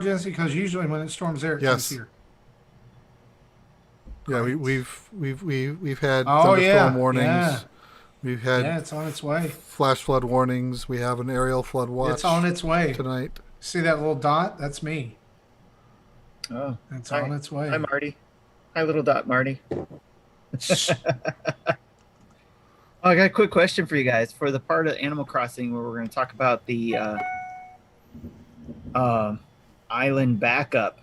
emergency? Because usually when it storms there, it comes Yes. here. Yeah, Great. we've had Oh thunderstorm yeah, yeah, warnings. We've had yeah. It's on its way. flash flood warnings. We have an aerial flood It's on watch its way. tonight. See that little dot? That's me. Oh, It's on hi. its Hi, way. Marty. Hi, little dot Marty. Oh, I got a quick question for you guys. For the part of Animal Crossing where we're going to talk about the uh, island backup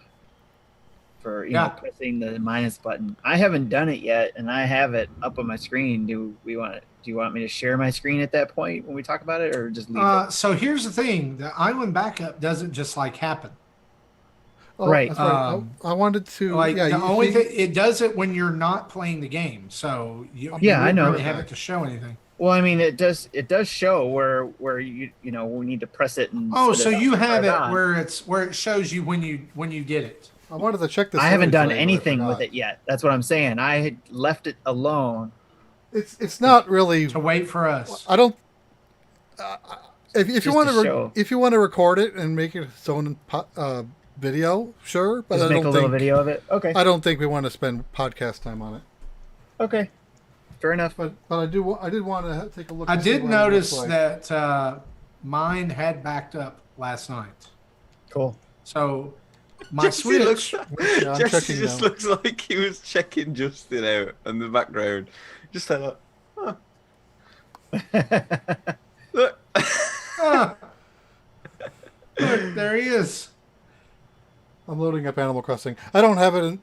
for Yeah. pressing the minus button. I haven't done it yet, and I have it up on my screen. Do you want me to share my screen at that point when we talk about it, or just leave it? So here's the thing: the island backup doesn't just like happen. Oh, Right. that's right. I wanted to. Like Yeah, the you only see, thing it does it when you're not playing the game, so you Yeah, I wouldn't know. really have it to show anything. Well, I mean, it does show where we need to press it and Oh, set so it up you and have turn it it on. where it shows you when you get it. I wanted to check this. I haven't done today, but I anything with forgot. it yet. That's what I'm saying. I had left it alone. It's not really. To wait for us. I don't. If you Just want to to show. if you want to record it and make it its own video, sure. But Just I make a don't little think video of it. Okay. I don't think we want to spend podcast time on it. Okay. Fair enough. But I did want to take a look. I and see did what it notice looks like. that mine had backed up last night. Cool. So my Jesse Switch. looks, Yeah, I'm Jesse checking just now. looks like he was checking Justin out in the background. Just like, huh. Look. Ah, look, there he is. I'm loading up Animal Crossing. I don't have it in.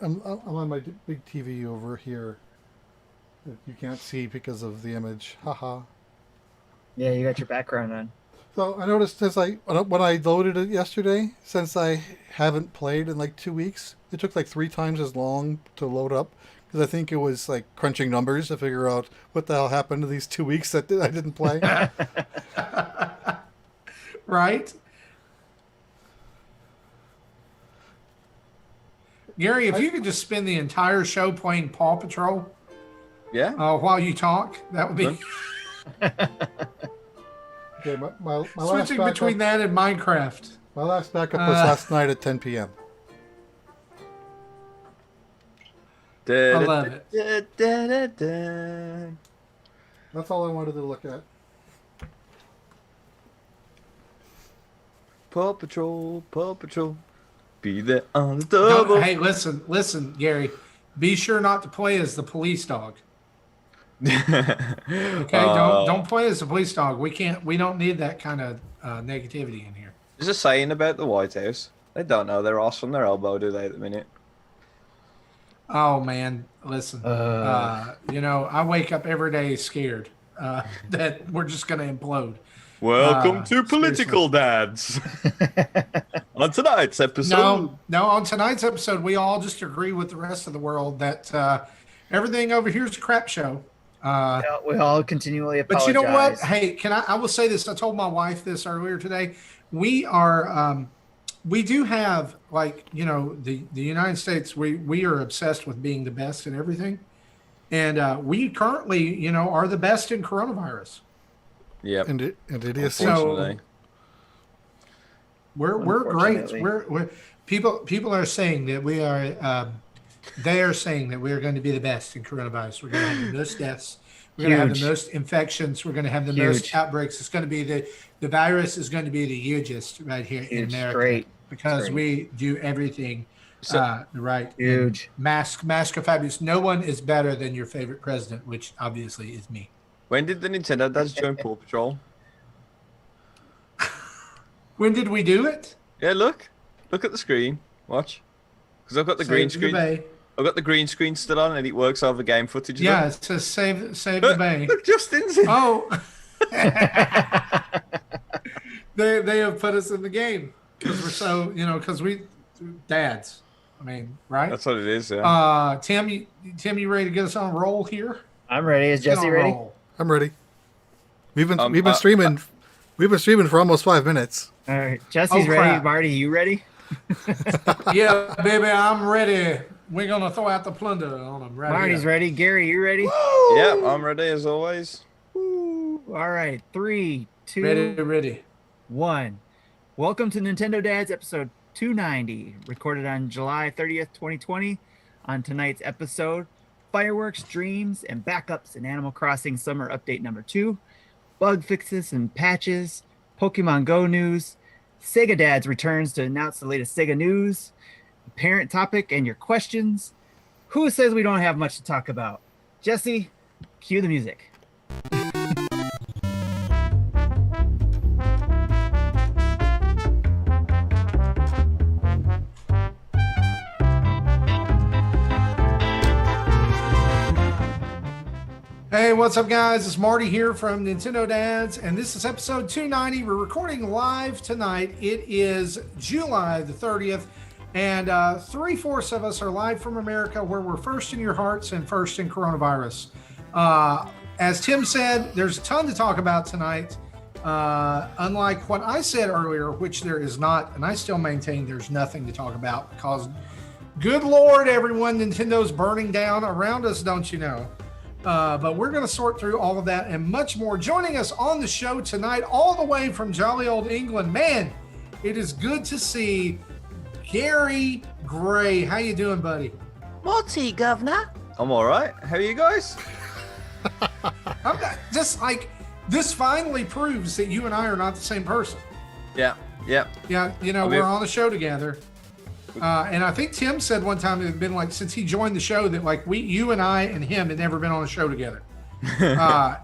I'm on my big TV over here. That you can't see because of the image. Haha. Yeah, you got your background on. So I noticed when I loaded it yesterday, since I haven't played in like 2 weeks, it took like 3 times as long to load up because I think it was like crunching numbers to figure out what the hell happened to these 2 weeks that I didn't play. Right? Gary, if you could just spend the entire show playing Paw Patrol Yeah. while you talk, that would be Okay, my last switching backup, between that and Minecraft. my last backup was last night at 10 p.m. I love it. That's all I wanted to look at. Paw Patrol, be there on the double. Hey, listen, Gary. Be sure not to play as the police dog. Okay, don't play as the police dog. We don't need that kind of negativity in here. There's a saying about the White House. They don't know their ass from their elbow, do they, at the minute? Oh man, listen. I wake up every day scared that we're just gonna implode. Welcome to Political Dads. On tonight's episode. No. On tonight's episode, we all just agree with the rest of the world that everything over here is a crap show. We all continually apologize. But you know what? Hey, I will say this. I told my wife this earlier today. We do have, like, the United States, we are obsessed with being the best in everything. And we currently, are the best in coronavirus. Yep. And it is. Unfortunately. We're great. Unfortunately. We're people are saying that we are they are saying that we are going to be the best in coronavirus. We're going to have the most deaths. We're going to have the Huge. most infections. We're going to have the Huge. most outbreaks. It's going to be the virus is going to be the hugest right here in Huge. America Great. because Great. we do everything right. Huge. Mask are fabulous. No one is better than your favorite president, which obviously is me. When did the Nintendo dads join Paw Patrol? When did we do it? Yeah, look. Look at the screen. Watch. Because I've got the green Save the screen. Bay. I've got the green screen still on and it works over game footage. Yeah, Look. it says save the bay. Look, Justin's in. Oh, they have put us in the game because we're so because we dads. I mean, right? That's what it is, yeah. Tim, you ready to get us on a roll here? I'm ready. Is Get Jesse on a ready? roll. I'm ready. We've been streaming. We've been streaming for almost 5 minutes. All right. Jesse's Oh, ready. crap. Marty, you ready? Yeah, baby, I'm ready. We're gonna throw out the plunder on them. Right Marty's here. ready. Gary, you ready? Yeah, I'm ready as always. Woo. All right. 3, 2, Ready. 1. Welcome to Nintendo Dads episode 290, recorded on July 30th, 2020. On tonight's episode, fireworks, dreams, and backups in Animal Crossing Summer Update number 2, bug fixes and patches, Pokemon Go news, Sega Dads returns to announce the latest Sega news, parent topic, and your questions. Who says we don't have much to talk about? Jesse, cue the music. Hey, what's up, guys? It's Marty here from Nintendo Dads, and this is episode 290. We're recording live tonight. It is July the 30th, and 3/4 of us are live from America, where we're first in your hearts and first in coronavirus. As Tim said, there's a ton to talk about tonight. Unlike what I said earlier, which there is not, and I still maintain there's nothing to talk about because, good Lord, everyone, Nintendo's burning down around us, don't you know? But we're going to sort through all of that and much more. Joining us on the show tonight, all the way from jolly old England, man, it is good to see Gary Gray. How you doing, buddy? Marty, governor. I'm all right. How are you guys? I'm not, just like, this finally proves that you and I are not the same person. Yeah. Yeah, you know, I mean, we're on the show together. And I think Tim said one time it had been like, since he joined the show, that like you and I and him had never been on a show together.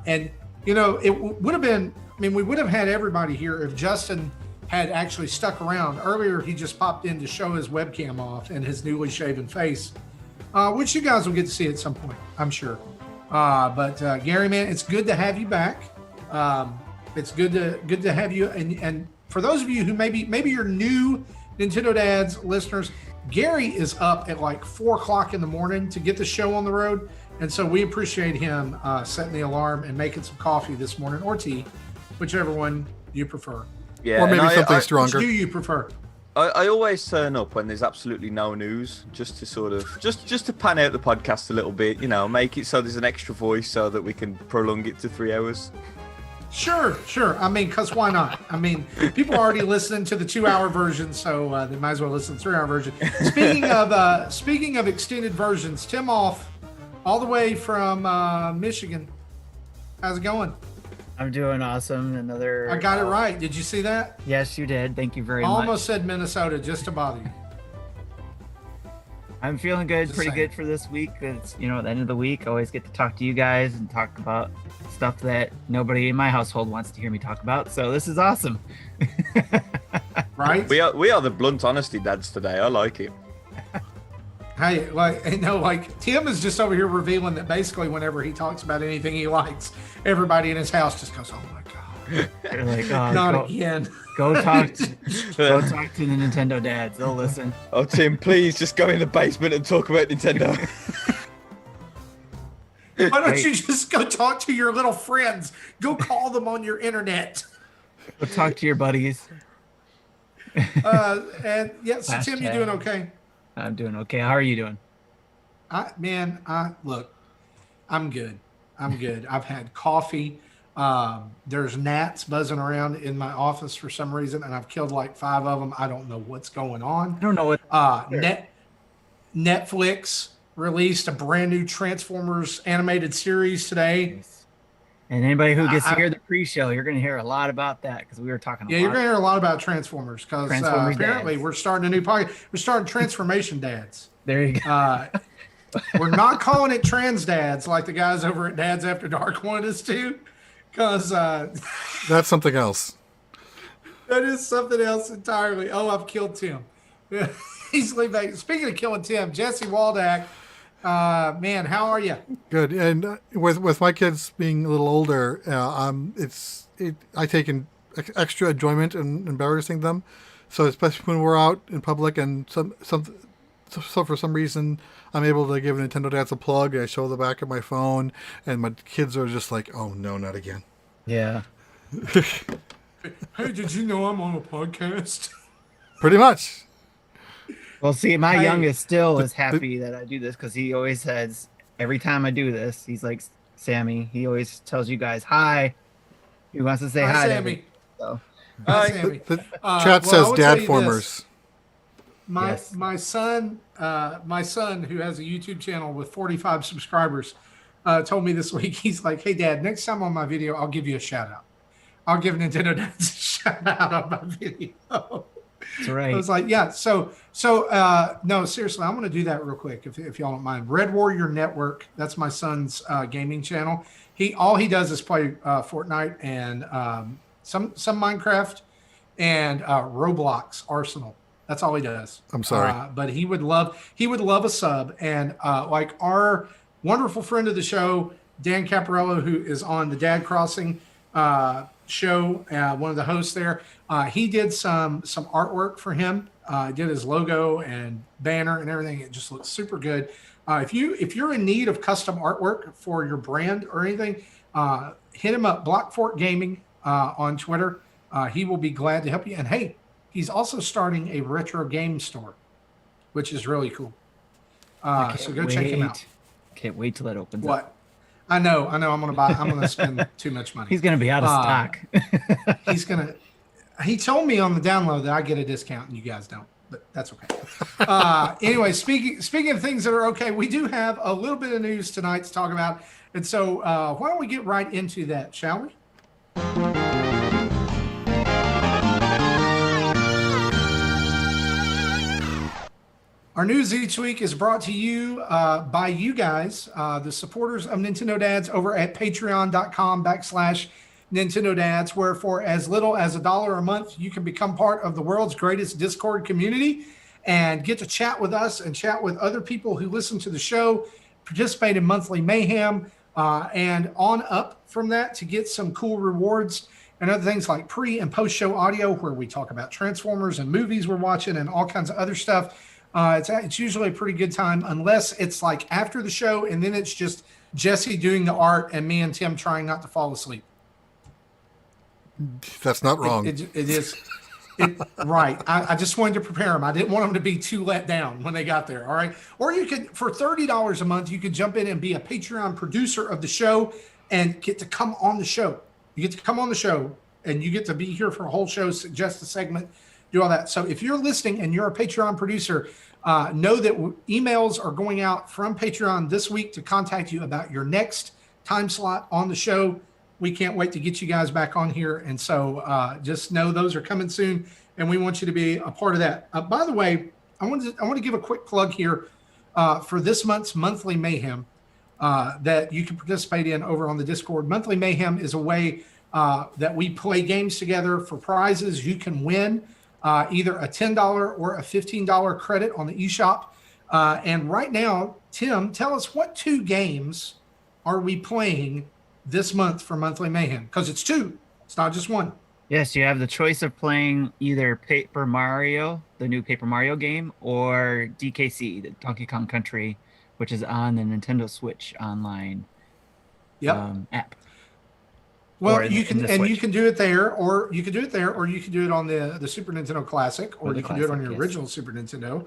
And, you know, it would have been, I mean, we would have had everybody here if Justin had actually stuck around. Earlier, he just popped in to show his webcam off and his newly shaven face, which you guys will get to see at some point, I'm sure. But Gary, man, it's good to have you back. It's good to have you. And for those of you who maybe you're new Nintendo Dads listeners, Gary is up at like 4 o'clock in the morning to get the show on the road. And so we appreciate him setting the alarm and making some coffee this morning, or tea, whichever one you prefer. Yeah, Or maybe something Which stronger. do you prefer? I always turn up when there's absolutely no news, just to sort of just to pan out the podcast a little bit, you know, make it so there's an extra voice so that we can prolong it to 3 hours. Sure. I mean, because why not? I mean, people are already listening to the 2-hour version, so they might as well listen to the 3-hour version. Speaking of extended versions, Tim Off, all the way from Michigan. How's it going? I'm doing awesome. I got it right. Did you see that? Yes, you did. Thank you very I much. almost said Minnesota just to bother you. I'm feeling good, Just pretty saying. good for this week. It's, you know, at the end of the week, I always get to talk to you guys and talk about stuff that nobody in my household wants to hear me talk about. So this is awesome. Right? We are the blunt honesty dads today. I like it. Hey, like, you know, like Tim is just over here revealing that basically whenever he talks about anything he likes, everybody in his house just goes, "Oh my god, They're like, oh, not again." go talk to the Nintendo dads. They'll listen. Oh, Tim, please just go in the basement and talk about Nintendo. Why don't Hey. you just go talk to your little friends? Go call them on your internet. Go talk to your buddies. And yeah, so Tim, you Hashtag. doing okay? I'm doing okay. How are you doing? Look, I'm good. I've had coffee. There's gnats buzzing around in my office for some reason, and I've killed like 5 of them. I don't know what's going on. I don't know what. Netflix released a brand new Transformers animated series today. And anybody who gets to hear the pre-show, you're going to hear a lot about that because we were talking. Yeah, you're going to hear a lot about Transformers because Transformers apparently dads. we're starting a new podcast. We're starting Transformation Dads. There you go. We're not calling it Trans Dads like the guys over at Dads After Dark wanted us to, because That's something else. that is something else entirely. Oh, I've killed Tim. He's leaving. Speaking of killing Tim, Jesse Waldack, man, how are you? Good. And with my kids being a little older, I take extra enjoyment in embarrassing them. So especially when we're out in public and so for some reason I'm able to give Nintendo Dads a plug. I show the back of my phone, and my kids are just like, "Oh no, not again." Yeah. Hey, did you know I'm on a podcast? Pretty much. Well, see, my Hey. youngest still is happy that I do this because he always says every time I do this, he's like, Sammy. He always tells you guys hi. He wants to say hi. Hi, to Sammy. everybody, so. Hi, Hi. Sammy. The Well, chat I says will tell dad you formers. Yes. my son who has a YouTube channel with 45 subscribers told me this week. He's like, "Hey, Dad, next time on my video, I'll give you a shout out. I'll give Nintendo Dads a shout out on my video." That's I right. was like, yeah. No, seriously, I'm going to do that real quick if y'all don't mind. Red Warrior Network. That's my son's gaming channel. All he does is play Fortnite and some Minecraft and Roblox Arsenal. That's all he does. I'm sorry. But he would love a sub. And like our wonderful friend of the show, Dan Caparello, who is on the Dad Crossing show, one of the hosts there. He did some artwork for him. Did his logo and banner and everything. It just looks super good. If you're in need of custom artwork for your brand or anything, hit him up, Blockfort Gaming on Twitter. He will be glad to help you. And hey, he's also starting a retro game store, which is really cool. So go check him out. Can't wait till that opens up. What? I know. I'm gonna spend too much money. He's gonna be out of stock. He told me on the download that I get a discount and you guys don't, but that's okay. Anyway, speaking of things that are okay, we do have a little bit of news tonight to talk about. And so why don't we get right into that, shall we? Our news each week is brought to you by you guys, the supporters of Nintendo Dads over at patreon.com/Nintendo Dads, where for as little as $1 a month, you can become part of the world's greatest Discord community and get to chat with us and chat with other people who listen to the show, participate in monthly mayhem, and on up from that to get some cool rewards and other things like pre and post show audio where we talk about Transformers and movies we're watching and all kinds of other stuff. It's usually a pretty good time unless it's like after the show and then it's just Jesse doing the art and me and Tim trying not to fall asleep. That's not wrong. It is. Right. I just wanted to prepare them. I didn't want them to be too let down when they got there. All right. Or you could, for $30 a month, you could jump in and be a Patreon producer of the show and get to come on the show. You get to come on the show and you get to be here for a whole show, suggest a segment, do all that. So if you're listening and you're a Patreon producer, know that emails are going out from Patreon this week to contact you about your next time slot on the show. We can't wait to get you guys back on here. And so just know those are coming soon. And we want you to be a part of that. By the way, I want to give a quick plug here for this month's Monthly Mayhem that you can participate in over on the Discord. Monthly Mayhem is a way that we play games together for prizes. You can win either a $10 or a $15 credit on the eShop. And right now, Tim, tell us what 2 games are we playing this month for Monthly Mayhem? Because it's 2. It's not just 1. Yes, you have the choice of playing either Paper Mario, the new Paper Mario game, or DKC, the Donkey Kong Country, which is on the Nintendo Switch online app. Well, you can do it there, or you can do it on the Super Nintendo Classic, or you can do it on your original Super Nintendo.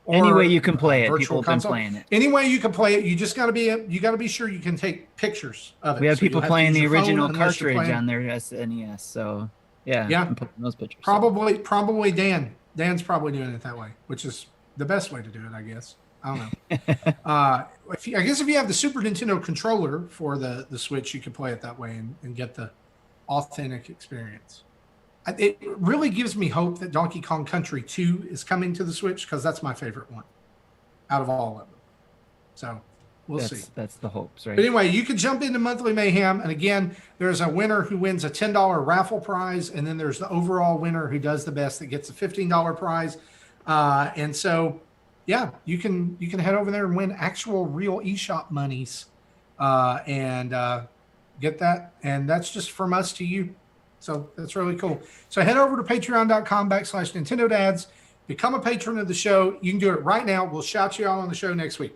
Or any way you can play it, people have been console. playing it. Any way you can play it, you just got to be sure you can take pictures of it. We have So people you'll playing to the use your phone original unless you're cartridge playing- on their SNES, so yeah, I'm putting those pictures. Probably Dan. Dan's probably doing it that way, which is the best way to do it, I guess. I don't know. I guess if you have the Super Nintendo controller for the Switch, you can play it that way and get the authentic experience. It really gives me hope that Donkey Kong Country 2 is coming to the Switch because that's my favorite one out of all of them. So we'll see. That's the hopes, right? But anyway, you can jump into Monthly Mayhem. And again, there's a winner who wins a $10 raffle prize. And then there's the overall winner who does the best that gets a $15 prize. And so, yeah, you can head over there and win actual real eShop monies and get that. And that's just from us to you. So that's really cool. So head over to patreon.com/Nintendo Dads. Become a patron of the show. You can do it right now. We'll shout you out on the show next week.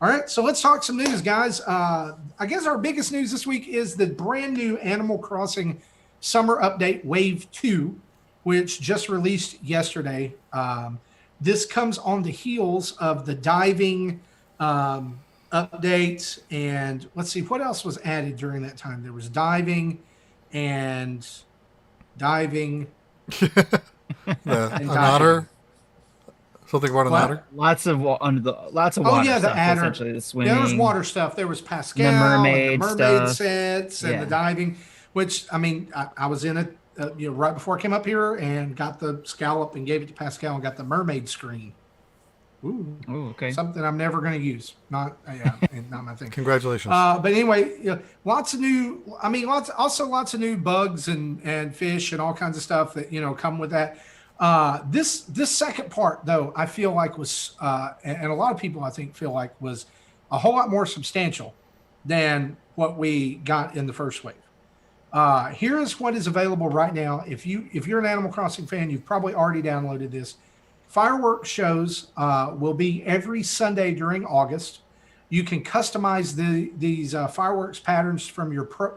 All right, so let's talk some news, guys. I guess our biggest news this week is the brand new Animal Crossing Summer Update Wave 2, which just released yesterday. This comes on the heels of the diving updates. And let's see, what else was added during that time? There was diving. And diving. An otter. Something about an What? adder? Lots of lots of Oh water yeah, the stuff. adder. Essentially, the swimming. Yeah, there was water stuff. There was Pascal The and mermaid the mermaid stuff. sets and the Yeah. diving. Which I mean, I was in it, right before I came up here and got the scallop and gave it to Pascal and got the mermaid screen. Ooh, Oh, okay. something I'm never going to use. Not not my thing. Congratulations. But anyway, lots of new. I mean, lots of new bugs and fish and all kinds of stuff that come with that. This second part though, I feel like was, and a lot of people I think feel like was a whole lot more substantial than what we got in the first wave. Here is what is available right now. If you're an Animal Crossing fan, you've probably already downloaded this. Fireworks shows will be every Sunday during August. You can customize these fireworks patterns from your pro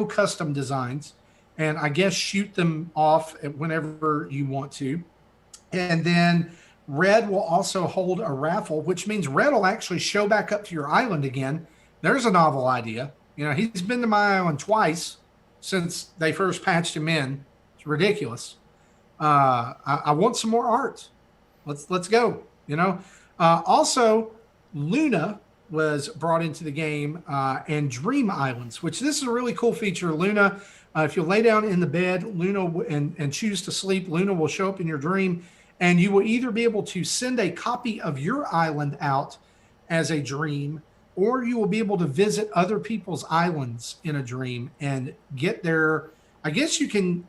custom designs, and I guess shoot them off whenever you want to. And then Red will also hold a raffle, which means Red will actually show back up to your island again. There's a novel idea. He's been to my island twice since they first patched him in. It's ridiculous. I want some more art. Let's go. Also, Luna was brought into the game, and Dream Islands, which this is a really cool feature. Luna, if you lay down in the bed, Luna and choose to sleep, Luna will show up in your dream, and you will either be able to send a copy of your island out as a dream, or you will be able to visit other people's islands in a dream and get there. I guess you can.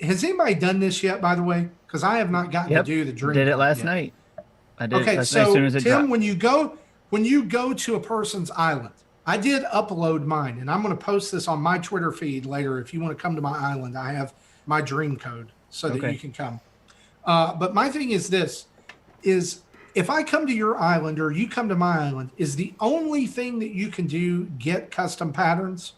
Has anybody done this yet, by the way? Because I have not gotten to do the dream. Did it last yet. night. I did. Okay, Last night as soon as it Tim, dropped. when you go to a person's island, I did upload mine, and I'm going to post this on my Twitter feed later. If you want to come to my island, I have my dream code so that you can come. But my thing is this: is if I come to your island or you come to my island, is the only thing that you can do get custom patterns,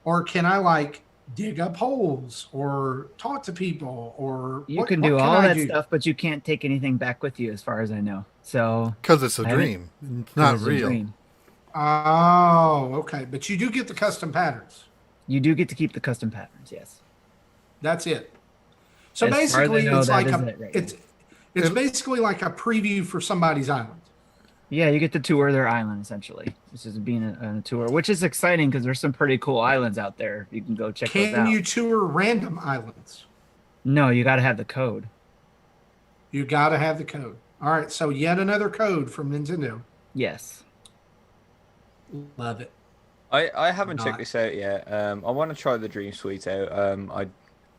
or can I dig up holes or talk to people, or You can do all that stuff, but you can't take anything back with you, as far as I know. So Because it's a dream. It's not it's a real. dream. Oh, okay. But you do get the custom patterns. You do get to keep the custom patterns. Yes. That's it. So As far as I basically, know, it's that like is a it right it's basically like a preview for somebody's island. Yeah, you get to tour their island essentially. This is being on a tour, which is exciting because there's some pretty cool islands out there. You can go check those out. Can you tour random islands? No, you got to have the code. You got to have the code. All right. So yet another code from Nintendo. Yes. Love it. I haven't checked this out yet. I want to try the Dream Suite out. I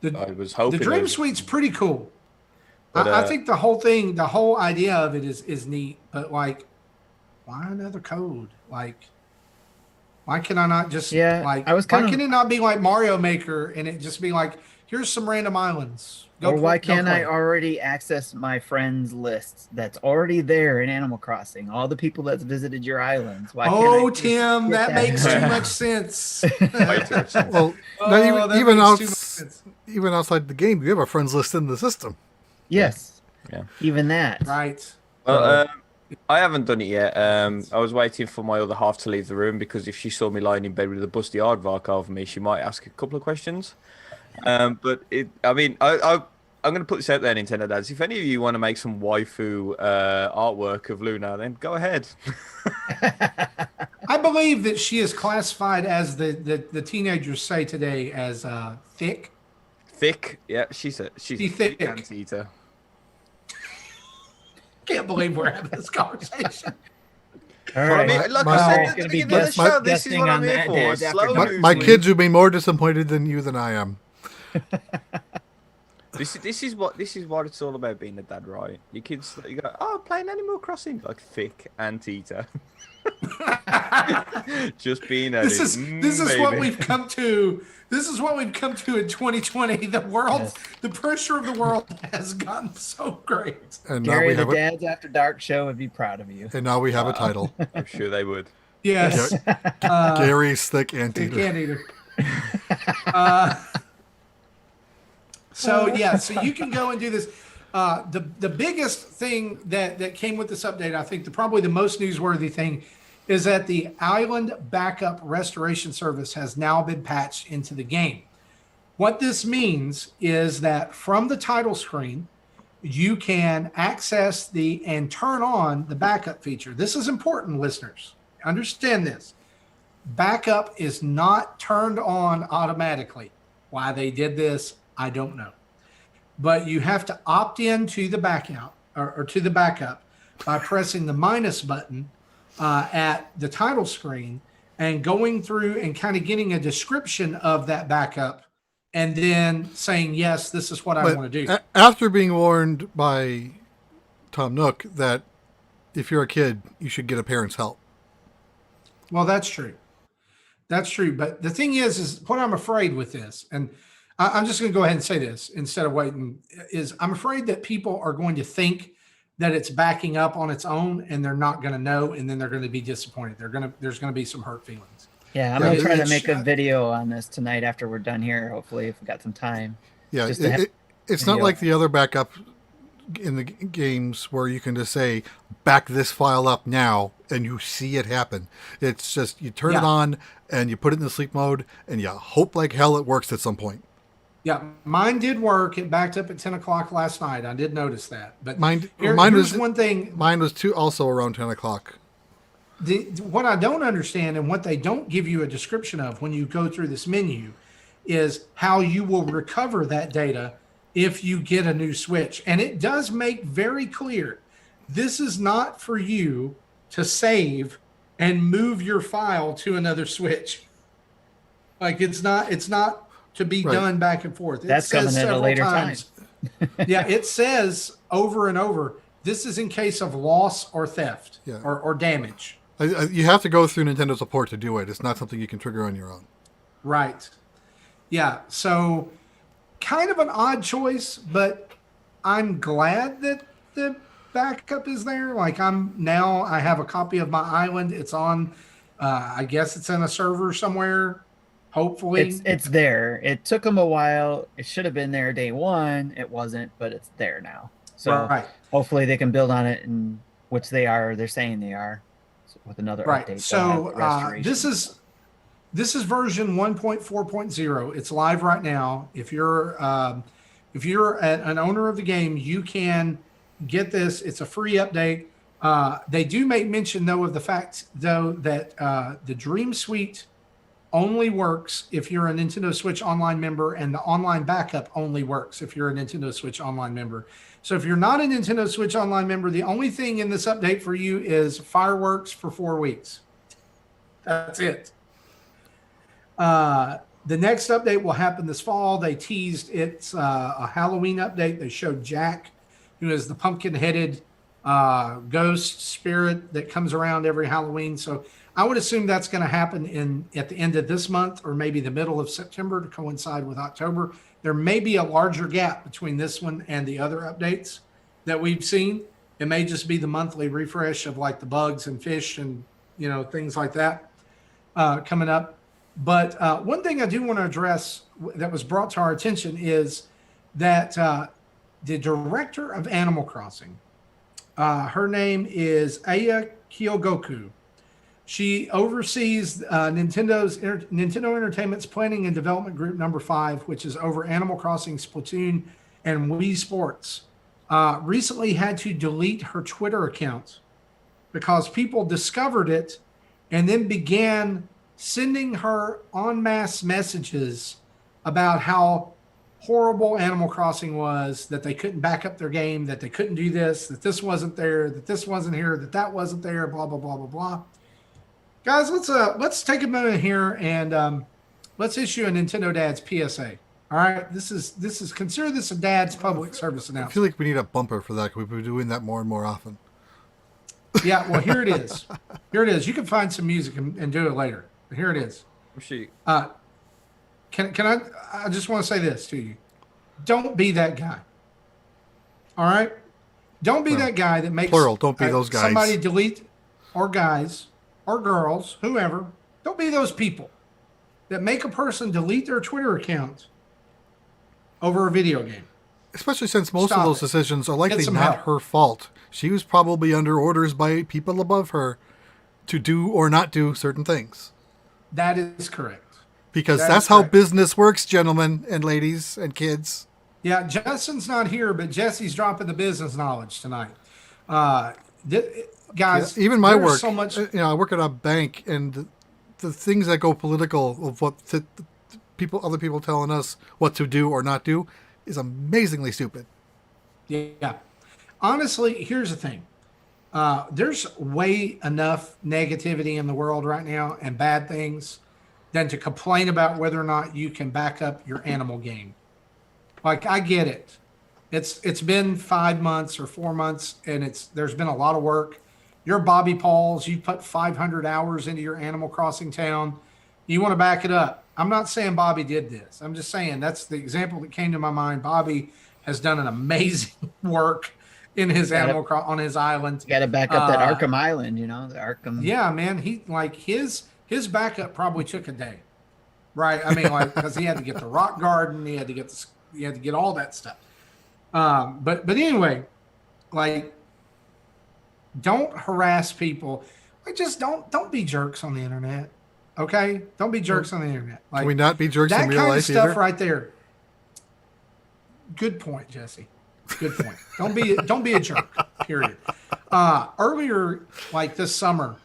was hoping The Dream Suite's pretty cool. But, I think the whole idea of it is neat. But why another code? Why can I not just why can it not be like Mario Maker and it just be like, here's some random islands? Or why can't I already access my friends list that's already there in Animal Crossing? All the people that's visited your islands. Why can't I just Tim, get that makes too much sense. Well, even outside the game, you have a friends list in the system. Yes. Yeah. Even that. Right. Well, I haven't done it yet. I was waiting for my other half to leave the room because if she saw me lying in bed with a busty aardvark over me, she might ask a couple of questions. I'm going to put this out there, Nintendo dads. If any of you want to make some waifu artwork of Luna, then go ahead. I believe that she is classified as the teenagers say today as thick. Thick, yeah, she's a thick. anteater. Can't believe we're having this conversation. All I right. mean, like I said at the beginning of the show, this is guessing what I'm on here that for. dad after Slow dark. news My week. kids would be more disappointed than I am. This is what it's all about, being a dad, right? Your kids, you go, oh, playing Animal Crossing, like thick anteater. Just being a This is what we've come to. This is what we've come to in 2020. The world, the pressure of the world has gotten so great. And now Gary, we the have Dads After Dark show would be proud of you. and now we have a title. I'm sure they would. Yes. Gary's thick Thick anteater. anteater. So you can go and do this. The biggest thing that came with this update, I think probably the most newsworthy thing, is that the Island Backup Restoration Service has now been patched into the game. What this means is that from the title screen, you can access and turn on the backup feature. This is important, listeners. Understand this. Backup is not turned on automatically. Why they did this, I don't know. But you have to opt in to the backup or to the backup by pressing the minus button at the title screen and going through and kind of getting a description of that backup and then saying, yes, this is what I want to do. After being warned by Tom Nook that if you're a kid, you should get a parent's help. Well, that's true. That's true. But the thing is what I'm afraid with this, and I'm just going to go ahead and say this instead of waiting, is I'm afraid that people are going to think that it's backing up on its own and they're not going to know, and then they're going to be disappointed. There's going to be some hurt feelings. Yeah, I'm going to try to make a video on this tonight after we're done here, hopefully, if we got some time. Yeah, it's not like the other backup in the games where you can just say, back this file up now, and you see it happen. It's just, you turn it on, and you put it in the sleep mode, and you hope like hell it works at some point. Yeah, mine did work. It backed up at 10 o'clock last night. I did notice that. But mine here's was one thing. Mine was also around 10 o'clock. What I don't understand and what they don't give you a description of when you go through this menu is how you will recover that data if you get a new Switch. And it does make very clear, this is not for you to save and move your file to another Switch. Like it's not to be done back and forth. That's coming at a later time. Yeah, it says over and over, this is in case of loss or theft or damage. You have to go through Nintendo support to do it. It's not something you can trigger on your own. Right. Yeah. So kind of an odd choice, but I'm glad that the backup is there. Like I have a copy of my island. It's on, I guess it's in a server somewhere. Hopefully it's there. It took them a while. It should have been there day one. It wasn't, but it's there now. So hopefully they can build on it, and which they're saying they are, with another update. So this is version 1.4.0. It's live right now. If you're an owner of the game, you can get this. It's a free update. They do make mention though of the fact though that the Dream Suite only works if you're a Nintendo Switch Online member, and the online backup only works if you're a Nintendo Switch Online member. So if you're not a Nintendo Switch Online member, the only thing in this update for you is fireworks for 4 weeks. That's it. The next update will happen this fall. They teased it's a Halloween update. They showed Jack, who is the pumpkin-headed ghost spirit that comes around every Halloween. So I would assume that's going to happen at the end of this month or maybe the middle of September to coincide with October. There may be a larger gap between this one and the other updates that we've seen. It may just be the monthly refresh of like the bugs and fish and things like that coming up. But one thing I do want to address that was brought to our attention is that the director of Animal Crossing, her name is Aya Kyogoku. She oversees Nintendo Entertainment's Planning and Development Group number 5, which is over Animal Crossing, Splatoon, and Wii Sports. Recently had to delete her Twitter account because people discovered it and then began sending her en masse messages about how horrible Animal Crossing was, that they couldn't back up their game, that they couldn't do this, that this wasn't there, that this wasn't here, that wasn't there, blah, blah, blah, blah, blah. Guys, let's take a minute here and let's issue a Nintendo Dad's PSA. All right, this is consider this a Dad's public service announcement. I feel like we need a bumper for that. We've been doing that more and more often. Yeah, well, here it is. Here it is. You can find some music and do it later. But here it is. Can I just want to say this to you. Don't be that guy. All right? Don't be that guy that makes plural. Don't be those guys. Somebody delete, or guys or girls, whoever. Don't be those people that make a person delete their Twitter account over a video game. Especially since most of those decisions are likely not her fault. She was probably under orders by people above her to do or not do certain things. That is correct. Because that's how business works, gentlemen and ladies and kids. Yeah, Justin's not here, but Jesse's dropping the business knowledge tonight. Uh, Yeah, guys, even my there's work, so much. I work at a bank, and the things that go political of what other people telling us what to do or not do, is amazingly stupid. Yeah. Honestly, here's the thing. There's way enough negativity in the world right now and bad things than to complain about whether or not you can back up your animal game. Like I get it. It's been 5 months or 4 months and there's been a lot of work. You're Bobby Pauls, you put 500 hours into your Animal Crossing town. You want to back it up. I'm not saying Bobby did this. I'm just saying that's the example that came to my mind. Bobby has done an amazing work in his on his island. You got to back up that Arkham Island, the Arkham. Yeah, man. He like his backup probably took a day, right? I mean, like because he had to get the rock garden, he had to get all that stuff. But anyway, like, don't harass people. Like, just don't be jerks on the internet. Okay, don't be jerks on the internet. Like, Can we not be jerks that in real kind of life stuff either? right there. Good point, Jesse. Good point. Don't be a jerk. Period. Earlier, like this summer,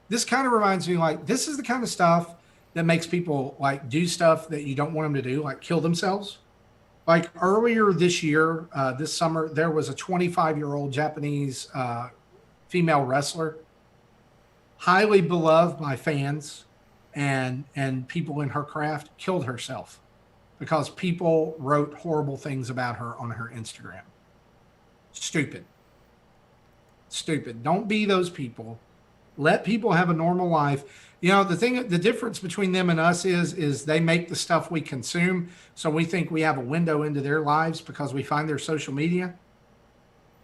this kind of reminds me like this is the kind of stuff that makes people like do stuff that you don't want them to do, like kill themselves. Like earlier this year, this summer, there was a 25-year-old Japanese female wrestler, highly beloved by fans and people in her craft, killed herself because people wrote horrible things about her on her Instagram. Stupid. Don't be those people. Let people have a normal life. The difference between them and us is they make the stuff we consume. So we think we have a window into their lives because we find their social media.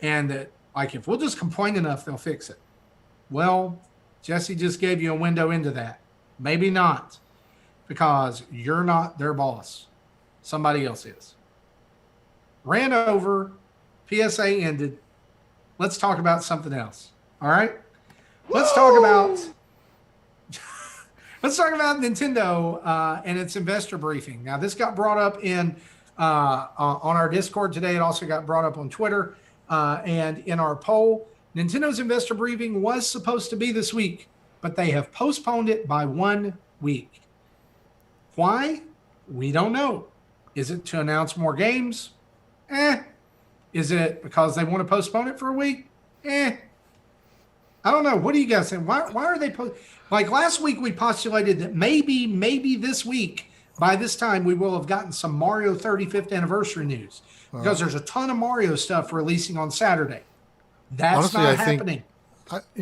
And that, like, if we'll just complain enough, they'll fix it. Well, Jesse just gave you a window into that. Maybe not, because you're not their boss. Somebody else is. Ran over. PSA ended. Let's talk about something else. All right? Let's talk about Nintendo and its investor briefing. Now, this got brought up on our Discord today. It also got brought up on Twitter and in our poll. Nintendo's investor briefing was supposed to be this week, but they have postponed it by 1 week. Why? We don't know. Is it to announce more games? Is it because they want to postpone it for a week? I don't know. What do you guys think? Why are they like last week we postulated that maybe this week by this time we will have gotten some Mario 35th anniversary news because there's a ton of Mario stuff releasing on Saturday. That's Honestly, not I happening.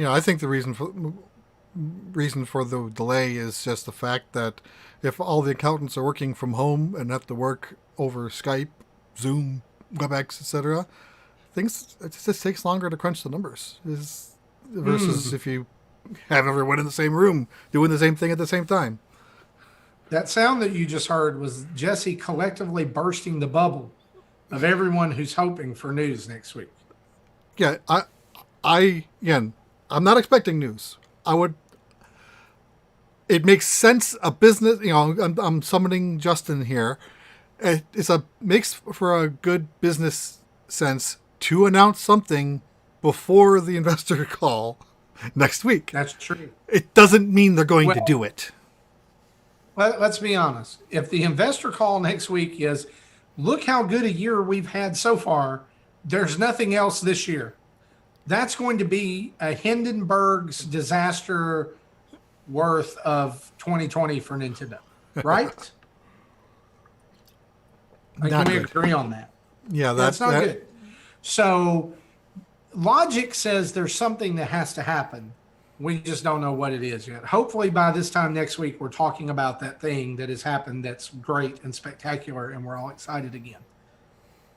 I think the reason for the delay is just the fact that if all the accountants are working from home and have to work over Skype, Zoom, WebEx, etc., it just takes longer to crunch the numbers. Versus if you have everyone in the same room doing the same thing at the same time. That sound that you just heard was Jesse collectively bursting the bubble of everyone who's hoping for news next week. Yeah, I'm not expecting news. It makes sense. A business, I'm summoning Justin here. Makes for a good business sense to announce something before the investor call next week. That's true. It doesn't mean they're going to do it. Let's be honest. If the investor call next week is, look how good a year we've had so far, there's nothing else this year. That's going to be a Hindenburg's disaster worth of 2020 for Nintendo, right? Can we agree on that? Yeah, that's not good. So logic says there's something that has to happen. We just don't know what it is yet. Hopefully by this time next week, we're talking about that thing that has happened that's great and spectacular, and we're all excited again.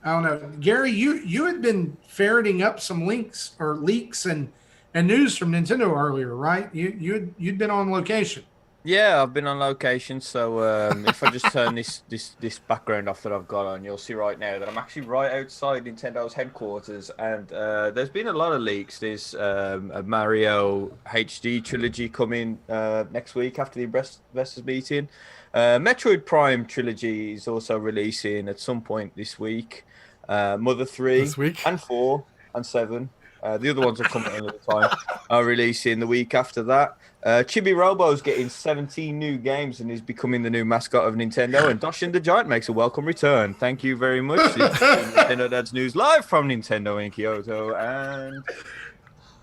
I don't know. Gary, you had been ferreting up some leaks and news from Nintendo earlier, right? You'd been on location. Yeah, I've been on location, so if I just turn this background off that I've got on, you'll see right now that I'm actually right outside Nintendo's headquarters, and there's been a lot of leaks. There's a Mario HD trilogy coming next week after the investors meeting. Metroid Prime trilogy is also releasing at some point this week. Mother 3 This week? and 4 and 7. The other ones are coming at another time. Are releasing the week after that. Chibi Robo's getting 17 new games and is becoming the new mascot of Nintendo. And Doshin the Giant makes a welcome return. Thank you very much. This is Nintendo Dad's News live from Nintendo in Kyoto. And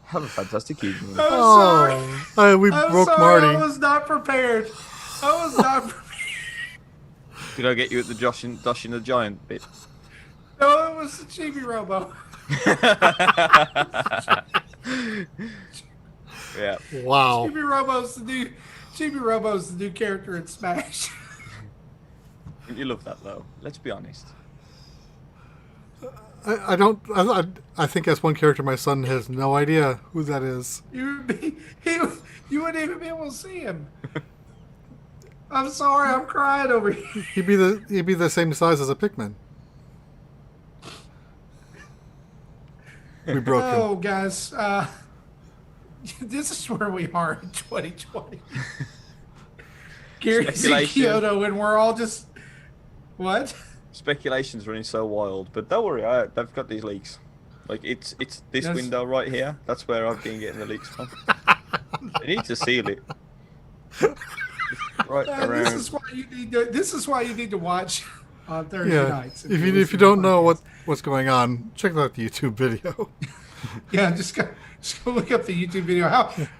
have a fantastic evening. We I'm broke sorry, Marty. I was not prepared. I was not prepared. Did I get you at the Doshin the Giant bit? No, it was the Chibi Robo. Yeah. Wow. Chibi Robo's the new character in Smash. You love that though. Let's be honest. I don't. I think that's one character my son has no idea who that is. You wouldn't even be able to see him. I'm sorry, I'm crying over here. He'd be the same size as a Pikmin. We broke him. Oh, guys, this is where we are in 2020. Gary's in Speculation. Kyoto, and we're all just what? Speculation's running so wild, but don't worry, I've got these leaks. Like it's this Yes. window right here. That's where I've been getting the leaks from. I need to seal it. Right around. This is why you need to watch on Thursday Yeah. nights. If you're you listening don't to know podcasts. what's going on, check out the YouTube video. Yeah, just go look up the YouTube video.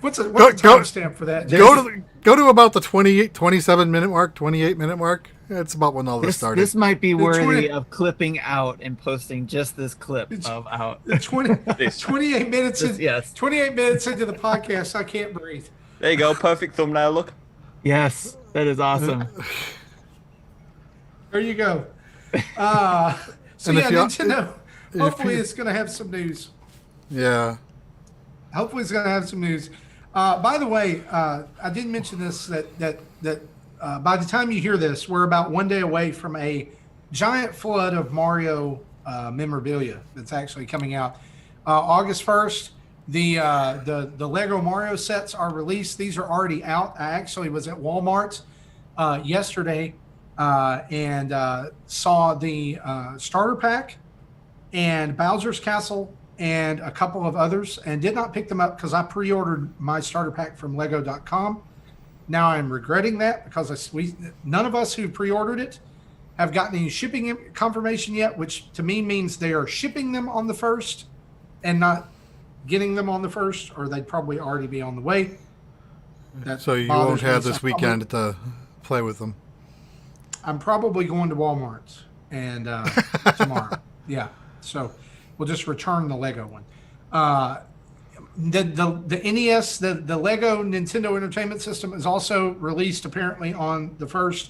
What's the Go- timestamp for that? Go to about the 27-minute mark, 28-minute mark. It's about when all this started. This might be worthy 20 of clipping out and posting just this clip of out. 28 minutes. Yes. 28 minutes into the podcast, I can't breathe. There you go, perfect thumbnail look. Yes, that is awesome. There you go. So And yeah, if you- Nintendo. if Hopefully, you- it's going to have some news. Yeah. Hopefully, it's going to have some news. By the way, I didn't mention this that by the time you hear this, we're about one day away from a giant flood of Mario memorabilia that's actually coming out. August 1st, the Lego Mario sets are released. These are already out. I actually was at Walmart yesterday and saw the starter pack and Bowser's Castle and a couple of others, and did not pick them up because I pre-ordered my starter pack from Lego.com. Now I'm regretting that because none of us who pre-ordered it have gotten any shipping confirmation yet, which to me means they are shipping them on the 1st and not getting them on the 1st, or they'd probably already be on the way. That So you bothers won't me. have So this weekend to play with them. I'm probably going to Walmart and tomorrow. Yeah, so we'll just return the Lego one. The NES, the Lego Nintendo Entertainment System, is also released apparently on the 1st.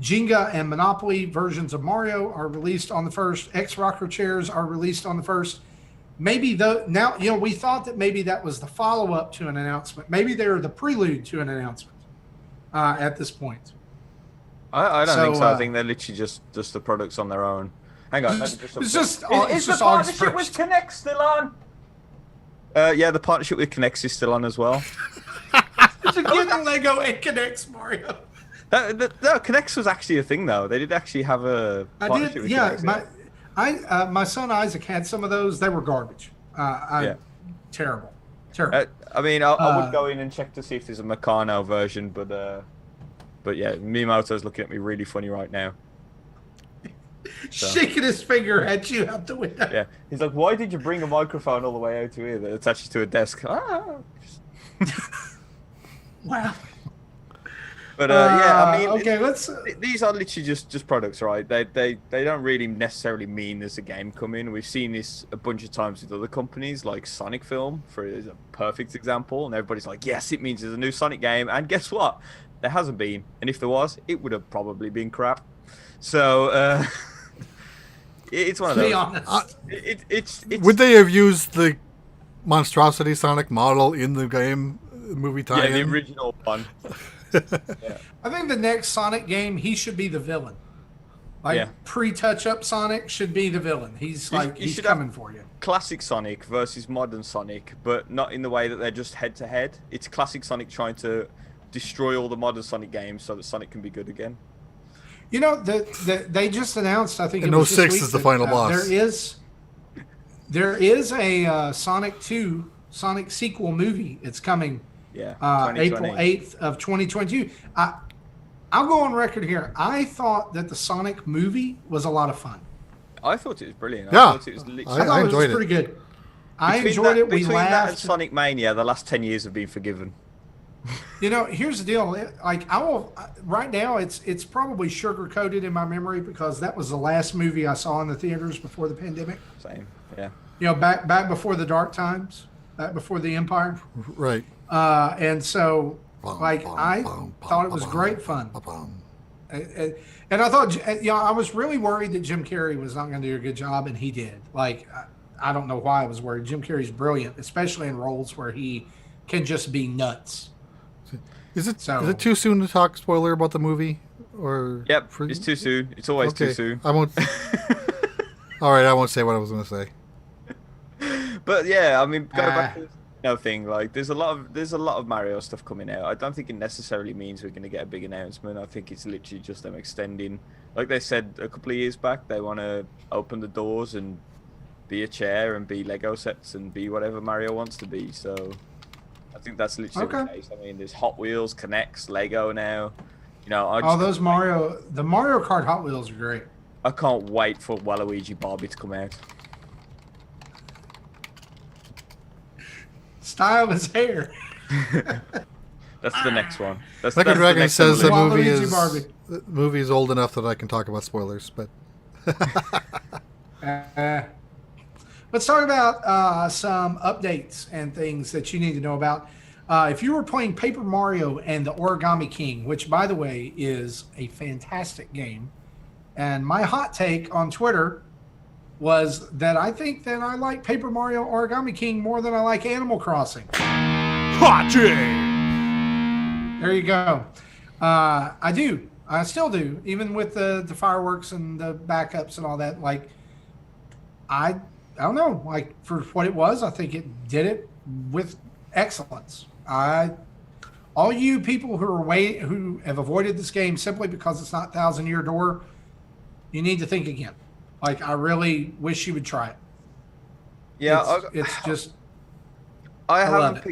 Jenga and Monopoly versions of Mario are released on the 1st. X-Rocker chairs are released on the 1st. Maybe now, we thought that maybe that was the follow-up to an announcement. Maybe they're the prelude to an announcement at this point. I don't think so. I So, think they're literally just the products on their own. Hang on. It's just is the the August partnership 1st. with Connect still on? Yeah, the partnership with Connect is still on as well. To get the Lego and Connects Mario. No, Connects was actually a thing though. They did actually have a I partnership did, with yeah. Connect. My son Isaac had some of those. They were garbage. Terrible. I mean, I would go in and check to see if there's a Meccano version, but yeah, Miyamoto's looking at me really funny right now. Shaking his finger at you out the window. Yeah, he's like, "Why did you bring a microphone all the way out to here that attaches to a desk?" Wow. But yeah, I mean, okay, let's. these are literally just products, right? They don't really necessarily mean there's a game coming. We've seen this a bunch of times with other companies, like Sonic Film, is a perfect example. And everybody's like, "Yes, it means there's a new Sonic game." And guess what? There hasn't been. And if there was, it would have probably been crap. So it's one of To be those. honest, It's Would they have used the monstrosity Sonic model in the game movie tie-in? yeah, the original one. I think the next Sonic game, he should be the villain. Like Yeah. pre-touch-up Sonic should be the villain. He's You- like you he's should have- coming for you. Classic Sonic versus modern Sonic, but not in the way that they're just head to head. It's classic Sonic trying to destroy all the modern Sonic games so that Sonic can be good again. You know, they just announced. I think And it was 06 this week is the that, final boss. There is a Sonic 2 Sonic sequel movie. It's coming Yeah. April 2020. 8th of 2022. I'll go on record here. I thought that the Sonic movie was a lot of fun. I thought it was brilliant. Yeah. I thought it was literally. I thought it enjoyed was it. pretty good. I Between enjoyed that- it. We between that and laughed. Sonic Mania, the last 10 years have been forgiven. You know, here's the deal. Like I will right now, it's probably sugar coated in my memory because that was the last movie I saw in the theaters before the pandemic. Same. Yeah. You know, back before the dark times, back before the Empire. Right. And so, like, I thought it was great fun. And I thought, you know, I was really worried that Jim Carrey was not going to do a good job, and he did. Like, I don't know why I was worried. Jim Carrey's brilliant, especially in roles where he can just be nuts. Is it So- is it too soon to talk spoiler about the movie? Or Yep. It's too soon. It's always too soon. I won't. All right, I won't say what I was going to say. But yeah, I mean, go back to the thing. Like, there's a lot of Mario stuff coming out. I don't think it necessarily means we're going to get a big announcement. I think it's literally just them extending. Like they said a couple of years back, they want to open the doors and be a chair and be Lego sets and be whatever Mario wants to be. So I think that's literally the Okay. case. I mean, there's Hot Wheels, Connects, Lego now. You know, I All just those the Mario Kart Hot Wheels are great. I can't wait for Waluigi Barbie to come out. Style his hair. That's the next one. That's Second the Dragon next says the evolution. movie Waluigi is Barbie. the movie is old enough that I can talk about spoilers, but Let's talk about some updates and things that you need to know about. If you were playing Paper Mario and the Origami King, which, by the way, is a fantastic game, and my hot take on Twitter was that I think that I like Paper Mario Origami King more than I like Animal Crossing. hot There you go. I do. I still do, even with the fireworks and the backups and all that. Like, I don't know. Like, for what it was, I think it did it with excellence. All you people who have avoided this game simply because it's not Thousand Year Door, you need to think again. Like, I really wish you would try it. Yeah, it's just. I love haven't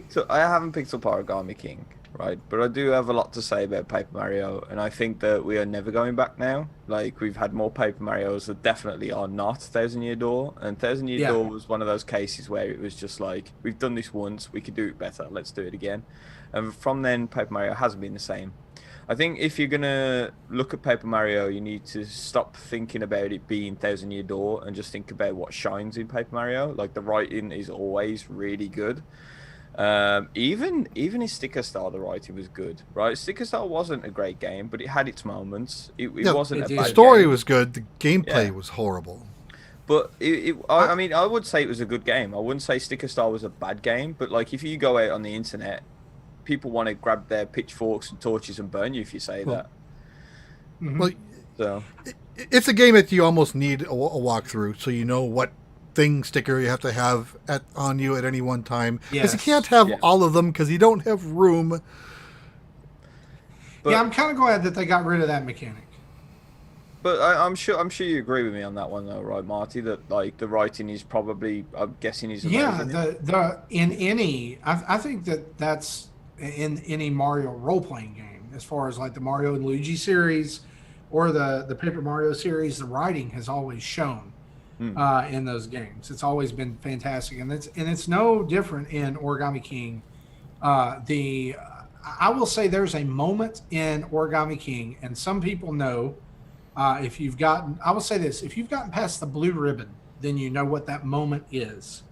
picked up Origami King, right? But I do have a lot to say about Paper Mario, and I think that we are never going back now. Like, we've had more Paper Marios that definitely are not Thousand Year Door, and Thousand Year Door was one of those cases where it was just like, we've done this once, we could do it better, let's do it again. And from then, Paper Mario hasn't been the same. I think if you're gonna look at Paper Mario, you need to stop thinking about it being Thousand Year Door and just think about what shines in Paper Mario. Like, the writing is always really good. Even in Sticker Star, the writing was good, right? Sticker Star wasn't a great game, but it had its moments. It wasn't a did. bad the story game. was good. The gameplay Yeah. was horrible. But I mean, I would say it was a good game. I wouldn't say Sticker Star was a bad game. But like, if you go out on the internet, people want to grab their pitchforks and torches and burn you if you say that. Well, So it's a game that you almost need a walkthrough so you know what thing sticker you have to have on you at any one time. Because you Yes. can't have Yeah. all of them because you don't have room. But- yeah, I'm kind of glad that they got rid of that mechanic. But I'm sure you agree with me on that one, though, right, Marty? That like the writing is probably, I'm guessing, is amazing. Yeah, I think that's in any Mario role playing game, as far as like the Mario and Luigi series or the Paper Mario series, the writing has always shown in those games. It's always been fantastic, and it's no different in Origami King. I will say there's a moment in Origami King, and some people know. I will say this, if you've gotten past the blue ribbon, then you know what that moment is,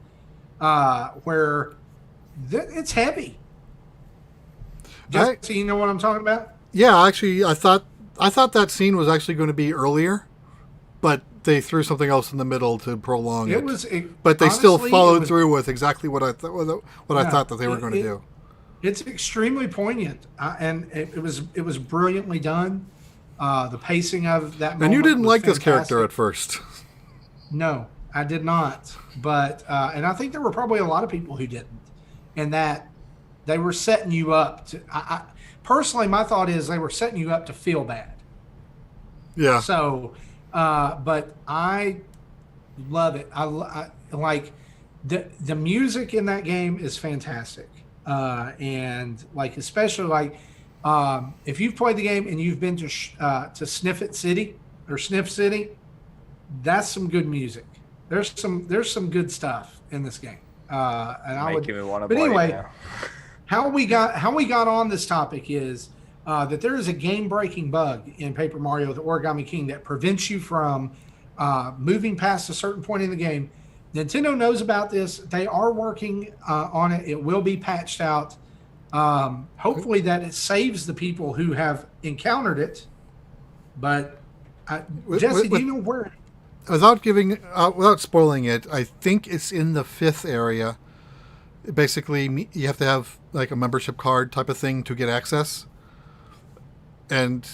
where it's heavy. So you know what I'm talking about? Yeah, actually, I thought that scene was actually going to be earlier, but they threw something else in the middle to prolong it. But they still honestly, followed through with exactly what I thought that they were going to do. It's extremely poignant, and it was brilliantly done. The pacing of that And you moment didn't was like this character fantastic. at first. No, I did not. But and I think there were probably a lot of people who didn't, and that they were setting you up to. Personally, my thought is they were setting you up to feel bad. Yeah. So, but I love it. I like the music in that game is fantastic, and like especially like if you've played the game and you've been to Sniffit City or Sniff City, that's some good music. There's some good stuff in this game, and I would. Making me want to But buy anyway, it now. how we got on this topic is that there is a game-breaking bug in Paper Mario: The Origami King that prevents you from moving past a certain point in the game. Nintendo knows about this. They are working on it. It will be patched out. Hopefully, that it saves the people who have encountered it. But Jesse, do you know where? Without spoiling it, I think it's in the 5th area. Basically, you have to have like a membership card type of thing to get access, and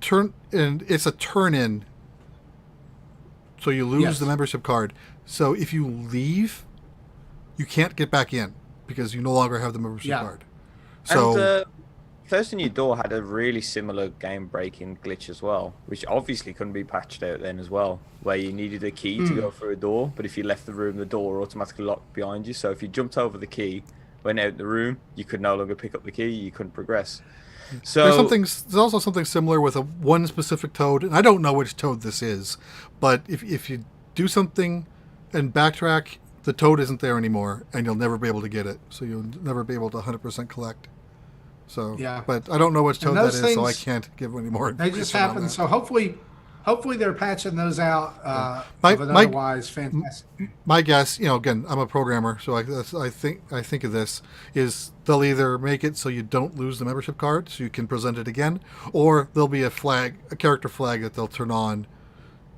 it's a turn in, so you lose the membership card. So if you leave, you can't get back in because you no longer have the membership card. So. And Closing Your Door had a really similar game-breaking glitch as well, which obviously couldn't be patched out then as well, where you needed a key to go through a door, but if you left the room, the door automatically locked behind you. So if you jumped over the key, went out the room, you could no longer pick up the key, you couldn't progress. So There's also something similar with one specific toad, and I don't know which toad this is, but if you do something and backtrack, the toad isn't there anymore, and you'll never be able to get it. So you'll never be able to 100% collect. So, but I don't know which toad that is, so I can't give any more information. They just happen. So hopefully they're patching those out. Otherwise, fantastic. My guess, again, I'm a programmer, so I think of this is they'll either make it so you don't lose the membership card, so you can present it again, or there'll be a character flag that they'll turn on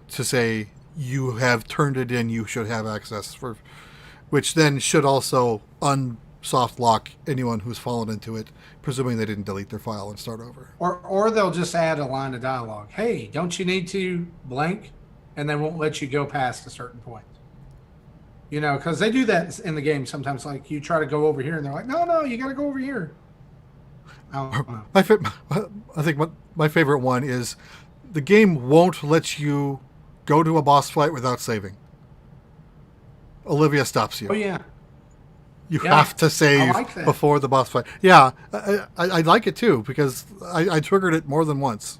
to say you have turned it in, you should have access for, which then should also soft lock anyone who's fallen into it, presuming they didn't delete their file and start over. Or they'll just add a line of dialogue. Hey, don't you need to blank? And they won't let you go past a certain point. Because they do that in the game sometimes. Like you try to go over here, and they're like, "No, you got to go over here." I don't know. I think my favorite one is the game won't let you go to a boss fight without saving. Olivia stops you. Oh yeah. You have to save before the boss fight. Yeah, I like it too because I triggered it more than once.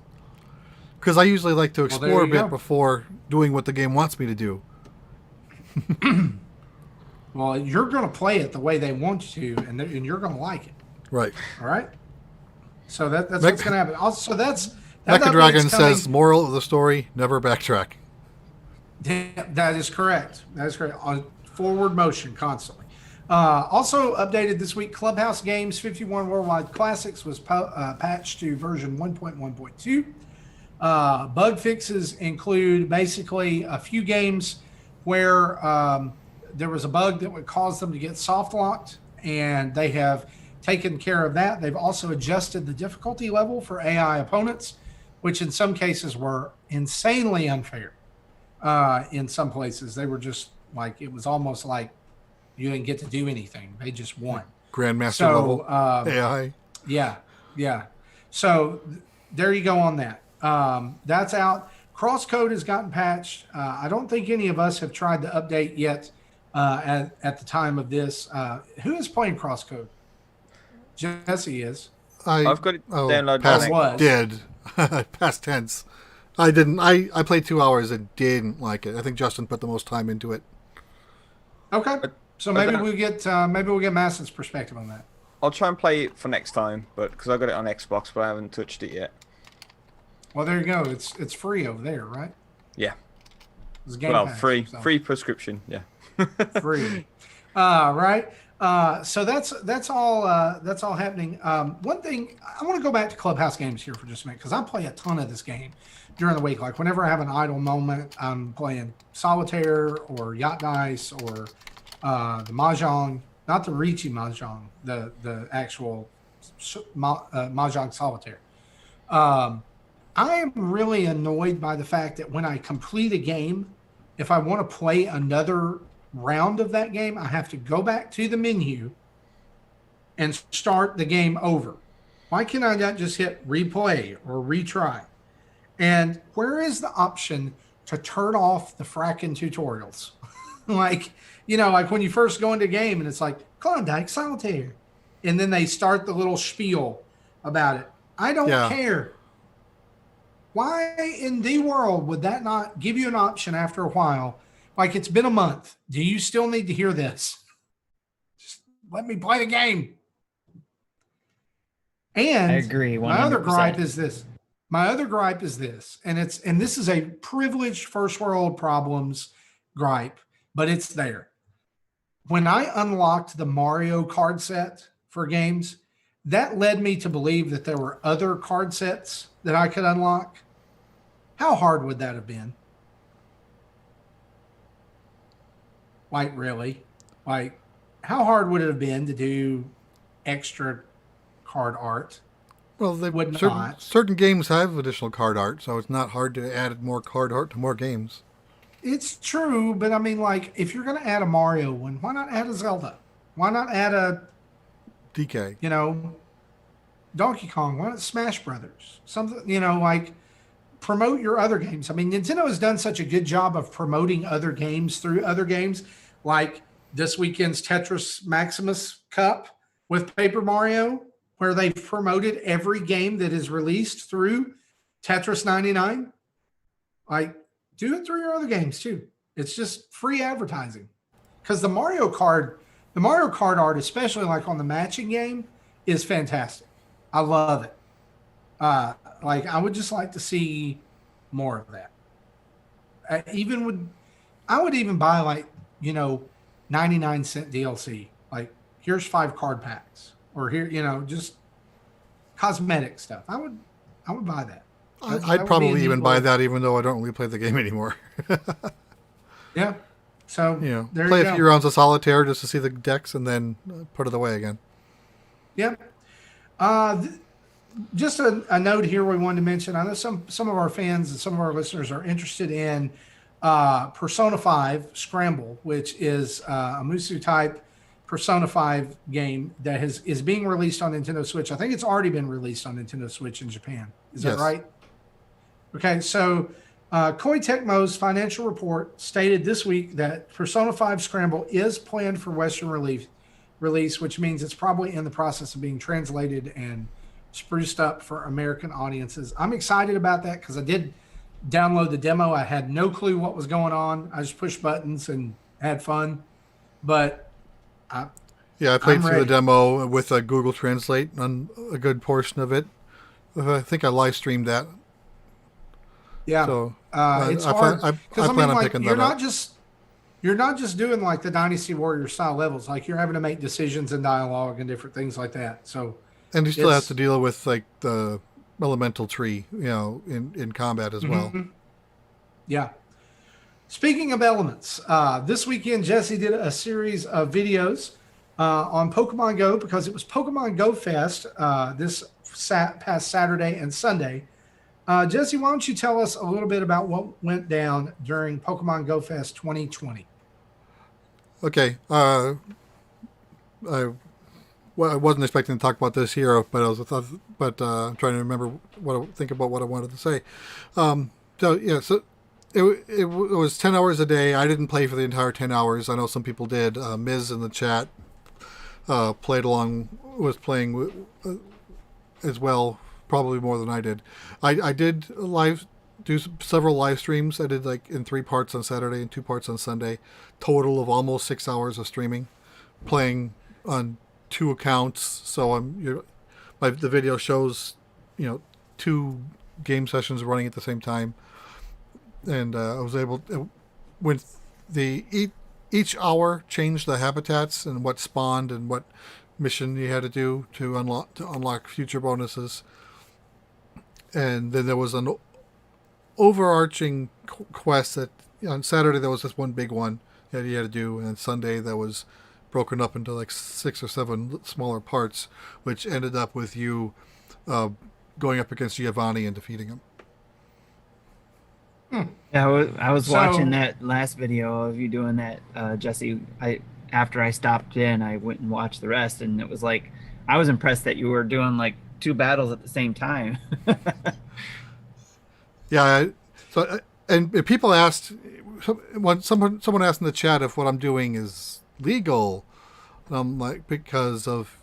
Because I usually like to explore a bit before doing what the game wants me to do. Well, you're going to play it the way they want you to, and you're going to like it. Right. All right? So that's what's going to happen. Also, that's... Mecha Dragon says, moral of the story, never backtrack. That is correct. On forward motion constantly. Also updated this week, Clubhouse Games 51 Worldwide Classics was patched to version 1.1.2. Bug fixes include basically a few games where there was a bug that would cause them to get soft locked, and they have taken care of that. They've also adjusted the difficulty level for AI opponents, which in some cases were insanely unfair. In some places, they were just like, it was almost like you didn't get to do anything. They just won. Grandmaster level AI. Yeah. So there you go on that. That's out. Crosscode has gotten patched. I don't think any of us have tried the update yet at the time of this. Who is playing Crosscode? Jesse is. I've got it downloaded. Past tense. I didn't. I played 2 hours and didn't like it. I think Justin put the most time into it. Okay. So maybe we'll get Massen's perspective on that. I'll try and play it for next time, but because I got it on Xbox, but I haven't touched it yet. Well, there you go. It's free over there, right? Yeah. It's Game Pass, free so. free prescription. Yeah. Free. Right. So that's all happening. One thing I want to go back to Clubhouse Games here for just a minute because I play a ton of this game during the week. Like whenever I have an idle moment, I'm playing Solitaire or Yacht Dice or the Mahjong not the Ricci Mahjong, the actual Mahjong Solitaire. I am really annoyed by the fact that when I complete a game, if I want to play another round of that game, I have to go back to the menu and start the game over. Why can I not just hit replay or retry? And where is the option to turn off the fracking tutorials? Like, like when you first go into a game and it's like Klondike Solitaire, and then they start the little spiel about it. I don't care. Why in the world would that not give you an option after a while? Like, it's been a month. Do you still need to hear this? Just let me play the game. And I agree. 100%. My other gripe is this. And this is a privileged first world problems gripe, but it's there. When I unlocked the Mario card set for games, that led me to believe that there were other card sets that I could unlock. How hard would that have been? Like, really? Like, how hard would it have been to do extra card art? Well, certain games have additional card art, so it's not hard to add more card art to more games. It's true, but I mean, like, if you're going to add a Mario one, why not add a Zelda? Why not add a DK? Donkey Kong? Why not Smash Brothers? Something, like, promote your other games. I mean, Nintendo has done such a good job of promoting other games through other games, like this weekend's Tetris Maximus Cup with Paper Mario, where they've promoted every game that is released through Tetris 99. Like, do it through your other games too. It's just free advertising. Because the Mario Kart art, especially like on the matching game, is fantastic. I love it. Like, I would just like to see more of that. I would even buy, like, 99-cent DLC. Like, here's 5 card packs, or here, just cosmetic stuff. I would buy that. I'd probably even buy that, even though I don't really play the game anymore. Yeah. So there play you go. a few rounds of solitaire just to see the decks, and then put it away again. Yep. Just a note here we wanted to mention. I know some of our fans and some of our listeners are interested in Persona 5 Scramble, which is a Musu type Persona 5 game that is being released on Nintendo Switch. I think it's already been released on Nintendo Switch in Japan. Is that right? Okay, so Koei Tecmo's financial report stated this week that Persona 5 Scramble is planned for Western release, which means it's probably in the process of being translated and spruced up for American audiences. I'm excited about that because I did download the demo. I had no clue what was going on. I just pushed buttons and had fun. But I played through the demo with a Google Translate on a good portion of it. I think I live streamed that. Yeah, so it's hard because I plan on picking that up. You're not just doing like the Dynasty Warrior style levels. Like, you're having to make decisions and dialogue and different things like that. So, and you still have to deal with like the elemental tree, in combat as well. Yeah. Speaking of elements, this weekend Jesse did a series of videos on Pokemon Go because it was Pokemon Go Fest this past Saturday and Sunday. Jesse, why don't you tell us a little bit about what went down during Pokemon Go Fest 2020? Okay. I wasn't expecting to talk about this here, but I'm trying to remember think about what I wanted to say. So it was 10 hours a day. I didn't play for the entire 10 hours. I know some people did. Miz in the chat was playing as well. Probably more than I did. I did do several live streams. I did like in 3 parts on Saturday and 2 parts on Sunday. Total of almost 6 hours of streaming, playing on 2 accounts. So the video shows 2 game sessions running at the same time, and I was able to, with each hour changed the habitats and what spawned and what mission you had to do to unlock future bonuses. And then there was an overarching quest that on Saturday there was just one big one that you had to do, and on Sunday there was broken up into like 6 or 7 smaller parts, which ended up with you going up against Giovanni and defeating him. Yeah, I was So- watching that last video of you doing that, Jesse. After I stopped in, I went and watched the rest, and it was like I was impressed that you were doing like 2 battles at the same time. Yeah. And people asked, someone asked in the chat if what I'm doing is legal. And I'm like, because of,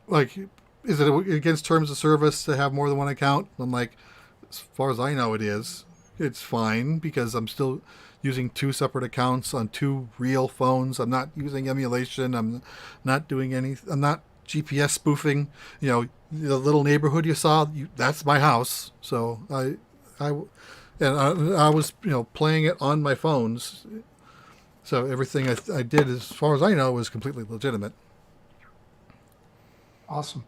like, is it against terms of service to have more than one account? I'm like, as far as I know, it is. It's fine because I'm still using 2 separate accounts on 2 real phones. I'm not using emulation. I'm not doing I'm not GPS spoofing. You know, the little neighborhood you saw, that's my house. So I was, playing it on my phones. So everything I did, as far as I know, was completely legitimate. Awesome.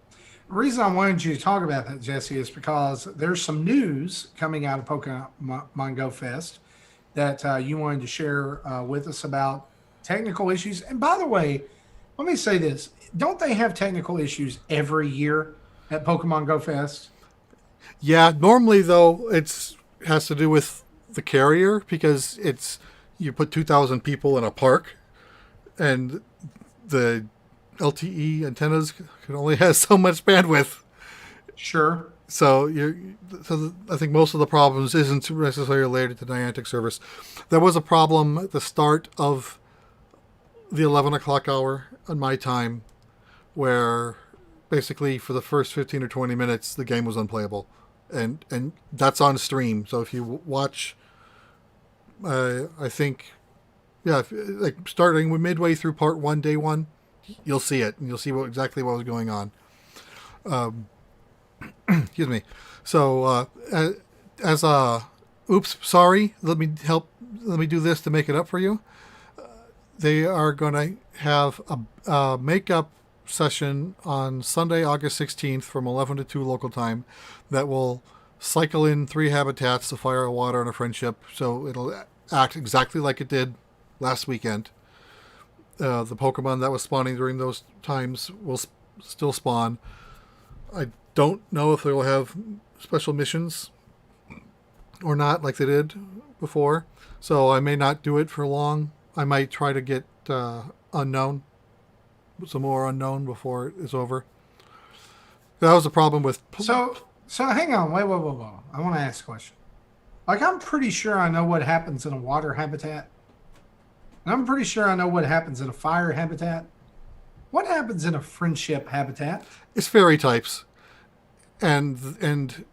The reason I wanted you to talk about that, Jesse, is because there's some news coming out of Pokemon Go Fest that you wanted to share with us about technical issues. And by the way, let me say this. Don't they have technical issues every year at Pokemon Go Fest? Yeah, normally, though, has to do with the carrier because you put 2,000 people in a park and the LTE antennas can only have so much bandwidth. Sure. So I think most of the problems isn't necessarily related to Niantic service. There was a problem at the start of the 11 o'clock hour on my time where basically for the first 15 or 20 minutes the game was unplayable. And that's on stream. So if you watch, I think, like starting with midway through part 1, day 1, you'll see it, and you'll see exactly what was going on. Excuse me. So oops, sorry. Let me do this to make it up for you. They are going to have a makeup session on Sunday, August 16th from 11 to 2 local time that will cycle in 3 habitats, a fire, a water, and a friendship. So it'll act exactly like it did last weekend. The Pokemon that was spawning during those times will still spawn. I don't know if they will have special missions or not like they did before. So I may not do it for long. I might try to get Unknown, some more Unknown before it is over. That was a problem with... So hang on. Wait. I want to ask a question. Like, I'm pretty sure I know what happens in a water habitat. And I'm pretty sure I know what happens in a fire habitat. What happens in a friendship habitat? It's fairy types. And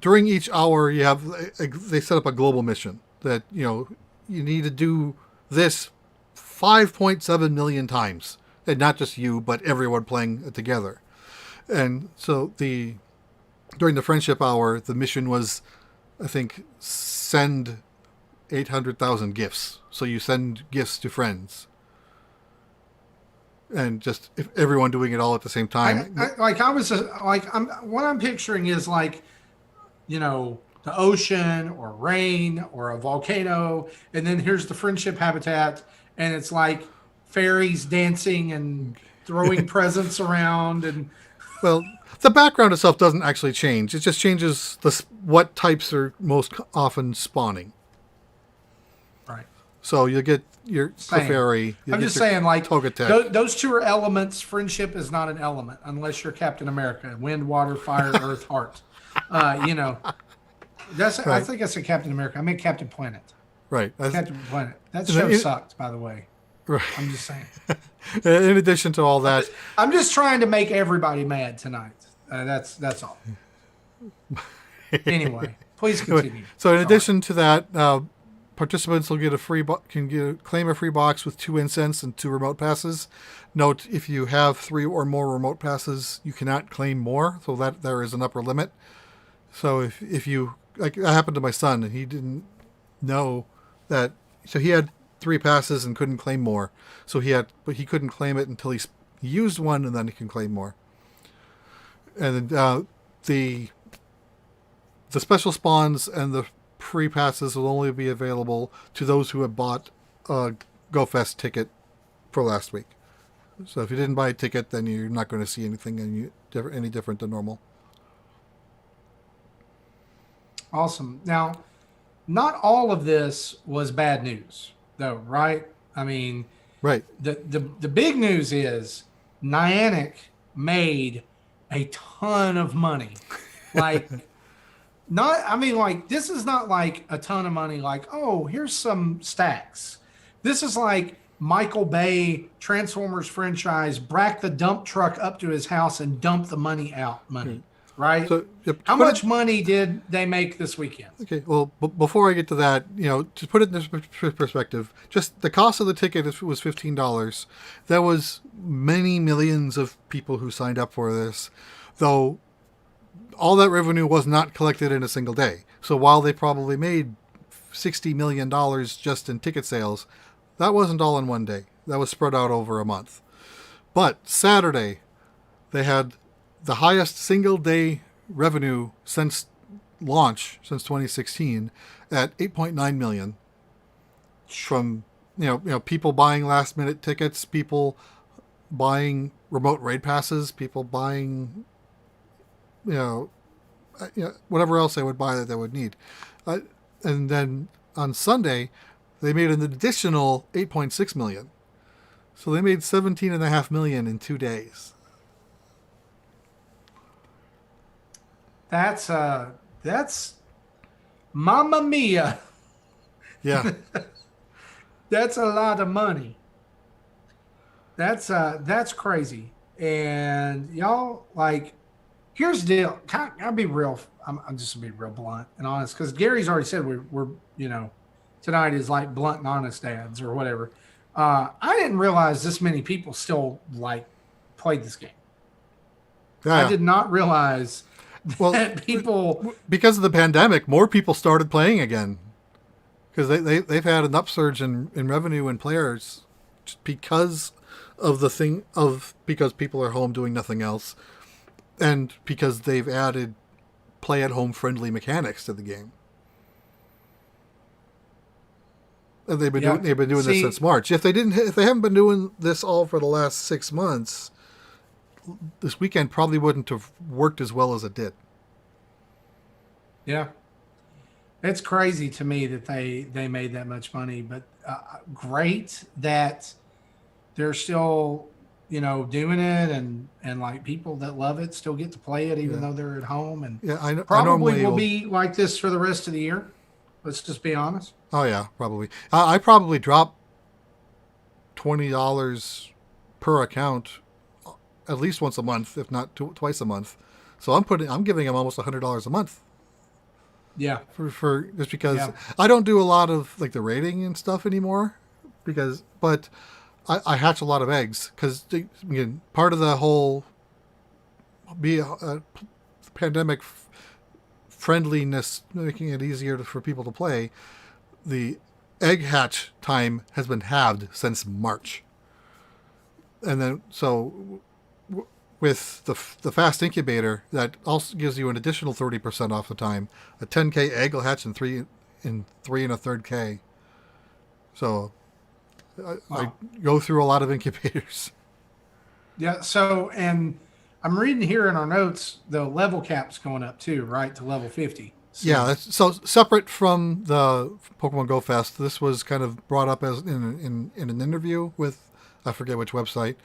during each hour, you have... They set up a global mission that, you need to do this 5.7 million times. And not just you, but everyone playing it together. And so during the friendship hour, the mission was, I think, send 800,000 gifts. So you send gifts to friends. And just if everyone doing it all at the same time. What I'm picturing is like, the ocean or rain or a volcano. And then here's the friendship habitat. And it's like fairies dancing and throwing presents around. And well, the background itself doesn't actually change. It just changes what types are most often spawning. right. So you get your Clefairy. I'm just saying, like, Togetic. those 2 are elements. Friendship is not an element unless you're Captain America. Wind, water, fire, earth, heart. That's. Right. I think I said Captain America. I meant Captain Planet. Right. Captain Planet. That show sucked, by the way. Right. I'm just saying. In addition to all that, I'm just trying to make everybody mad tonight. That's all. Anyway, please continue. So in addition to that, participants will get claim a free box with 2 incense and 2 remote passes. Note, if you have 3 or more remote passes, you cannot claim more, so that there is an upper limit. So if you, like, that happened to my son, and he didn't know that, so he had 3 passes and couldn't claim more. But he couldn't claim it until he used 1, and then he can claim more. And the special spawns and the free passes will only be available to those who have bought a GoFest ticket for last week. So if you didn't buy a ticket, then you're not going to see anything any different than normal. Awesome. Now, not all of this was bad news, though, right? I mean, Right. the big news is Niantic made a ton of money. Like, not, I mean, like, this is not like a ton of money, like, oh, here's some stacks. This is like Michael Bay Transformers franchise brack the dump truck up to his house and dump the money out money, right? So How much money did they make this weekend? Okay, well, before I get to that, to put it in this perspective, just the cost of the ticket was $15. There was many millions of people who signed up for this, though all that revenue was not collected in a single day. So while they probably made $60 million just in ticket sales, that wasn't all in one day. That was spread out over a month. But Saturday, they had the highest single day revenue since launch, since 2016, at 8.9 million from people buying last minute tickets, people buying remote raid passes, people buying whatever else they would buy that they would need. And then on Sunday, they made an additional 8.6 million. So they made 17.5 million in 2 days. That's Mamma Mia. Yeah. That's a lot of money. That's crazy. And y'all, like, here's the deal. I'll be real. I'm just gonna be real blunt and honest, because Gary's already said we're tonight is like blunt and honest dads or whatever. I didn't realize this many people still like played this game. Yeah. I did not realize that people, because of the pandemic, more people started playing again because they've had an upsurge in revenue and players just because of because people are home doing nothing else, and because they've added play at home friendly mechanics to the game. And they've been doing this since March. If they haven't been doing this all for the last 6 months, this weekend probably wouldn't have worked as well as it did. Yeah, it's crazy to me that they made that much money, but great that they're still doing it, and like people that love it still get to play it even though they're at home, and I probably will be like this for the rest of the year. Let's just be honest. Oh yeah, probably. I probably drop $20 per account at least once a month, if not twice a month. So I'm giving them almost $100 a month. Yeah. For just because I don't do a lot of like the rating and stuff anymore, but I hatch a lot of eggs because again, part of the whole pandemic friendliness, making it easier for people to play, the egg hatch time has been halved since March. And then with the fast incubator, that also gives you an additional 30% off the time. A 10K egg will hatch in 3 1/3 K. So I go through a lot of incubators. Yeah. So, and I'm reading here in our notes, the level cap's going up too, right? To level 50. So, Yeah. So separate from the Pokemon Go Fest, this was kind of brought up as in an interview with, I forget which website,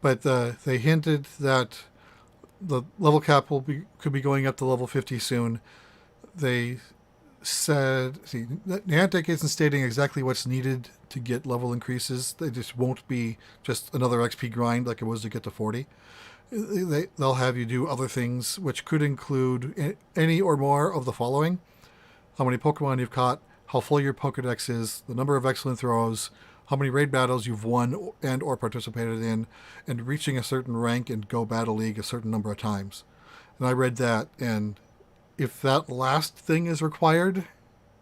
but they hinted that the level cap could be going up to level 50 soon. They said, Niantic isn't stating exactly what's needed to get level increases. They just won't be just another XP grind like it was to get to 40. They'll have you do other things, which could include any or more of the following: how many Pokemon you've caught, how full your Pokedex is, the number of excellent throws, how many raid battles you've won and or participated in, and reaching a certain rank in Go Battle League a certain number of times. And I read that, and if that last thing is required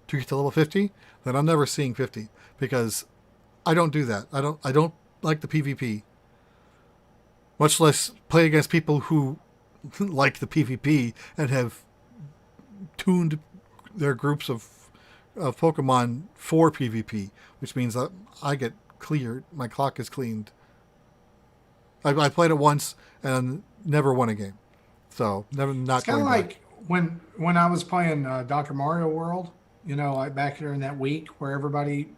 to get to level 50, then I'm never seeing 50, because I don't do that. I don't like the PvP. Much less play against people who like the PvP and have tuned their groups of Pokemon for PvP, which means that I get cleared. My clock is cleaned. I played it once and never won a game. So never not It's kind going of back. like when I was playing Dr. Mario World, like back during that week where everybody,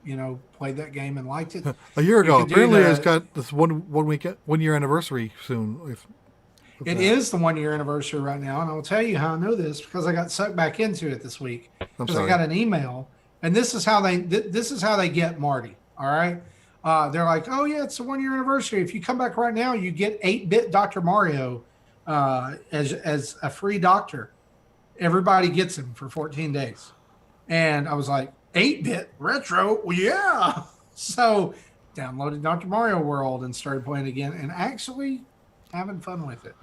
played that game and liked it. A year You ago. could do Apparently, the- it's got this 1 year anniversary soon. It is the 1 year anniversary right now, and I'll tell you how I know this because I got sucked back into it this week because I sorry. got an email, and this is how they get Marty. All right, they're like, oh yeah, it's the 1 year anniversary. If you come back right now, you get 8-bit Dr. Mario as a free doctor. Everybody gets him for 14 days, and I was like, 8-bit retro, well, yeah. So downloaded Dr. Mario World and started playing again, and actually having fun with it.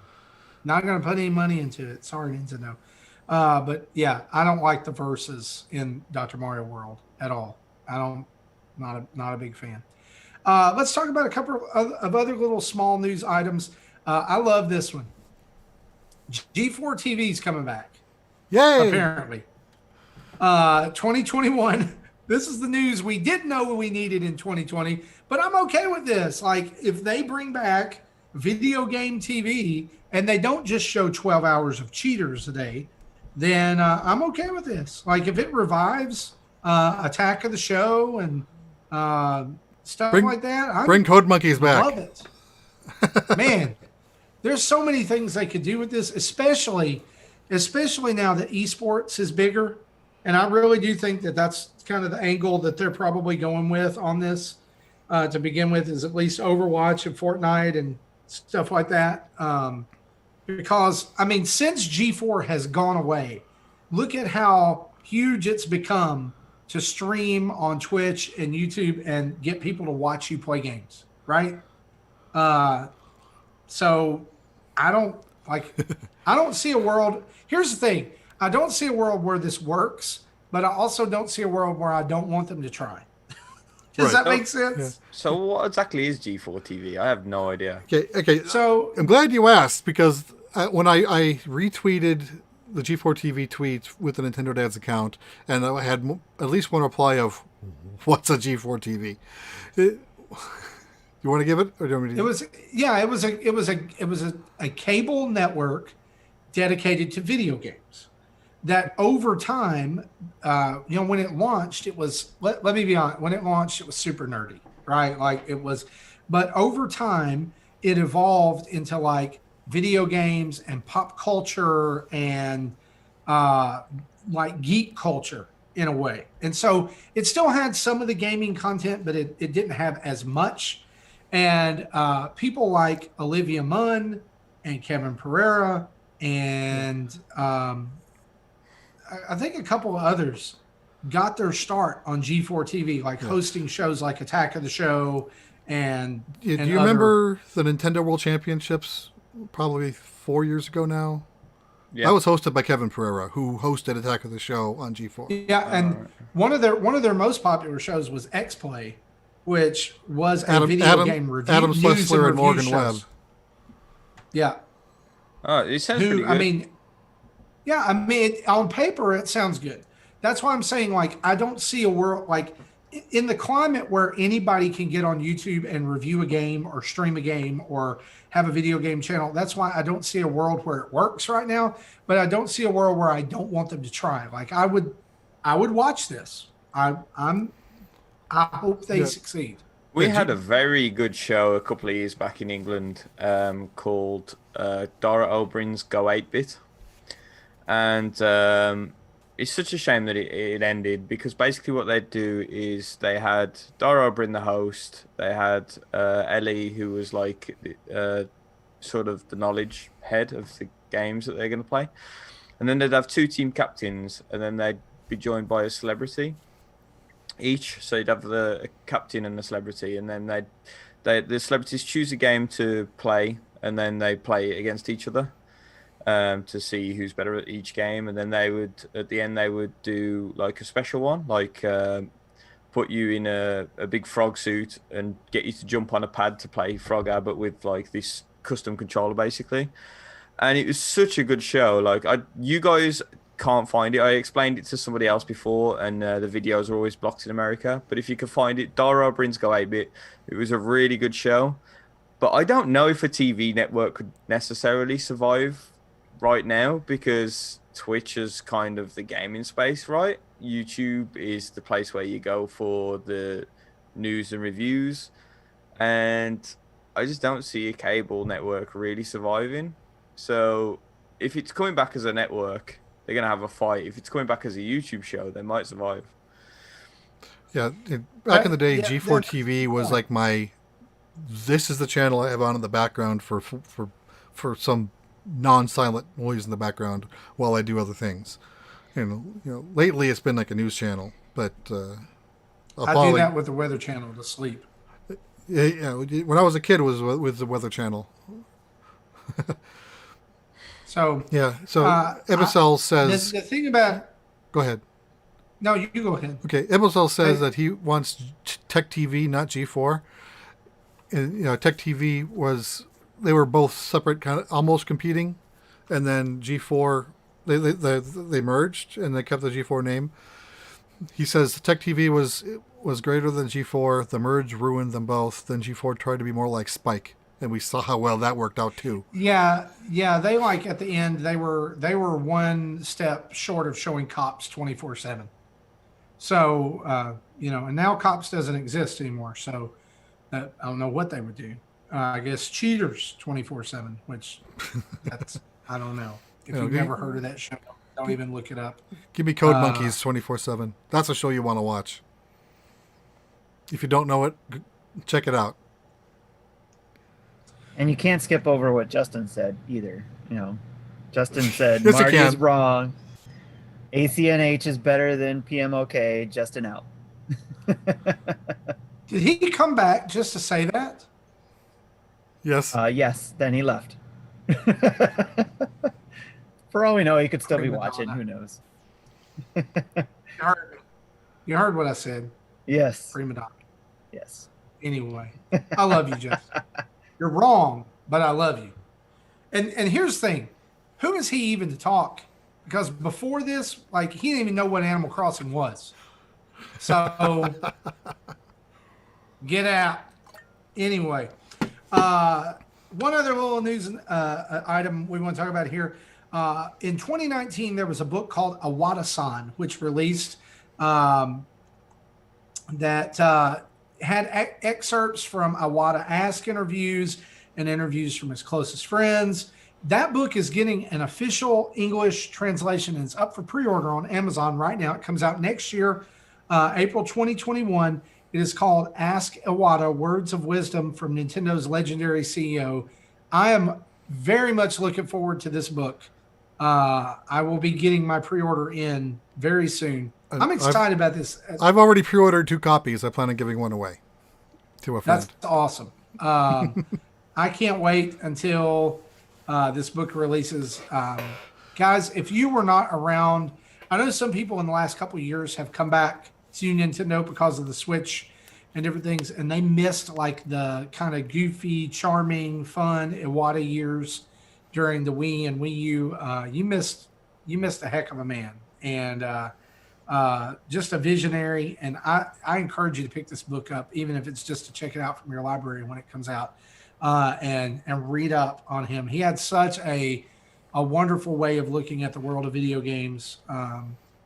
Not going to put any money into it. Sorry, Nintendo. But yeah, I don't like the verses in Dr. Mario World at all. Not a big fan. Let's talk about a couple of other little small news items. I love this one. G4 TV is coming back, Yay! apparently. 2021. This is the news we didn't know we needed in 2020, but I'm okay with this. Like, if they bring back video game TV and they don't just show 12 hours of cheaters a day, then I'm okay with this. Like, if it revives Attack of the Show and stuff like that, Bring Code Monkeys back. love it. Man, there's so many things they could do with this, especially now that esports is bigger. And I really do think that that's kind of the angle that they're probably going with on this to begin with, is at least Overwatch and Fortnite and stuff like that. Because, I mean, since G4 has gone away, look at how huge it's become to stream on Twitch and YouTube and get people to watch you play games, right? So I don't see a world. Here's the thing. I don't see a world where this works, but I also don't see a world where I don't want them to try. Does Right. that make sense? Yeah. So what exactly is G4 TV? I have no idea. Okay. So I'm glad you asked because when I retweeted the G4 TV tweet with the Nintendo Dad's account, and I had at least one reply of, "What's a G4 TV?" You want to give it, or do you want me to? it was a cable network dedicated to video games. That over time, when it launched, it was let me be honest. When it launched, it was super nerdy, right? Like it was, but over time, it evolved into like video games and pop culture and like geek culture in a way. And so it still had some of the gaming content, but it didn't have as much. And people like Olivia Munn and Kevin Pereira and I think a couple of others got their start on G4 TV, like hosting shows like Attack of the Show and Do you other- remember the Nintendo World Championships probably 4 years ago now? Yeah. That was hosted by Kevin Pereira, who hosted Attack of the Show on G4. Yeah, and one of their most popular shows was X Play, which was a Adam, video Adam, game review. Adam news Schlesler and review Morgan shows. Webb. Yeah. Oh, it sounds pretty good. I mean, on paper it sounds good. That's why I'm saying, like, I don't see a world like in the climate where anybody can get on YouTube and review a game or stream a game or have a video game channel. That's why I don't see a world where it works right now. But I don't see a world where I don't want them to try. Like I would watch this. I hope they succeed. We had a very good show a couple of years back in England called Dara O'Brien's Go 8-Bit. And it's such a shame that it ended because basically what they'd do is they had Dara O'Brien, the host. They had Ellie, who was like sort of the knowledge head of the games that they're going to play. And then they'd have two team captains and then they'd be joined by a celebrity each. So you'd have a captain and a celebrity, and then the celebrities choose a game to play, and then they play against each other to see who's better at each game. And then at the end they would do like a special one, like put you in a big frog suit and get you to jump on a pad to play Frogger, but with like this custom controller basically. And it was such a good show. Like you guys can't find it. I explained it to somebody else before, and the videos are always blocked in America. But if you can find it, Dara O'Brien's Go 8-Bit. It was a really good show. But I don't know if a TV network could necessarily survive right now because Twitch is kind of the gaming space, right? YouTube is the place where you go for the news and reviews. And I just don't see a cable network really surviving. So if it's coming back as a network, they're going to have a fight. If it's coming back as a YouTube show, they might survive. Yeah, back in the day, Yeah, G4 that's TV was point. like my. This is the channel I have on in the background for some non-silent noise in the background while I do other things. Lately it's been like a news channel, but I'll I do probably, that with the Weather Channel to sleep. yeah, when I was a kid, it was with the Weather Channel. So Yeah. So uh, Ibicel the, says, the thing about go ahead. no, you go ahead. Okay, Ibicel says Hey. that he wants Tech TV, not G4. And Tech TV they were both separate, kind of almost competing, and then G4 they merged and they kept the G4 name. He says Tech TV was greater than G4. The merge ruined them both. Then G4 tried to be more like Spike, and we saw how well that worked out too. Yeah, they like at the end they were one step short of showing Cops 24/7. So and now Cops doesn't exist anymore. So I don't know what they would do. I guess Cheaters 24/7, which that's I don't know. If you've never heard of that show, don't even look it up. Give me Code Monkeys 24/7. That's a show you want to watch. If you don't know it, check it out. And you can't skip over what Justin said either. Justin said Yes, you Marty's can. wrong. ACNH is better than PMOK. Justin out. Did he come back just to say that? Yes. Yes. Then he left. For all we know, he could still be Prima watching. donna. Who knows? You heard what I said. Yes. Prima donna. Yes. Anyway, I love you, Justin. You're wrong, but I love you. And here's the thing. Who is he even to talk? Because before this, like, he didn't even know what Animal Crossing was. So get out. Anyway, one other little news item we want to talk about here. In 2019, there was a book called Awada-san, which released that had excerpts from Awada Ask interviews and interviews from his closest friends. That book is getting an official English translation and it's up for pre-order on Amazon right now. It comes out next year, April 2021. It is called Ask Iwata, Words of Wisdom from Nintendo's legendary CEO. I am very much looking forward to this book. I will be getting my pre-order in very soon. I'm excited about this. I've already pre-ordered 2 copies. I plan on giving one away to a friend. That's awesome. I can't wait until this book releases. Guys, if you were not around, I know some people in the last couple of years have come back to Nintendo because of the Switch and different things, and they missed like the kind of goofy, charming, fun Iwata years during the Wii and Wii U. You missed a heck of a man, and just a visionary. And I encourage you to pick this book up, even if it's just to check it out from your library when it comes out, and read up on him. He had such a wonderful way of looking at the world of video games,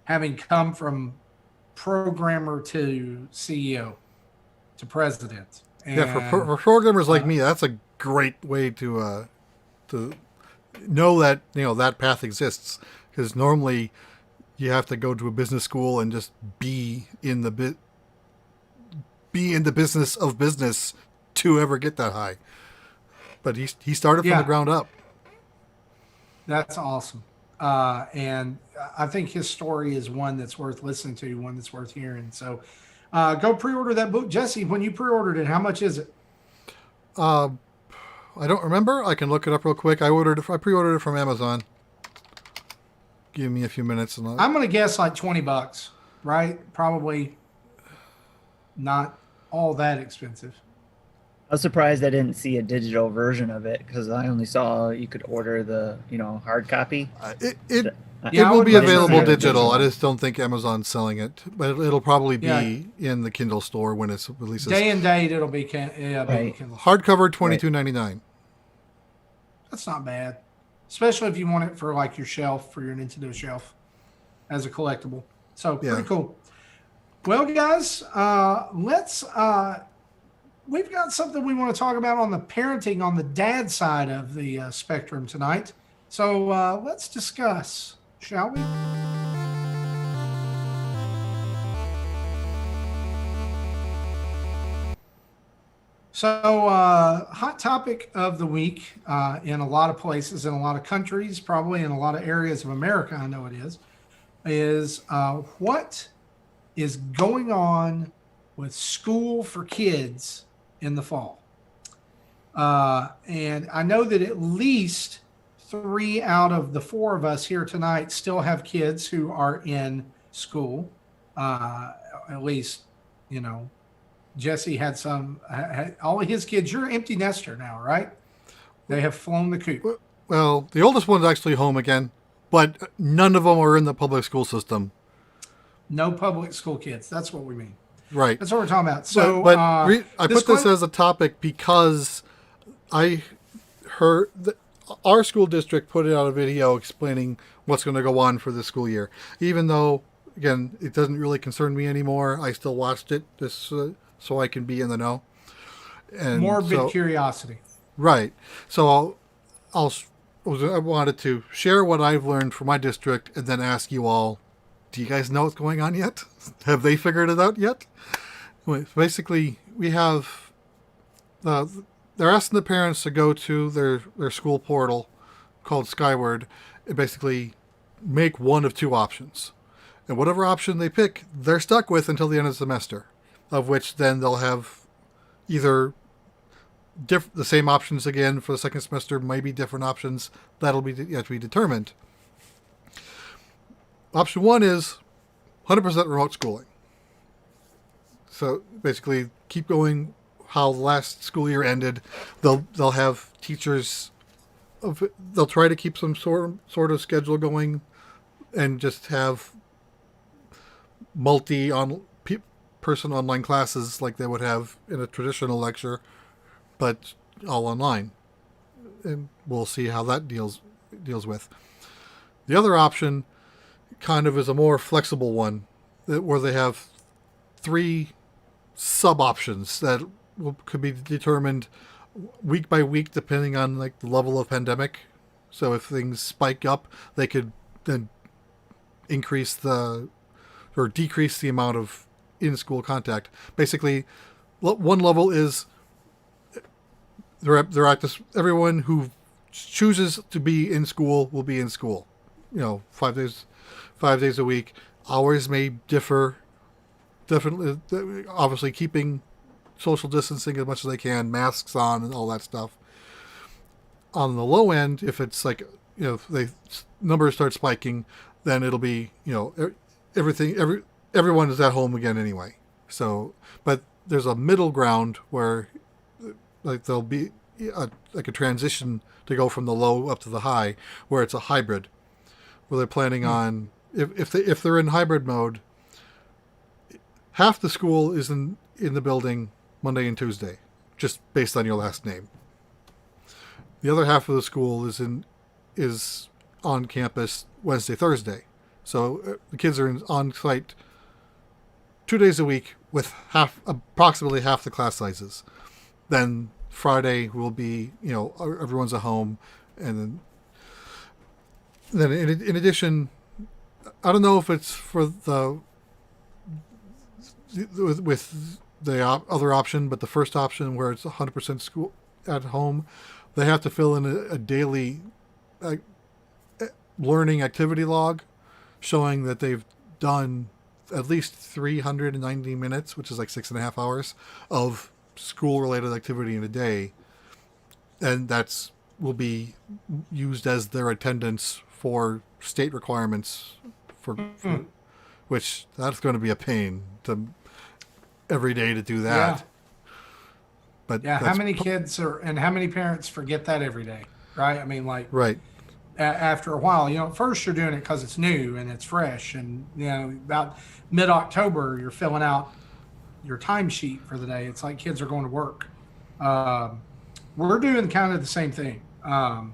having come from programmer to CEO to president. And, Yeah, for programmers like me, that's a great way to know that that path exists. Because normally you have to go to a business school and just be in the business of business to ever get that high. But he started from the ground up. That's awesome. And I think his story is one that's worth listening to, one that's worth hearing. So go pre-order that book. Jesse, when you pre-ordered it, how much is it? I don't remember. I can look it up real quick. I pre-ordered it from Amazon. Give me a few minutes. And I'm going to guess like $20, right? Probably not all that expensive. I was surprised I didn't see a digital version of it because I only saw you could order the hard copy. It Yeah, I will would be prefer available to have it digital. digital. I just don't think Amazon's selling it, but it'll probably be Yeah. in the Kindle store when it's releases. Day and date, it'll be Right. Kindle. Hardcover $22.99. That's not bad, especially if you want it for like your shelf, for your Nintendo shelf, as a collectible. So Yeah. pretty cool. Well, guys, let's. We've got something we want to talk about on the parenting on the dad side of the spectrum tonight. So let's discuss, shall we? So, hot topic of the week in a lot of places, in a lot of countries, probably in a lot of areas of America, I know it is what is going on with school for kids in the fall. And I know that at least 3 out of the 4 of us here tonight still have kids who are in school. At least, Jesse had all of his kids. You're an empty nester now, right? They have flown the coop. Well, the oldest one's actually home again, but none of them are in the public school system. No public school kids. That's what we mean. Right. That's what we're talking about. So, I put this as a topic because I heard our school district put out a video explaining what's going to go on for this school year. Even though, again, it doesn't really concern me anymore, I still watched it just so I can be in the know. And morbid curiosity. Right. So I wanted to share what I've learned from my district and then ask you all, do you guys know what's going on yet? Have they figured it out yet? Basically, we have they're asking the parents to go to their school portal called Skyward and basically make one of 2 options. And whatever option they pick, they're stuck with until the end of the semester, of which then they'll have either the same options again for the second semester, maybe different options. That'll be yet to be determined. Option 1 is 100% remote schooling. So basically, keep going how the last school year ended. They'll have teachers. They'll try to keep some sort of schedule going, and just have person online classes like they would have in a traditional lecture, but all online. And we'll see how that deals with. The other option kind of is a more flexible one, where they have 3 sub options that could be determined week by week depending on like the level of pandemic. So if things spike up, they could then increase or decrease the amount of in-school contact. Basically, one level is they're at this, everyone who chooses to be in school will be in school. 5 days a week. Hours may differ. Definitely, obviously keeping social distancing as much as they can, masks on and all that stuff. On the low end, if it's like, if numbers start spiking, then it'll be, everyone is at home again anyway. So, but there's a middle ground where like there'll be a transition to go from the low up to the high, where it's a hybrid, where they're planning on, if they're in hybrid mode, half the school is in the building Monday and Tuesday, just based on your last name. The other half of the school is on campus Wednesday, Thursday. So the kids are on site 2 days a week with approximately half the class sizes. Then Friday will be, everyone's at home, and then in addition, I don't know if it's for with the other option, but the first option where it's 100% school at home, they have to fill in a daily learning activity log showing that they've done at least 390 minutes, which is like 6.5 hours of school-related activity in a day, and will be used as their attendance for state requirements for which that's going to be a pain to every day to do that. But Yeah, how that's many kids are and how many parents forget that every day, right? I mean, like right. after a while, at first you're doing it because it's new and it's fresh, and about mid-October you're filling out your timesheet for the day. It's like kids are going to work. Um, we're doing kind of the same thing now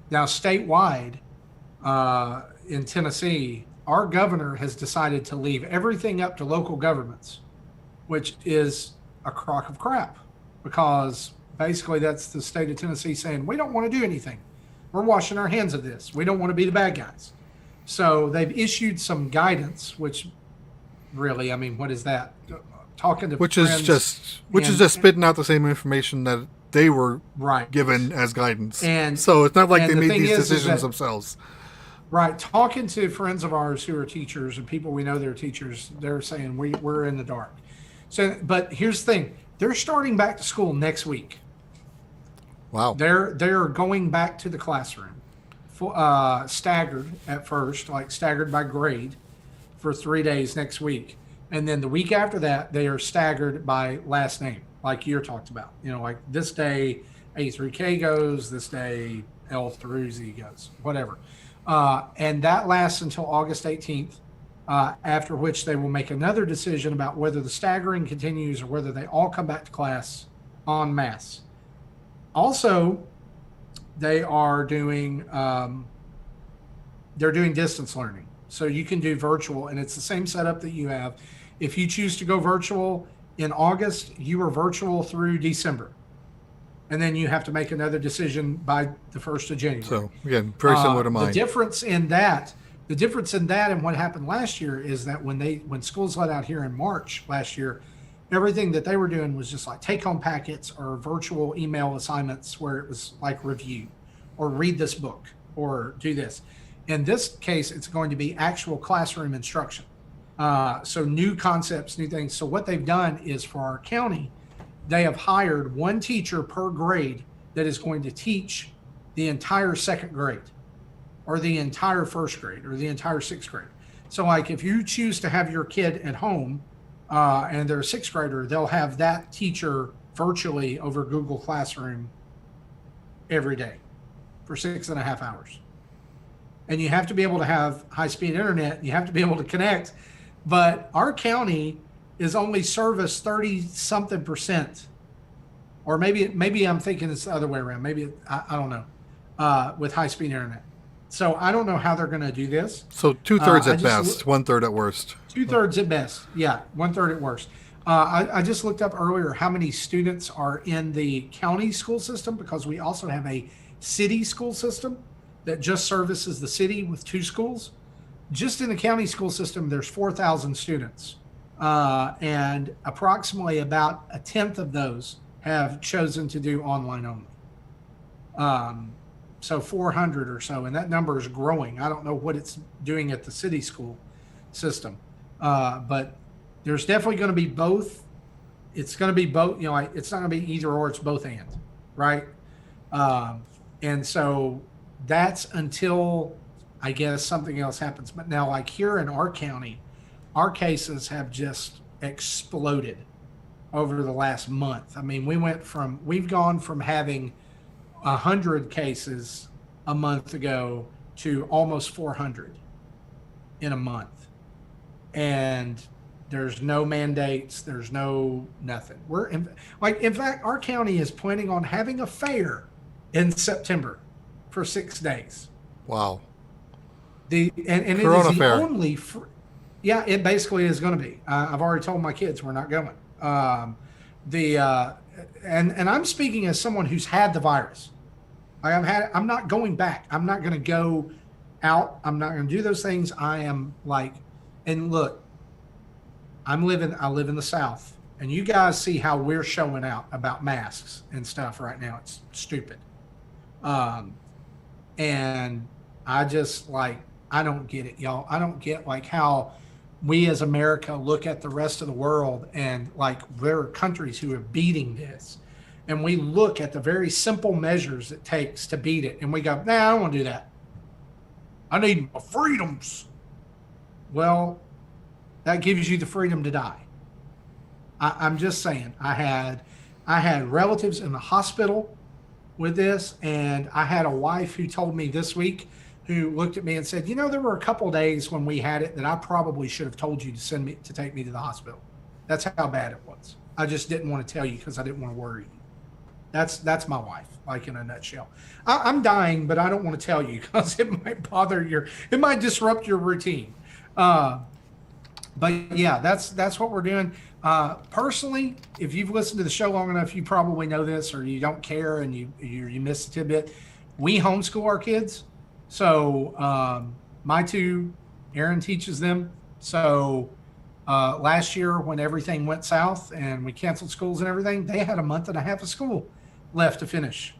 statewide in Tennessee. Our governor has decided to leave everything up to local governments, which is a crock of crap, because basically that's the state of Tennessee saying we don't want to do anything. We're washing our hands of this. We don't want to be the bad guys. So they've issued some guidance, which really, I mean, what is that? Talking to Which friends is just spitting out the same information that they were right given as guidance. And so it's not like they the made thing these is decisions that, themselves. right. Talking to friends of ours who are teachers and people we know they're teachers, they're saying we're in the dark. So, but here's the thing: they're starting back to school next week. Wow. They're going back to the classroom, staggered at first, like staggered by grade, for 3 days next week, and then the week after that they are staggered by last name, like you talked about. Like this day A through K goes, this day L through Z goes, whatever, and that lasts until August 18th. After which they will make another decision about whether the staggering continues or whether they all come back to class en masse. Also, they are doing they're doing distance learning, so you can do virtual, and it's the same setup that you have. If you choose to go virtual in August, you are virtual through December, and then you have to make another decision by the 1st of January. So again, very similar to mine. The difference in that and what happened last year is that when schools let out here in March last year, everything that they were doing was just like take home packets or virtual email assignments where it was like review or read this book or do this. In this case, it's going to be actual classroom instruction. So new concepts, new things. So what they've done is for our county, they have hired one teacher per grade that is going to teach the entire second grade or the entire first grade or the entire sixth grade. So like if you choose to have your kid at home, and they're a sixth grader, they'll have that teacher virtually over Google Classroom every day for 6.5 hours. And you have to be able to have high-speed internet. You have to be able to connect. But our county is only serviced 30-something%. Or maybe I'm thinking it's the other way around. Maybe, I don't know, with high-speed internet. So I don't know how they're going to do this. So 2/3 at best, 1/3 at worst. 2/3 at best. Yeah, 1/3 at worst. I just looked up earlier how many students are in the county school system, because we also have a city school system that just services the city with 2 schools. Just in the county school system, there's 4,000 students. And approximately about a tenth of those have chosen to do online only. So 400 or so, and that number is growing. I don't know what it's doing at the city school system, but there's definitely going to be both. It's going to be both. It's not going to be either or. It's both and, right? And so that's until I guess something else happens. But now, like here in our county, our cases have just exploded over the last month. I mean, we've gone from having 100 cases a month ago to almost 400 in a month, and there's no mandates, there's no nothing. In fact, our county is planning on having a fair in September for 6 days. Wow. And it Corona is the fair. only yeah, it basically is going to be. I've already told my kids we're not going. And I'm speaking as someone who's had the virus. I'm not going back. I'm not going to go out. I'm not going to do those things. I am like, and look, I live in the South, and you guys see how we're showing out about masks and stuff right now. It's stupid. And I just I don't get it, y'all. I don't get how we as America look at the rest of the world, and there are countries who are beating this. And we look at the very simple measures it takes to beat it, and we go, nah, I don't want to do that. I need my freedoms. Well, that gives you the freedom to die. I'm just saying. I I had relatives in the hospital with this, and I had a wife who told me this week, who looked at me and said, there were a couple of days when we had it that I probably should have told you to take me to the hospital. That's how bad it was. I just didn't want to tell you because I didn't want to worry you. That's my wife, like in a nutshell. I'm dying, but I don't want to tell you because it might disrupt your routine. But yeah, that's what we're doing. Personally, if you've listened to the show long enough, you probably know this, or you don't care and you missed a tidbit. We homeschool our kids. So my two, Aaron teaches them. So last year when everything went south and we canceled schools and everything, they had a month and a half of school left to finish.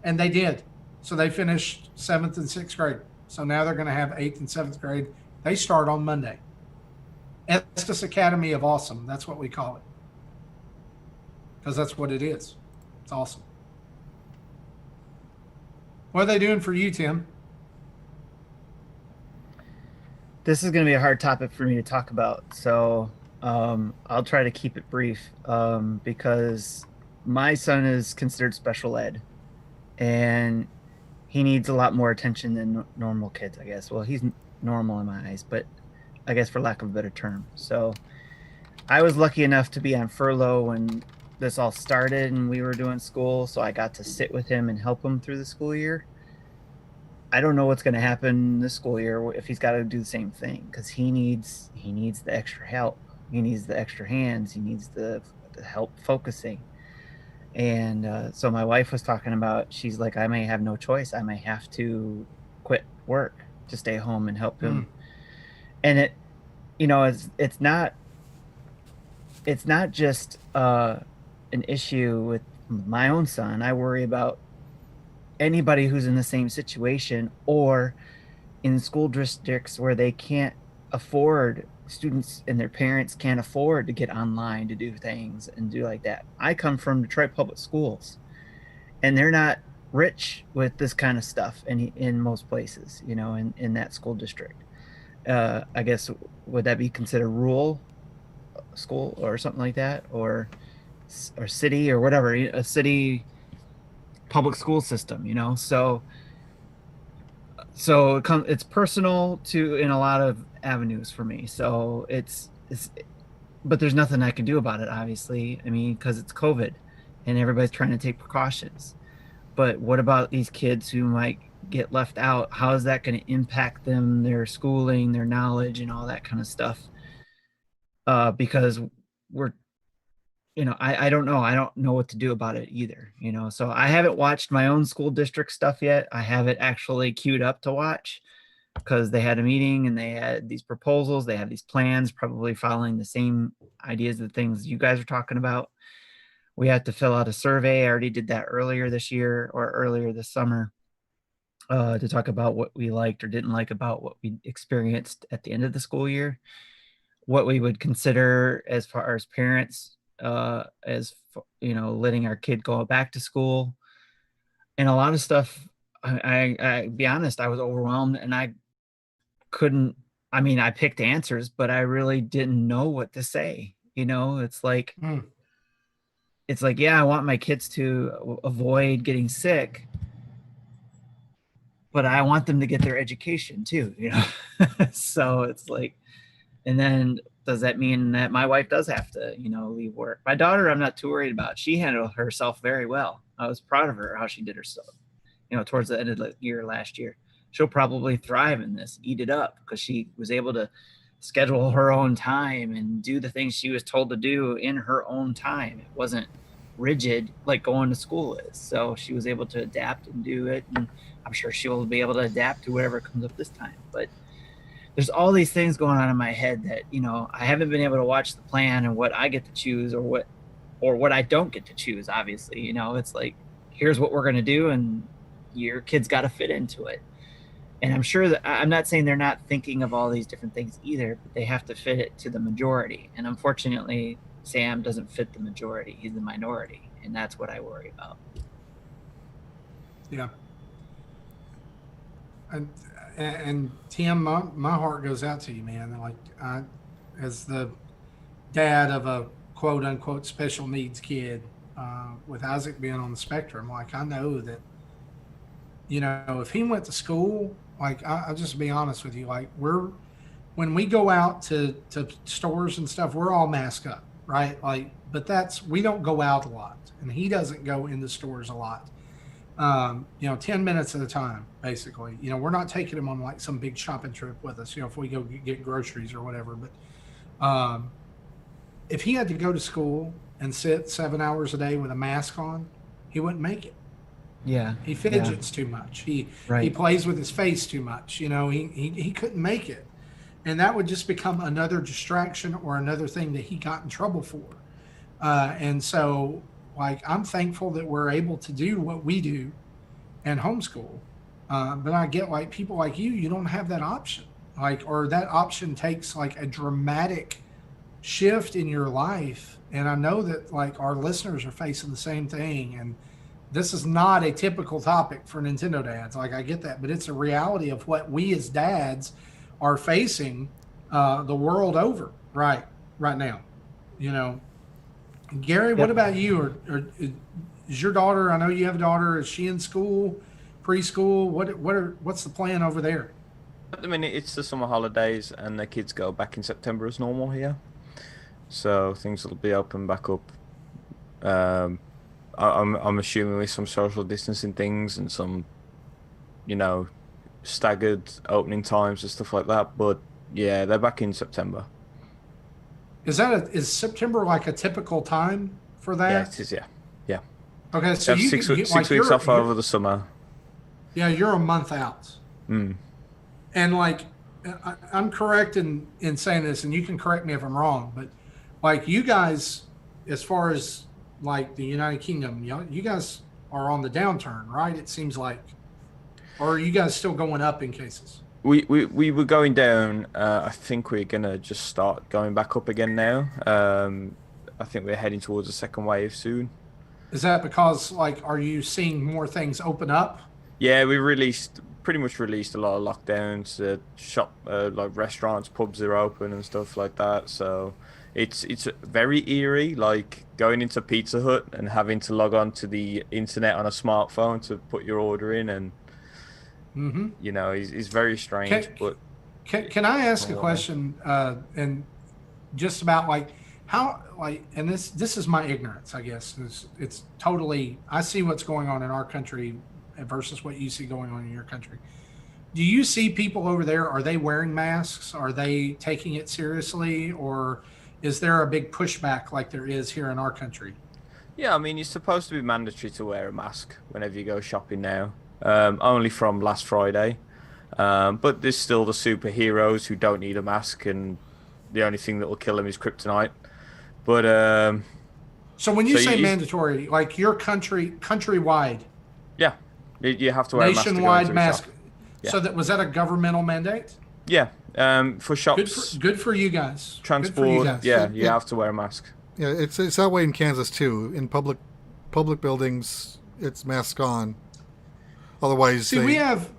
And they did. So they finished 7th and 6th grade. So now they're going to have 8th and 7th grade. They start on Monday. Estes Academy of Awesome. That's what we call it. Because that's what it is. It's awesome. What are they doing for you, Tim? This is going to be a hard topic for me to talk about. So I'll try to keep it brief because my son is considered special ed. And he needs a lot more attention than normal kids, I guess. Well, he's normal in my eyes, but I guess for lack of a better term. So I was lucky enough to be on furlough when this all started and we were doing school. So I got to sit with him and help him through the school year. I don't know what's going to happen this school year if he's got to do the same thing, because he needs the extra help. He needs the extra hands. He needs the help focusing. And so my wife was talking about, she's like, I may have no choice. I may have to quit work to stay home and help him. And it's not just an issue with my own son. I worry about anybody who's in the same situation or in school districts where they can't afford, students and their parents can't afford to get online to do things and do like that. I come from Detroit Public Schools, and they're not rich with this kind of stuff in most places, in that school district. I guess, would that be considered rural school or something like that, or city or whatever, a city public school system, so it's personal to in a lot of avenues for me. So it's but there's nothing I can do about it, obviously. I mean, because it's COVID and everybody's trying to take precautions. But what about these kids who might get left out? How is that going to impact them, their schooling, their knowledge, and all that kind of stuff? Because we're, I don't know. I don't know what to do about it either, So I haven't watched my own school district stuff yet. I have it actually queued up to watch because they had a meeting and they had these proposals. They have these plans, probably following the same ideas of things you guys are talking about. We had to fill out a survey. I already did that earlier this year or earlier this summer to talk about what we liked or didn't like about what we experienced at the end of the school year, what we would consider as far as parents, letting our kid go back to school, and a lot of stuff. I be honest, I was overwhelmed and I couldn't. I mean, I picked answers, but I really didn't know what to say. It's like, yeah, I want my kids to avoid getting sick, but I want them to get their education too. So it's like, and then does that mean that my wife does have to, leave work? My daughter, I'm not too worried about. She handled herself very well. I was proud of her, how she did herself, towards the end of the year last year. She'll probably thrive in this, eat it up, because she was able to schedule her own time and do the things she was told to do in her own time. It wasn't rigid like going to school is. So she was able to adapt and do it. And I'm sure she will be able to adapt to whatever comes up this time. But there's all these things going on in my head that, I haven't been able to watch the plan and what I get to choose or what I don't get to choose. Obviously, it's like, here's what we're going to do, and your kid's got to fit into it. And I'm sure that I'm not saying they're not thinking of all these different things either, but they have to fit it to the majority. And unfortunately, Sam doesn't fit the majority. He's the minority. And that's what I worry about. Yeah. And Tim, my heart goes out to you, man. Like, as the dad of a quote unquote special needs kid, with Isaac being on the spectrum, like I know that, if he went to school, like I'll just be honest with you, like when we go out to stores and stuff, we're all masked up, right? Like, but we don't go out a lot, and he doesn't go into stores a lot. 10 minutes at a time, basically. We're not taking him on like some big shopping trip with us, if we go get groceries or whatever. But if he had to go to school and sit 7 hours a day with a mask on, he wouldn't make it. Yeah. He fidgets too much. He Right. plays with his face too much. He couldn't make it. And that would just become another distraction or another thing that he got in trouble for. And so, like, I'm thankful that we're able to do what we do and homeschool. But I get, like, people like you don't have that option. Like, or that option takes like a dramatic shift in your life. And I know that like our listeners are facing the same thing. And this is not a typical topic for Nintendo dads. Like, I get that, but it's a reality of what we as dads are facing the world over right now. Gary, what about you? Or is your daughter? I know you have a daughter. Is she in school, preschool? What's the plan over there? At the minute, it's the summer holidays, and the kids go back in September as normal here. So things will be open back up. I'm assuming with some social distancing things and some, staggered opening times and stuff like that. But yeah, they're back in September. Is September like a typical time for that? Yeah, it is. Yeah. Okay, so Have you 6 like weeks off over the summer. Yeah, you're a month out. Mm. And like, I'm correct in saying this, and you can correct me if I'm wrong, but like you guys, as far as like the United Kingdom, you guys are on the downturn, right? It seems like, or are you guys still going up in cases? We were going down. I think we're gonna just start going back up again now. I think we're heading towards a second wave soon. Is that because like, are you seeing more things open up? Yeah, we pretty much released a lot of lockdowns. Like restaurants, pubs are open and stuff like that. So it's very eerie, like going into Pizza Hut and having to log on to the internet on a smartphone to put your order in, and it's very strange. Can I ask a question? And just about like how, like, and this is my ignorance, I guess. It's totally, I see what's going on in our country versus what you see going on in your country. Do you see people over there? Are they wearing masks? Are they taking it seriously, or is there a big pushback like there is here in our country? Yeah, I mean, it's supposed to be mandatory to wear a mask whenever you go shopping now. Only from last Friday. But there's still the superheroes who don't need a mask, and the only thing that will kill them is kryptonite. But so when you say mandatory, like your countrywide, yeah, you have to wear nationwide a mask. Yeah. So was that a governmental mandate? Yeah, for shops. Good for you guys. Transport. Good for you guys. Yeah, you have to wear a mask. Yeah, it's that way in Kansas too. In public buildings, it's mask on. Otherwise, see, we have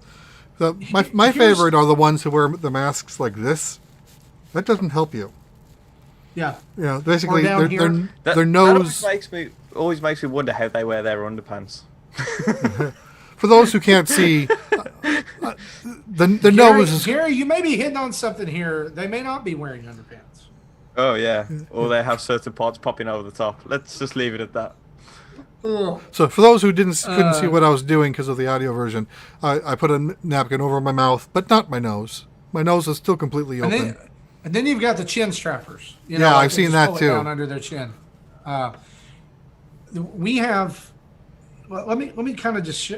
my favorite are the ones who wear the masks like this. That doesn't help you. Yeah. Basically, their That nose always makes me wonder how they wear their underpants. For those who can't see, the Gary, nose is. Gary, you may be hitting on something here. They may not be wearing underpants. Oh yeah, or they have certain parts popping over the top. Let's just leave it at that. Ugh. So for those who couldn't see what I was doing because of the audio version, I put a napkin over my mouth, but not my nose. My nose is still completely open. And then you've got the chin strappers. I've seen that too. Down under their chin. We have. Well, let me kind of just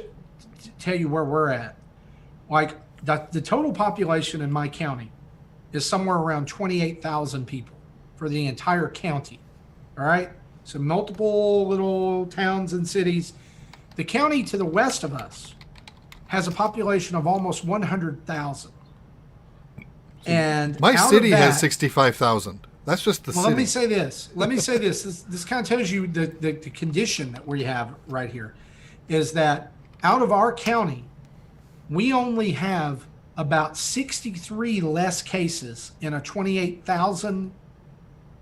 tell you where we're at. Like the total population in my county is somewhere around 28,000 people for the entire county. All right. So multiple little towns and cities. The county to the west of us has a population of almost 100,000. And my city has 65,000. That's just the city. Let me say this. This kind of tells you the condition that we have right here is that out of our county, we only have about 63 less cases in a 28,000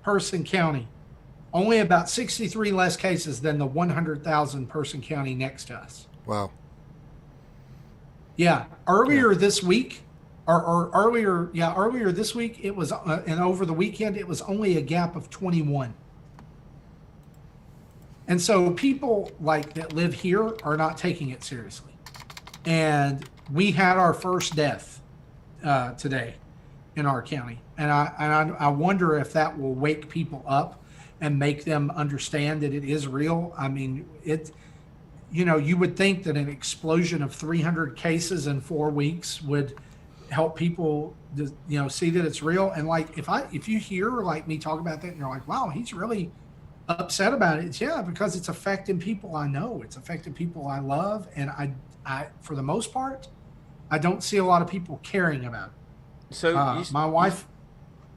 person county only about 63 less cases than the 100,000 person county next to us. Wow. Yeah, earlier this week, earlier this week, it was, and over the weekend, it was only a gap of 21. And so people like that live here are not taking it seriously. And we had our first death today in our county, and I wonder if that will wake people up and make them understand that it is real. I mean, you would think that an explosion of 300 cases in 4 weeks would help people, see that it's real. And like, if you hear like me talk about that, and you're like, wow, he's really upset about it. Yeah, because it's affecting people I know. It's affecting people I love, and I for the most part, I don't see a lot of people caring about it. So my wife.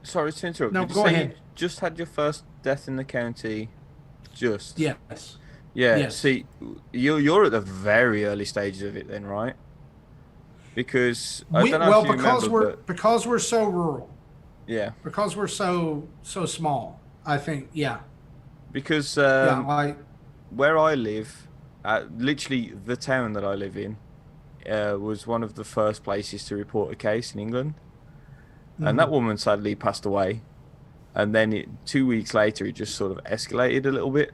Sorry to interrupt. No, Did you go say ahead. you just had your first death in the county? Just. Yes. Yeah. Yes. See, you're at the very early stages of it then, right? Because I don't know if you remember, but because we're so rural. yeah. Because we're so small. I think. Yeah. Because Like. where I live, literally the town that I live in, was one of the first places to report a case in England, and that woman sadly passed away, and then 2 weeks later it just sort of escalated a little bit.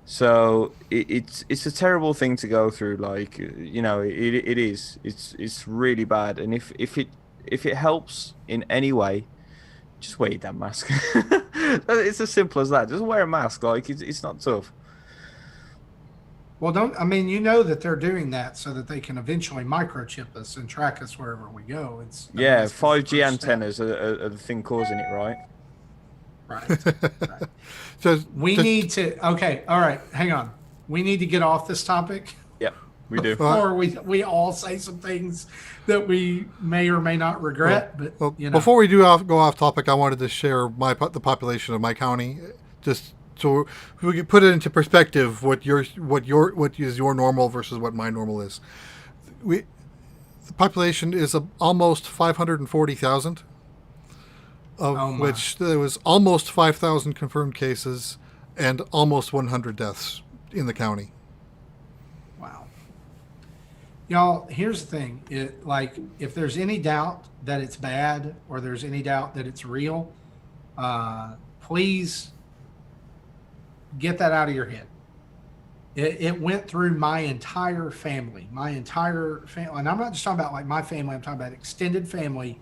So it's a terrible thing to go through. Like, it is. It's really bad, and if it helps in any way, just wear your damn mask. It's as simple as that. Just wear a mask. Like, it's not tough. Well, that they're doing that so that they can eventually microchip us and track us wherever we go. It's 5G antennas are the thing causing it, right? Right. So We need to. Okay. All right. Hang on. We need to get off this topic. Yep, we do. Or we all say some things that we may or may not regret. But before we go off topic, I wanted to share the population of my county, just so we can put it into perspective. What is your normal versus what my normal is. The population is almost 540,000, of which there was almost 5,000 confirmed cases and almost 100 deaths in the county. Wow. Y'all, here's the thing. If there's any doubt that it's bad or there's any doubt that it's real, please get that out of your head. It went through my entire family, and I'm not just talking about like my family, I'm talking about extended family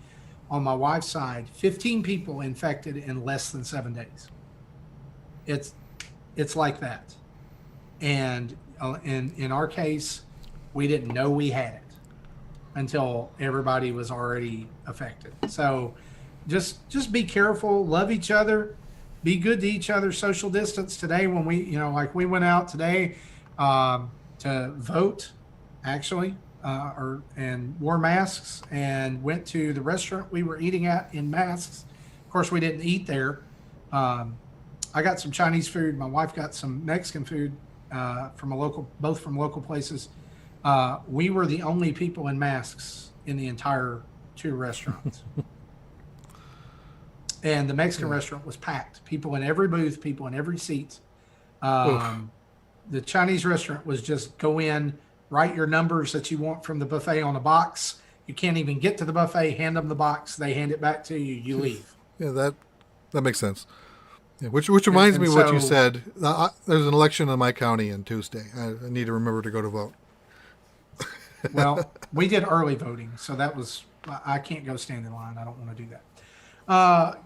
on my wife's side. 15 people infected in less than 7 days. It's like that. And in our case, we didn't know we had it until everybody was already affected. So just be careful, love each other, be good to each other, social distance. Today when we went out today to vote, actually, and wore masks and went to the restaurant we were eating at in masks. Of course, we didn't eat there. I got some Chinese food. My wife got some Mexican food both from local places. We were the only people in masks in the entire 2 restaurants. And the Mexican restaurant was packed. People in every booth, people in every seat. The Chinese restaurant was just go in, write your numbers that you want from the buffet on a box. You can't even get to the buffet, hand them the box, they hand it back to you, you leave. Yeah, that makes sense. Yeah, which reminds me of what you said. There's an election in my county on Tuesday. I need to remember to go to vote. Well, we did early voting, so I can't go stand in line. I don't want to do that.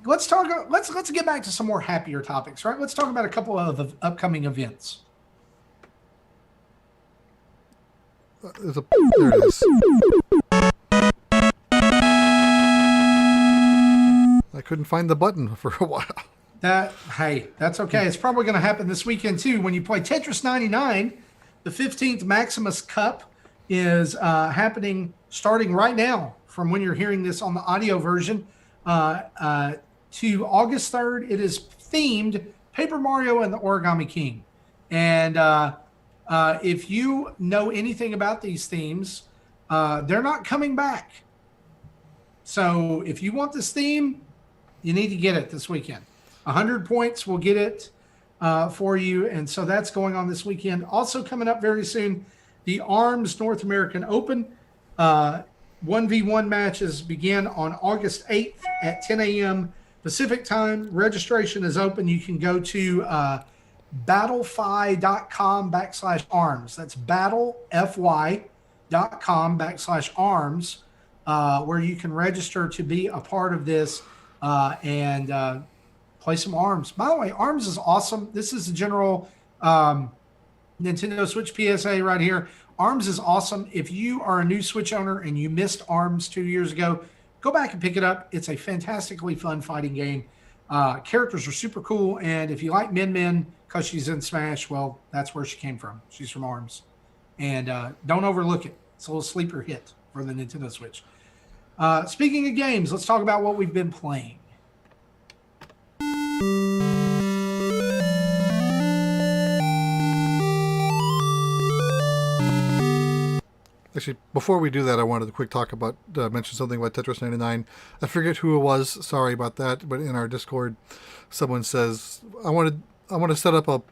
Let's get back to some more happier topics, right? Let's talk about a couple of upcoming events. There it is. I couldn't find the button for a while. That's okay. It's probably going to happen this weekend too. When you play Tetris 99, the 15th Maximus Cup is happening starting right now from when you're hearing this on the audio version to August 3rd. It is themed Paper Mario and the Origami King. And if you know anything about these themes, they're not coming back. So if you want this theme, you need to get it this weekend. 100 points will get it. for you. And so that's going on this weekend. Also coming up very soon, the ARMS North American Open. 1v1 matches begin on August 8th at 10 a.m. Pacific time. Registration is open. You can go to battlefy.com/arms. That's battlefy.com/arms, where you can register to be a part of this and play some ARMS. By the way, ARMS is awesome. This is the general Nintendo Switch PSA right here. ARMS is awesome. If you are a new Switch owner and you missed ARMS 2 years ago, go back and pick it up. It's a fantastically fun fighting game. Characters are super cool. And if you like Min Min because she's in Smash, well, that's where she came from. She's from ARMS. And don't overlook it. It's a little sleeper hit for the Nintendo Switch. Speaking of games, let's talk about what we've been playing. Actually, before we do that, I wanted to quick talk about, mention something about Tetris 99. I forget who it was. Sorry about that. But in our Discord, someone says, I want to set up a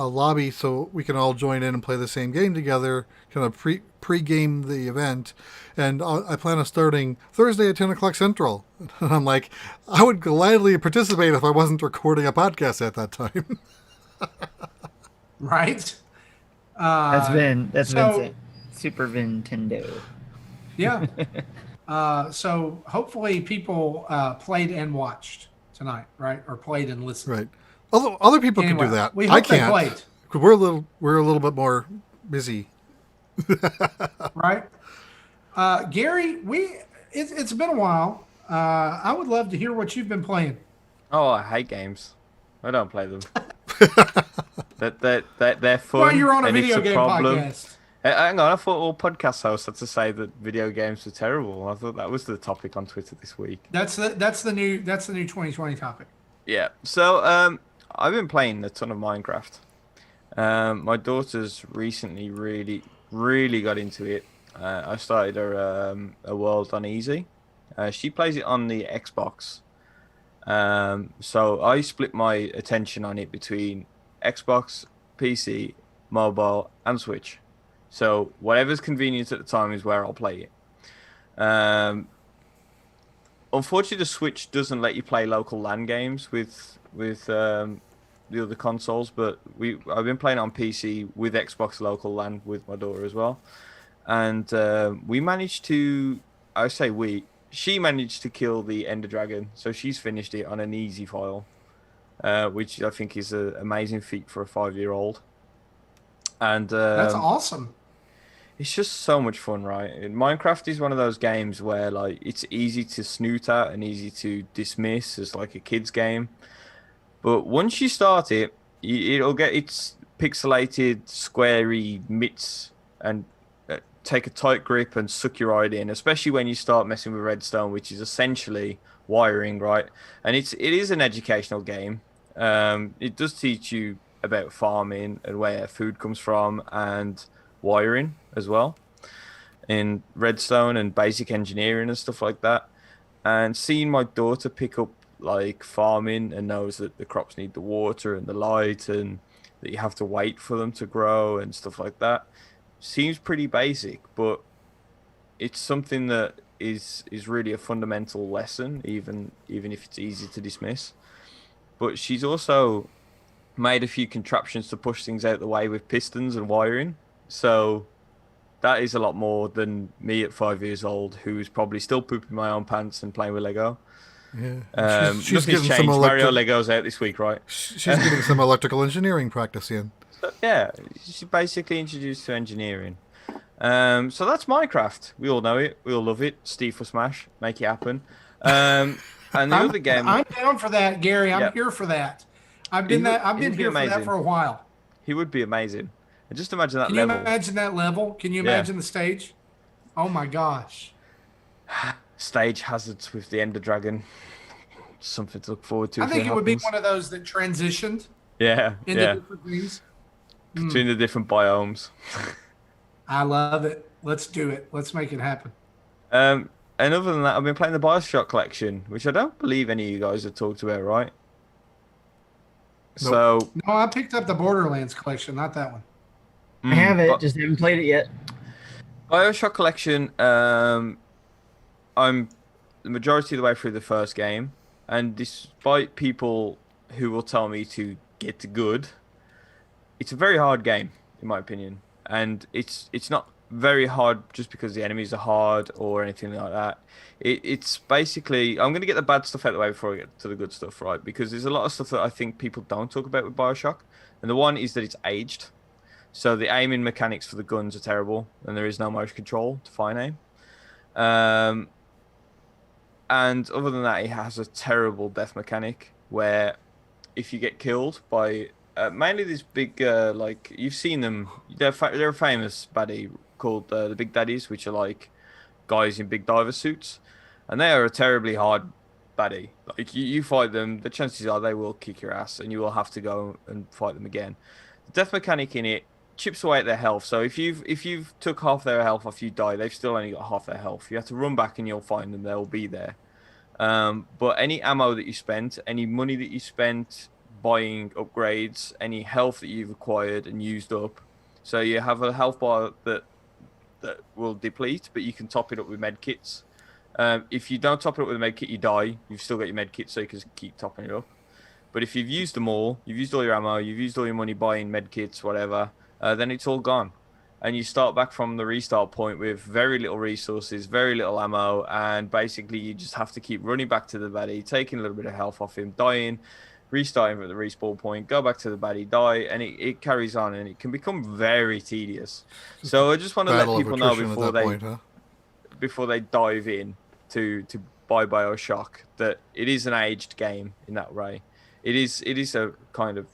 lobby so we can all join in and play the same game together, kind of pre-game the event. And I plan on starting Thursday at 10 o'clock Central. And I'm like, I would gladly participate if I wasn't recording a podcast at that time. Right? That's been so- Super Nintendo. Yeah. So hopefully people played and watched tonight, right? Or played and listened. Right. Although other people Anyway, can do that. we I hope they can't. played. 'Cause we're a little bit more busy. Right? Gary, it's been a while. I would love to hear what you've been playing. Oh, I hate games. I don't play them. They're fun. Well, you're on a and video it's game problem. podcast. Hang on, I thought all podcast hosts had to say that video games were terrible. I thought that was the topic on Twitter this week. That's the new 2020 topic. Yeah. So I've been playing a ton of Minecraft. My daughter's recently really got into it. I started her a world on easy. She plays it on the Xbox. So I split my attention on it between Xbox, PC, mobile, and Switch. So whatever's convenient at the time is where I'll play it. Unfortunately, the Switch doesn't let you play local LAN games with the other consoles, but I've been playing on PC with Xbox local LAN with my daughter as well, and we managed to. She managed to kill the Ender Dragon, so she's finished it on an easy file, which I think is an amazing feat for a 5-year-old. And That's awesome. it's just so much fun, right? And Minecraft is one of those games where like it's easy to snoot at and easy to dismiss as like a kid's game. But once you start it, it'll get its pixelated, squarey mitts and take a tight grip and suck your eye in, especially when you start messing with redstone, which is essentially wiring, right? And it is an educational game. It does teach you about farming and where food comes from and wiring as well in redstone and basic engineering and stuff like that. And seeing my daughter pick up like farming and knows that the crops need the water and the light and that you have to wait for them to grow and stuff like that seems pretty basic, but it's something that is really a fundamental lesson, even if it's easy to dismiss. But she's also made a few contraptions to push things out the way with pistons and wiring, so that is a lot more than me at 5 years old, who's probably still pooping my own pants and playing with Lego. Yeah, She's getting some Mario Legos out this week, right? She's getting some electrical engineering practice in. So, yeah, she's basically introduced to engineering. So that's Minecraft. We all know it. We all love it. Steve for Smash, make it happen. And the other game, I'm down for that, Gary. I'm Yeah. here for that. I've been here for that for a while. he would be amazing. And just imagine that Can you level. imagine that level? Can you Yeah. imagine the stage? Oh my gosh. Stage hazards with the Ender Dragon. Something to look forward to. I if think it would be happens. one of those that transitioned Yeah, into yeah. different things. Between the different biomes. I love it. Let's do it. Let's make it happen. And other than that, I've been playing the Bioshock Collection, which I don't believe any of you guys have talked about, right? So No, I picked up the Borderlands collection, not that one. I have it, but just haven't played it yet. Bioshock Collection. I'm the majority of the way through the first game, and despite people who will tell me to get to good, it's a very hard game in my opinion, and it's not very hard just because the enemies are hard or anything like that. It's basically I'm going to get the bad stuff out of the way before I get to the good stuff, right? Because there's a lot of stuff that I think people don't talk about with Bioshock, and the one is that it's aged. So the aiming mechanics for the guns are terrible, and there is no motion control to fine aim. Um, and other than that, it has a terrible death mechanic where if you get killed by mainly these big, like you've seen them, they're a famous baddie called the Big Daddies, which are like guys in big diver suits, and they are a terribly hard baddie. Like you fight them, the chances are they will kick your ass, and you will have to go and fight them again. The death mechanic in it chips away at their health. So if you've took half their health off you die, they've still only got half their health. You have to run back and you'll find them. They'll be there. But any ammo that you spent, any money that you spent buying upgrades, any health that you've acquired and used up, so you have a health bar that will deplete, but you can top it up with med kits. If you don't top it up with a med kit, you die. You've still got your med kit, so you can keep topping it up. But if you've used them all, you've used all your ammo, you've used all your money buying med kits, whatever, then it's all gone. And you start back from the restart point with very little resources, very little ammo, and basically you just have to keep running back to the baddie, taking a little bit of health off him, dying, restarting at the respawn point, go back to the baddie, die, and it carries on, and it can become very tedious. So I just want to let people know before they dive in to buy Bioshock that it is an aged game in that way. It is a kind of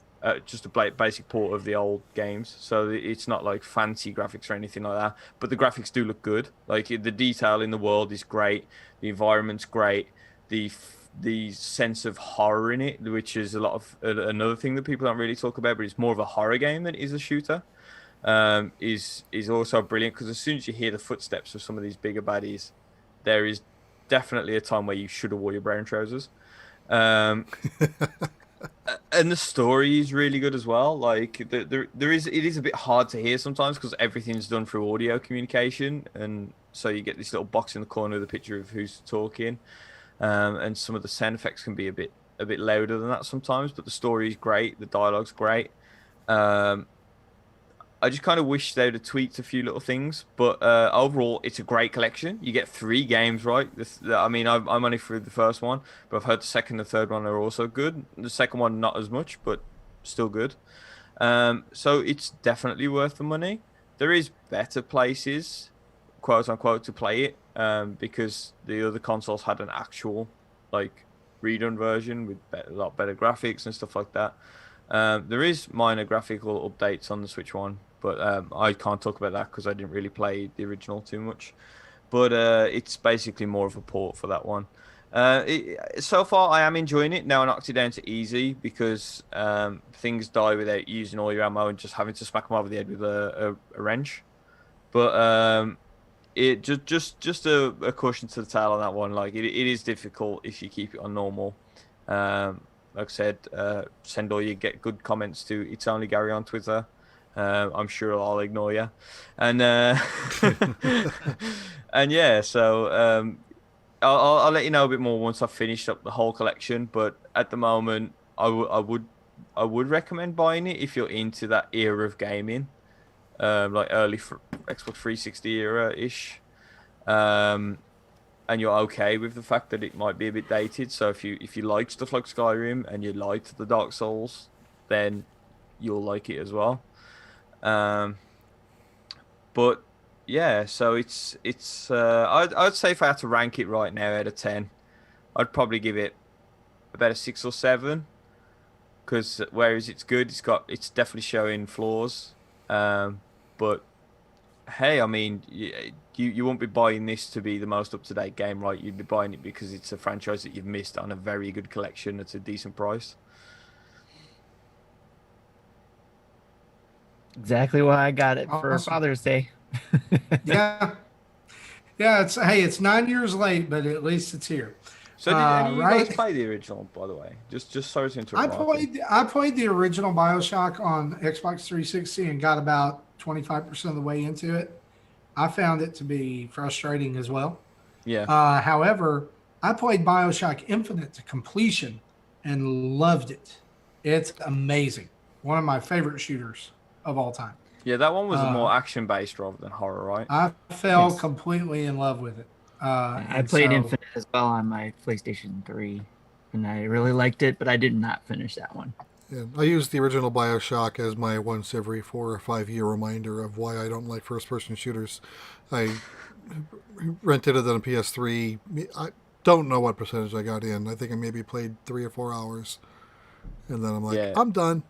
just a basic port of the old games, so it's not like fancy graphics or anything like that, but the graphics do look good. Like the detail in the world is great, the environment's great, the sense of horror in it, which is a lot of another thing that people don't really talk about, but it's more of a horror game than it is a shooter, is also brilliant, because as soon as you hear the footsteps of some of these bigger baddies, there is definitely a time where you should have wore your brown trousers. And the story is really good as well. Like it is a bit hard to hear sometimes because everything's done through audio communication, and so you get this little box in the corner with a picture of who's talking, and some of the sound effects can be a bit louder than that sometimes. But the story is great, the dialogue's great. I just kind of wish they would have tweaked a few little things, but overall, it's a great collection. You get 3 games, right? I mean, I'm only through the first one, but I've heard the second and third one are also good. The second one, not as much, but still good. So it's definitely worth the money. There is better places, quote unquote, to play it, because the other consoles had an actual, like, redone version with a lot better graphics and stuff like that. There is minor graphical updates on the Switch one, but I can't talk about that because I didn't really play the original too much. But it's basically more of a port for that one. So far, I am enjoying it. Now I knocked it down to easy because things die without using all your ammo and just having to smack them over the head with a wrench. But it just a caution to the tail on that one. Like it is difficult if you keep it on normal. Like I said, send all you get good comments to It's Only Gary on Twitter. I'm sure I'll ignore you. And and yeah, so I'll let you know a bit more once I've finished up the whole collection. But at the moment, I would recommend buying it if you're into that era of gaming, like early Xbox 360 era ish. And you're okay with the fact that it might be a bit dated. So if you like stuff like Skyrim and you liked the Dark Souls, then you'll like it as well. But yeah, so it's I'd say if I had to rank it right now out of 10, I'd probably give it about a 6 or 7. Because whereas it's good, it's definitely showing flaws. But hey, I mean, you won't be buying this to be the most up-to-date game, right? You'd be buying it because it's a franchise that you've missed on a very good collection at a decent price. Exactly why I got it for Awesome. Father's Day. Yeah. Yeah, it's 9 years late, but at least it's here. So did any of you guys Right? play the original, by the way? Just sorry to I interrupt, Marty. played the original Bioshock on Xbox 360 and got about 25% of the way into it. I found it to be frustrating as well. Yeah. However, I played Bioshock Infinite to completion and loved it. It's amazing. One of my favorite shooters of all time. Yeah, that one was Uh, more action based rather than horror, right? I fell Yes. completely in love with it. Yeah, I And played so Infinite as well on my PlayStation 3, and I really liked it, but I did not finish that one. Yeah, I use the original Bioshock as my once every 4 or 5 year reminder of why I don't like first person shooters. I rented it on a PS3. I don't know what percentage I got in. I think I maybe played 3 or 4 hours, and then I'm like, Yeah. I'm done.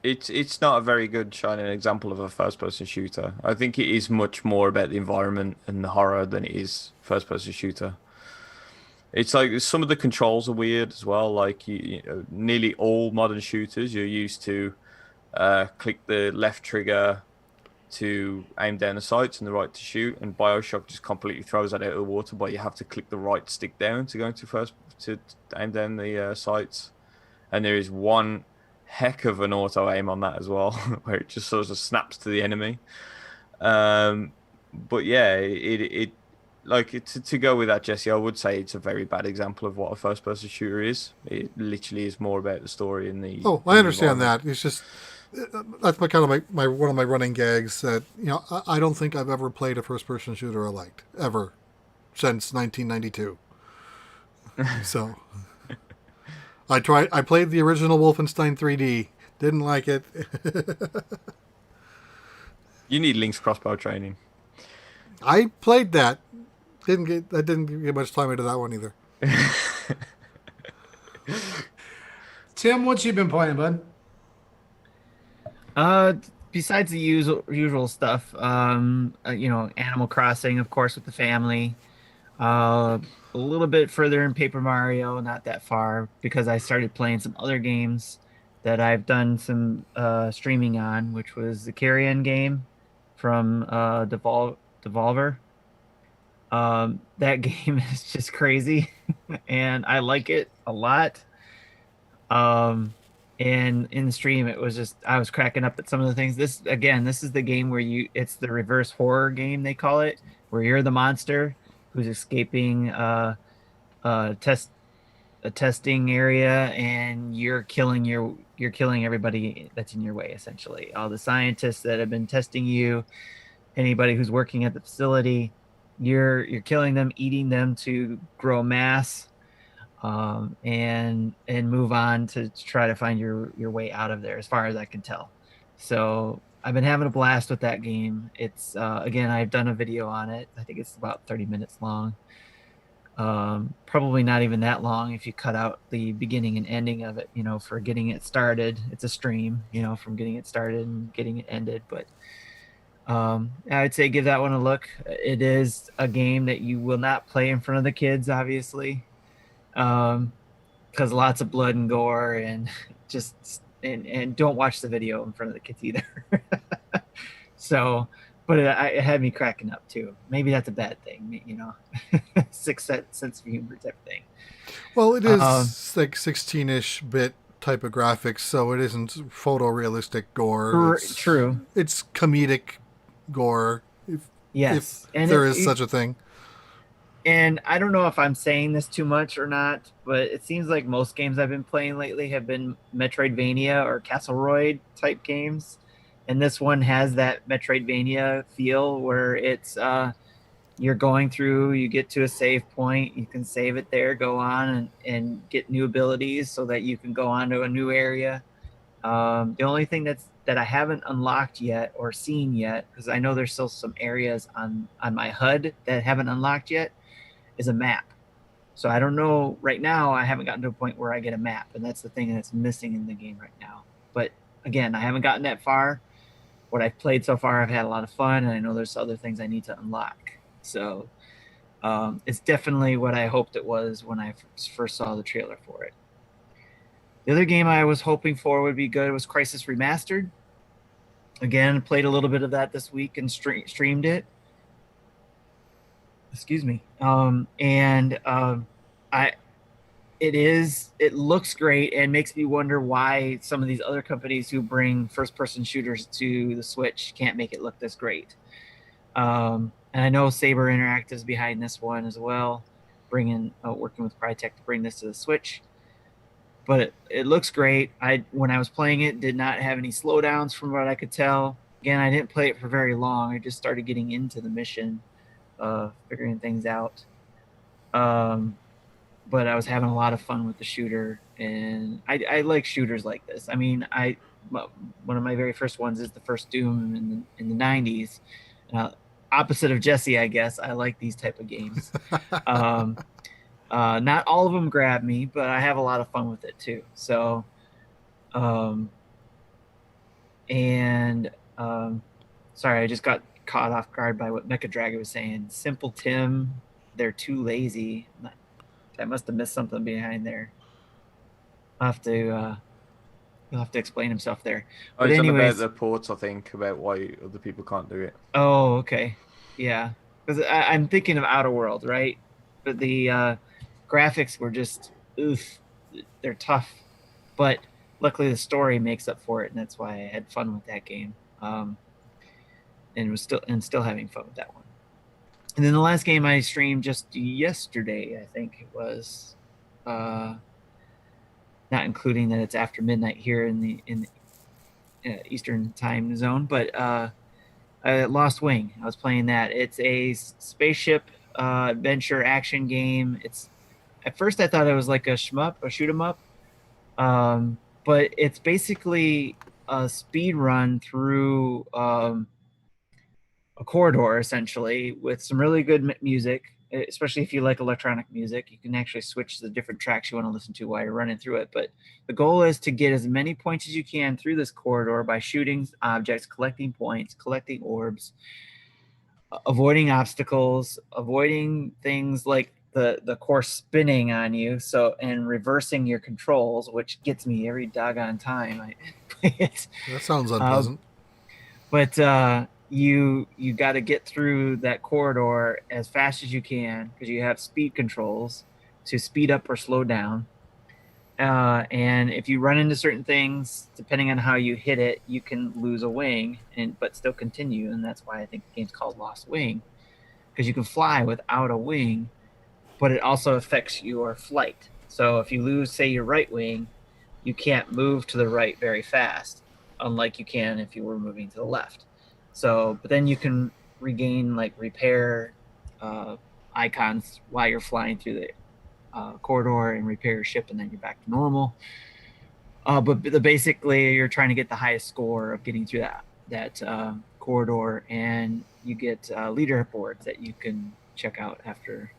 It's not a very good shining example of a first person shooter. I think it is much more about the environment and the horror than it is first person shooter. It's like some of the controls are weird as well. Like nearly all modern shooters, you're used to click the left trigger to aim down the sights and the right to shoot, and Bioshock just completely throws that out of the water. But you have to click the right stick down to go into first to aim down the sights, and there is one heck of an auto aim on that as well, where it just sort of snaps to the enemy. But yeah, it like to go with that, Jesse, I would say it's a very bad example of what a first person shooter is. It literally is more about the story and the. Oh, I understand that. It's just that's my kind of my one of my running gags that I don't think I've ever played a first person shooter I liked ever since 1992. So I played the original Wolfenstein 3D. Didn't like it. You need Link's crossbow training. I played that. I didn't get much time into that one either. Tim, what you been playing, bud? Uh, Besides the usual stuff, Animal Crossing, of course, with the family. A little bit further in Paper Mario, not that far, because I started playing some other games that I've done some streaming on, which was the Carrion game from Devolver. That game is just crazy, and I like it a lot. And in the stream, it was just I was cracking up at some of the things. This is the game where it's the reverse horror game they call it, where you're the monster who's escaping a testing area, and you're killing everybody that's in your way, essentially. All the scientists that have been testing you, anybody who's working at the facility, you're killing them, eating them to grow mass, and move on to try to find your way out of there, as far as I can tell. So I've been having a blast with that game. It's again, I've done a video on it. I think it's about 30 minutes long. Probably not even that long if you cut out the beginning and ending of it, for getting it started. It's a stream, from getting it started and getting it ended. But I'd say give that one a look. It is a game that you will not play in front of the kids, obviously, because lots of blood and gore, and just and don't watch the video in front of the kids either. So, but it had me cracking up too. Maybe that's a bad thing, Sixth sense of humor type thing. Well, it is like 16-ish bit type of graphics, so it isn't photorealistic gore. True. It's comedic gore, Yes, if there is such a thing. And I don't know if I'm saying this too much or not, but it seems like most games I've been playing lately have been Metroidvania or Castleroid type games. And this one has that Metroidvania feel where it's you're going through, you get to a save point, you can save it there, go on and get new abilities so that you can go on to a new area. The only thing that I haven't unlocked yet or seen yet, because I know there's still some areas on my HUD that haven't unlocked yet, is a map. So I don't know right now. I haven't gotten to a point where I get a map, and that's the thing that's missing in the game right now. But again, I haven't gotten that far. What I've played so far, I've had a lot of fun, and I know there's other things I need to unlock. So it's definitely what I hoped it was when I first saw the trailer for it. The other game I was hoping for would be good was Crisis Remastered. Again, played a little bit of that this week and streamed it. Excuse me. I It looks great and makes me wonder why some of these other companies who bring first-person shooters to the Switch can't make it look this great. And I know Saber Interactive's behind this one as well, working with Crytek to bring this to the Switch. But it looks great. When I was playing it, did not have any slowdowns from what I could tell. Again, I didn't play it for very long. I just started getting into the mission, figuring things out. But I was having a lot of fun with the shooter, and I like shooters like this. I mean, one of my very first ones is the first Doom in the 90s. Opposite of Jesse, I guess. I like these type of games. Not all of them grab me, but I have a lot of fun with it too. So, sorry, I just got caught off guard by what Mecha Dragon was saying. Simple Tim, they're too lazy. I must have missed something behind there. He'll have to explain himself there. Oh, But it's on about anyways, the ports, I think, about why other people can't do it. oh, okay, yeah, because I'm thinking of Outer World, right? But the graphics were just, oof, they're tough. But luckily, the story makes up for it, and that's why I had fun with that game. And still having fun with that one. And then the last game I streamed just yesterday, I think it was, not including that it's after midnight here in the Eastern time zone, but Lost Wing. I was playing that. It's a spaceship adventure action game. At first I thought it was like a shoot 'em up, but it's basically a speed run through a corridor essentially with some really good music, especially if you like electronic music. You can actually switch the different tracks you want to listen to while you're running through it. But the goal is to get as many points as you can through this corridor by shooting objects, collecting points, collecting orbs, avoiding obstacles, avoiding things like the course spinning on you, and reversing your controls, which gets me every doggone time I play it. That sounds unpleasant. But you got to get through that corridor as fast as you can because you have speed controls to speed up or slow down. And if you run into certain things, depending on how you hit it, you can lose a wing but still continue. And that's why I think the game's called Lost Wing, because you can fly without a wing, but it also affects your flight. So if you lose, say, your right wing, you can't move to the right very fast, unlike you can if you were moving to the left. So, but then you can repair icons while you're flying through the corridor and repair your ship, and then you're back to normal. But basically, you're trying to get the highest score of getting through that corridor, and you get leaderboards that you can check out after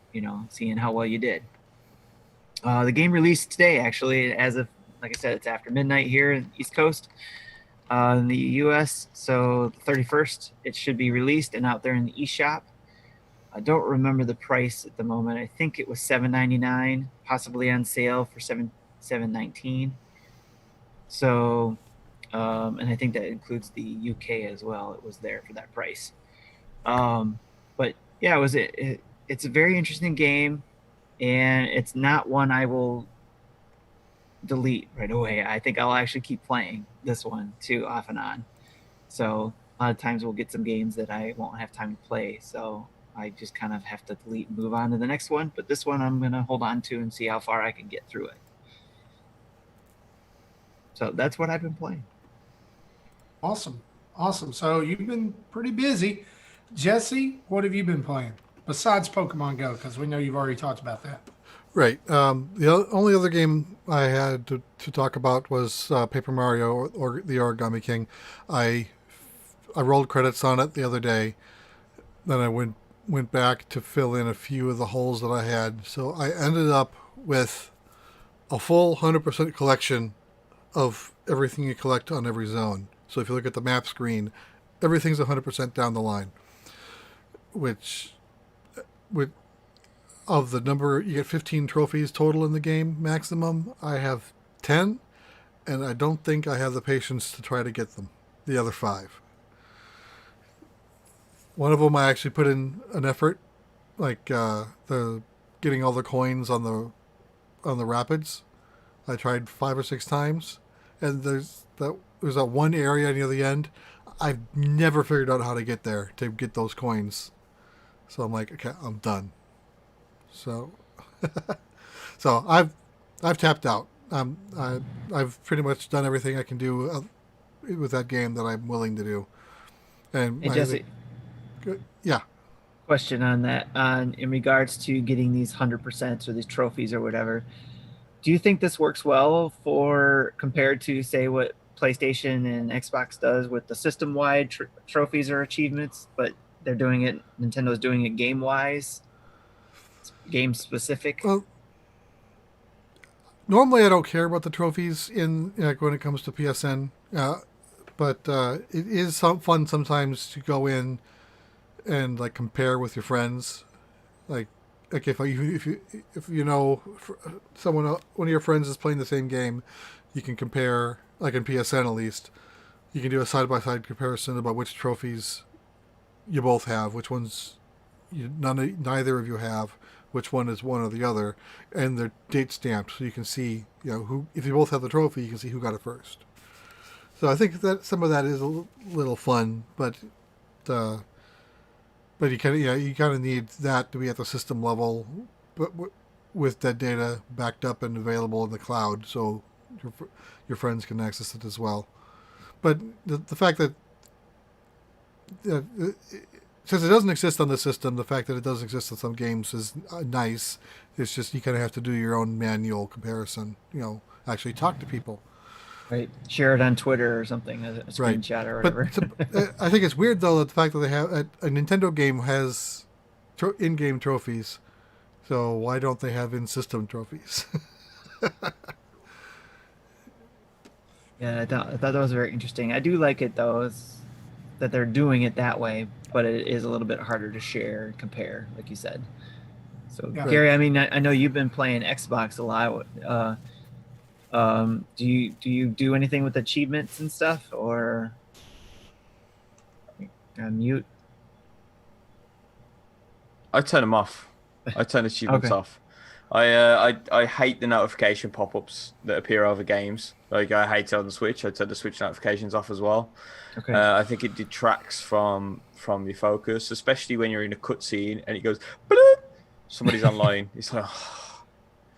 seeing how well you did. The game released today, actually, like I said, it's after midnight here in the East Coast. In the US, so the 31st it should be released and out there in the eShop. I don't remember the price at the moment. I think it was $7.99, possibly on sale for $7.19. So, and I think that includes the UK as well. It was there for that price. But yeah, it's a very interesting game, and it's not one I will delete right away. I think I'll actually keep playing this one too, off and on. So a lot of times we'll get some games that I won't have time to play, so I just kind of have to delete and move on to the next one. But this one I'm gonna hold on to and see how far I can get through it. So that's what I've been playing. Awesome. So you've been pretty busy. Jesse, what have you been playing besides Pokemon Go? Because we know you've already talked about that. Right. The only other game I had to talk about was Paper Mario or the Origami King. I rolled credits on it the other day. Then I went back to fill in a few of the holes that I had. So I ended up with a full 100% collection of everything you collect on every zone. So if you look at the map screen, everything's 100% down the line. Which would... Of the number, you get 15 trophies total in the game, maximum. I have 10, and I don't think I have the patience to try to get them, the other 5. One of them I actually put in an effort, like the getting all the coins on on the rapids. I tried 5 or 6 times, and there's that one area near the end. I've never figured out how to get there to get those coins. So I'm like, okay, I'm done. So, so I've tapped out. I've pretty much done everything I can do with that game that I'm willing to do. And Hey, Jesse, yeah. question on that. In regards to getting these 100% or these trophies or whatever, do you think this works well for compared to say what PlayStation and Xbox does with the system-wide trophies or achievements, but they're doing it, Nintendo's doing it game-wise, game-specific? Well, normally I don't care about the trophies in when it comes to PSN, but it is some fun sometimes to go in and like compare with your friends, like if you know someone one of your friends is playing the same game, you can compare, like in PSN at least, you can do a side by side comparison about which trophies you both have, which ones neither of you have, which one is one or the other, and they're date stamped, so you can see who, if you both have the trophy, you can see who got it first. So I think that some of that is a little fun, but you kind of need that to be at the system level, but with that data backed up and available in the cloud, so your friends can access it as well. But the fact that since it doesn't exist on the system, the fact that it does exist in some games is nice. It's just you kind of have to do your own manual comparison. Actually talk to people. Right, share it on Twitter or something, a screenshot or whatever. But I think it's weird though that the fact that they have a Nintendo game has in-game trophies. So why don't they have in-system trophies? Yeah, I thought that was very interesting. I do like it though, that they're doing it that way, but it is a little bit harder to share and compare, like you said. So Yeah. Gary, I mean, I know you've been playing Xbox a lot. Do you do anything with achievements and stuff, or mute? I turn them off. I turn achievements Okay. off. I hate the notification pop-ups that appear over games. Like I hate it on the Switch. I turn the Switch notifications off as well. Okay. I think it detracts from your focus, especially when you're in a cutscene and it goes, "Bloop!" Somebody's online. It's like,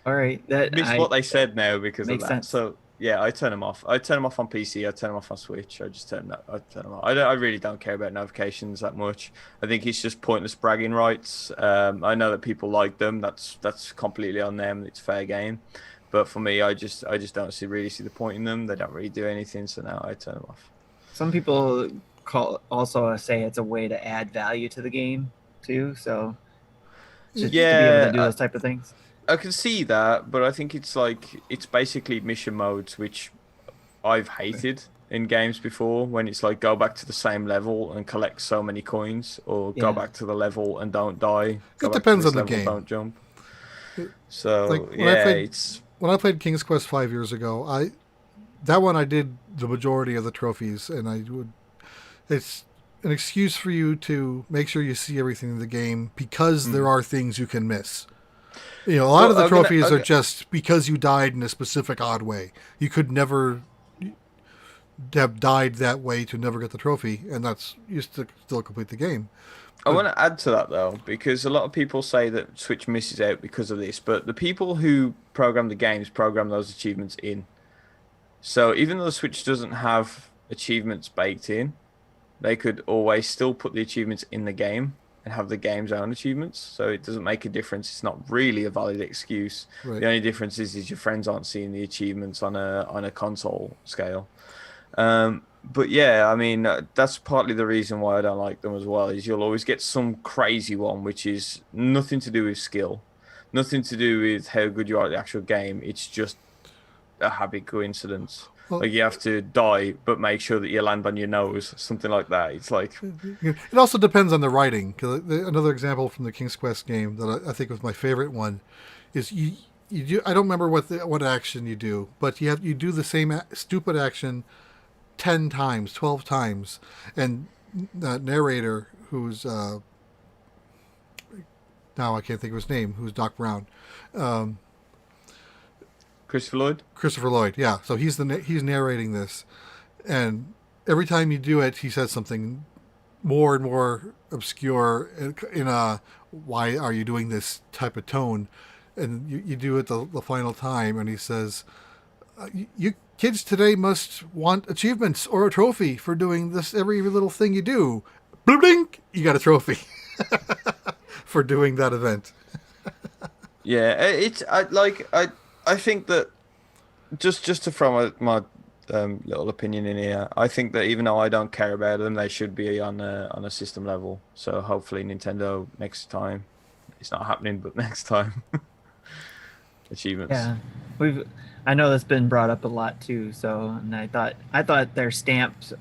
All right. That missed what they said now because of makes that. sense. So yeah, I turn them off. I turn them off on PC. I turn them off on Switch. I turn them off. I really don't care about notifications that much. I think it's just pointless bragging rights. I know that people like them. That's completely on them. It's fair game. But for me, I just don't really see the point in them. They don't really do anything. So now I turn them off. Some people also say it's a way to add value to the game too. So just to be able to do those type of things. I can see that, but I think it's basically mission modes, which I've hated in games before, when it's like go back to the same level and collect so many coins, or go back to the level and don't die. It depends on the game. Don't jump. So when I played King's Quest 5 years ago, I did the majority of the trophies, and it's an excuse for you to make sure you see everything in the game, because there are things you can miss. A lot of the trophies are just because you died in a specific odd way. You could never have died that way to never get the trophy, and that's you still complete the game. I want to add to that though, because a lot of people say that Switch misses out because of this, but the people who program the games program those achievements in. So even though the Switch doesn't have achievements baked in, they could always still put the achievements in the game and have the game's own achievements. So it doesn't make a difference. It's not really a valid excuse. Right. The only difference is your friends aren't seeing the achievements on a console scale. But yeah, I mean, that's partly the reason why I don't like them as well, is you'll always get some crazy one, which is nothing to do with skill, nothing to do with how good you are at the actual game. It's just a happy coincidence. Well, like you have to die, but make sure that you land on your nose, something like that. It's like... It also depends on the writing. Cause another example from the King's Quest game that I think was my favorite one is you do, I don't remember what action you do, but you do the same stupid action 10 times, 12 times, and the narrator, who's now I can't think of his name, who's Doc Brown, Christopher Lloyd. Christopher Lloyd, yeah. So he's he's narrating this, and every time you do it, he says something more and more obscure in a "Why are you doing this?" type of tone, and you do it the final time, and he says, "You kids today must want achievements or a trophy for doing this every little thing you do." Blink, you got a trophy for doing that event. Yeah, I think that just to throw my little opinion in here, I think that even though I don't care about them, they should be on a system level. So hopefully Nintendo next time, it's not happening, but next time, achievements. Yeah, I know that's been brought up a lot too. So, and I thought their stamped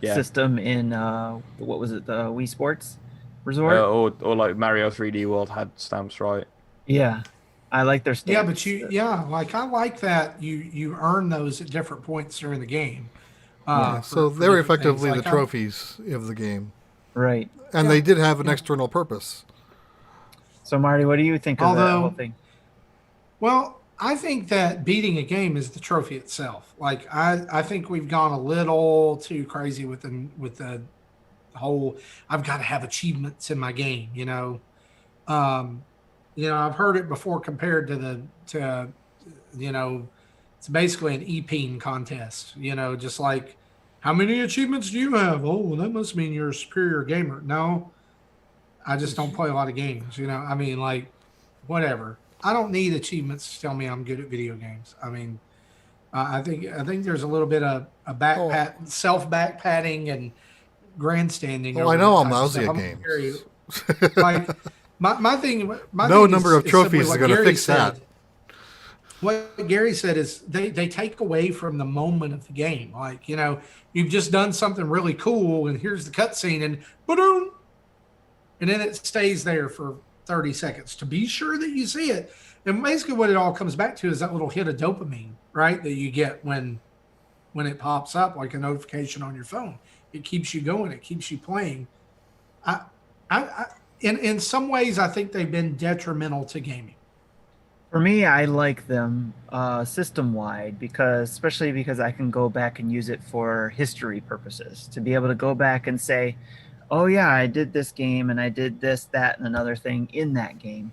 Yeah. system in what was it, the Wii Sports Resort? Or like Mario 3D World had stamps, right? Yeah, I like their Yeah, stamps. but like I like that you earn those at different points during the game. Yeah, For so they're different things. effectively the Like, trophies of the game, Right. and Yeah, they did have an yeah. external purpose. So, Marty, what do you think of that whole Although, thing? well, I think that beating a game is the trophy itself. Like I think we've gone a little too crazy with the whole I've got to have achievements in my game, Um, I've heard it before compared to it's basically an e-peen contest, just like how many achievements do you have? Oh, well, that must mean you're a superior gamer. No, I just don't play a lot of games, I mean, like, whatever. I don't need achievements to tell me I'm good at video games. I mean, I think there's a little bit of a Oh, self back patting and grandstanding oh, over I know that I'm type of lousy stuff. at I'm very games. like my No thing number of is simply trophies is what going to Gary fix said. that. What Gary said is they take away from the moment of the game. Like, you've just done something really cool and here's the cutscene and boom, and then it stays there for 30 seconds to be sure that you see it. And basically what it all comes back to is that little hit of dopamine, right? That you get when it pops up like a notification on your phone. It keeps you going, it keeps you playing. I, I in some ways I think they've been detrimental to gaming. For me, I like them system wide especially because I can go back and use it for history purposes to be able to go back and say, oh yeah, I did this game and I did this, that, and another thing in that game.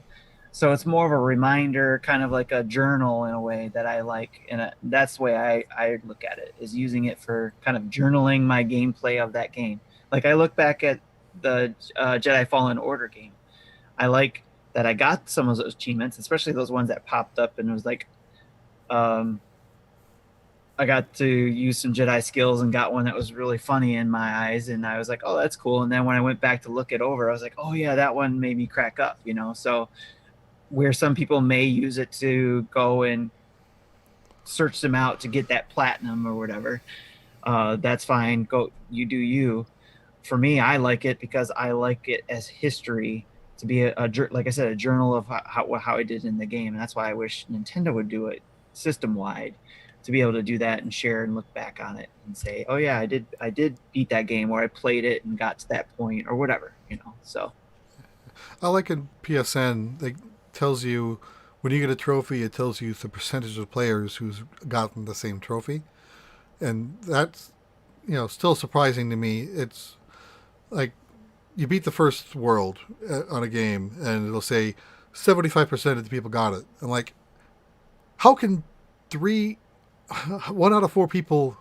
So it's more of a reminder, kind of like a journal in a way that I like, and that's the way I look at it, is using it for kind of journaling my gameplay of that game. Like I look back at the Jedi Fallen Order game. I like that I got some of those achievements, especially those ones that popped up and it was like, um, I got to use some Jedi skills and got one that was really funny in my eyes. And I was like, oh, that's cool. And then when I went back to look it over, I was like, oh yeah, that one made me crack up, So where some people may use it to go and search them out to get that platinum or whatever, that's fine. Go, you do you. For me, I like it because I like it as history to be like I said, a journal of how I did in the game. And that's why I wish Nintendo would do it system wide, to be able to do that and share and look back on it and say, oh yeah, I did beat that game, or I played it and got to that point or whatever, so. I like in PSN, it tells you when you get a trophy, it tells you the percentage of players who's gotten the same trophy. And that's, still surprising to me. It's like you beat the first world on a game and it'll say 75% of the people got it. And like, how can 1 out of 4 people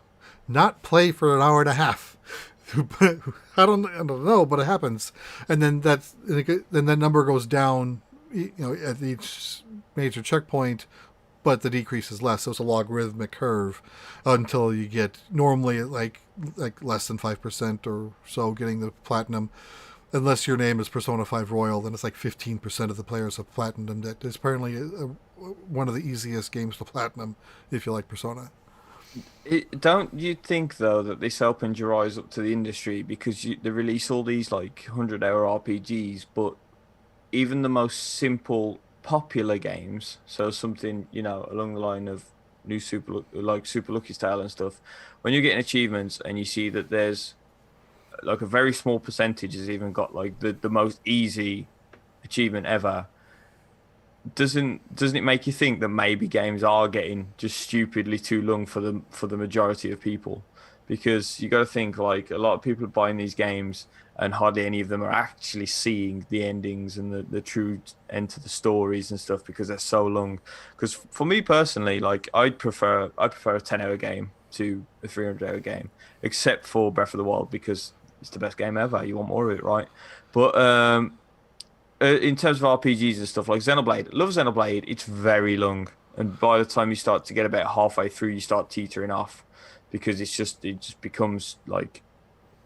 not play for an hour and a half? I don't know, but it happens. And then then that number goes down, at each major checkpoint, but the decrease is less. So it's a logarithmic curve until you get normally like less than 5% or so getting the platinum. Unless your name is Persona 5 Royal, then it's like 15% of the players have platinumed it. It's apparently one of the easiest games to platinum if you like Persona. Don't you think though that this opened your eyes up to the industry, because they release all these like 100-hour RPGs, but even the most simple popular games, so something along the line of new Super Lucky's Tale and stuff, when you're getting achievements and you see that there's like a very small percentage has even got like the most easy achievement ever, doesn't it make you think that maybe games are getting just stupidly too long for the majority of people? Because you got to think like a lot of people are buying these games and hardly any of them are actually seeing the endings and the true end to the stories and stuff because they're so long. Because for me personally, like I'd prefer a 10-hour game to a 300-hour game, except for Breath of the Wild because it's the best game ever. You want more of it, right? But in terms of RPGs and stuff like Xenoblade, love Xenoblade. It's very long, and by the time you start to get about halfway through, you start teetering off because it just becomes like,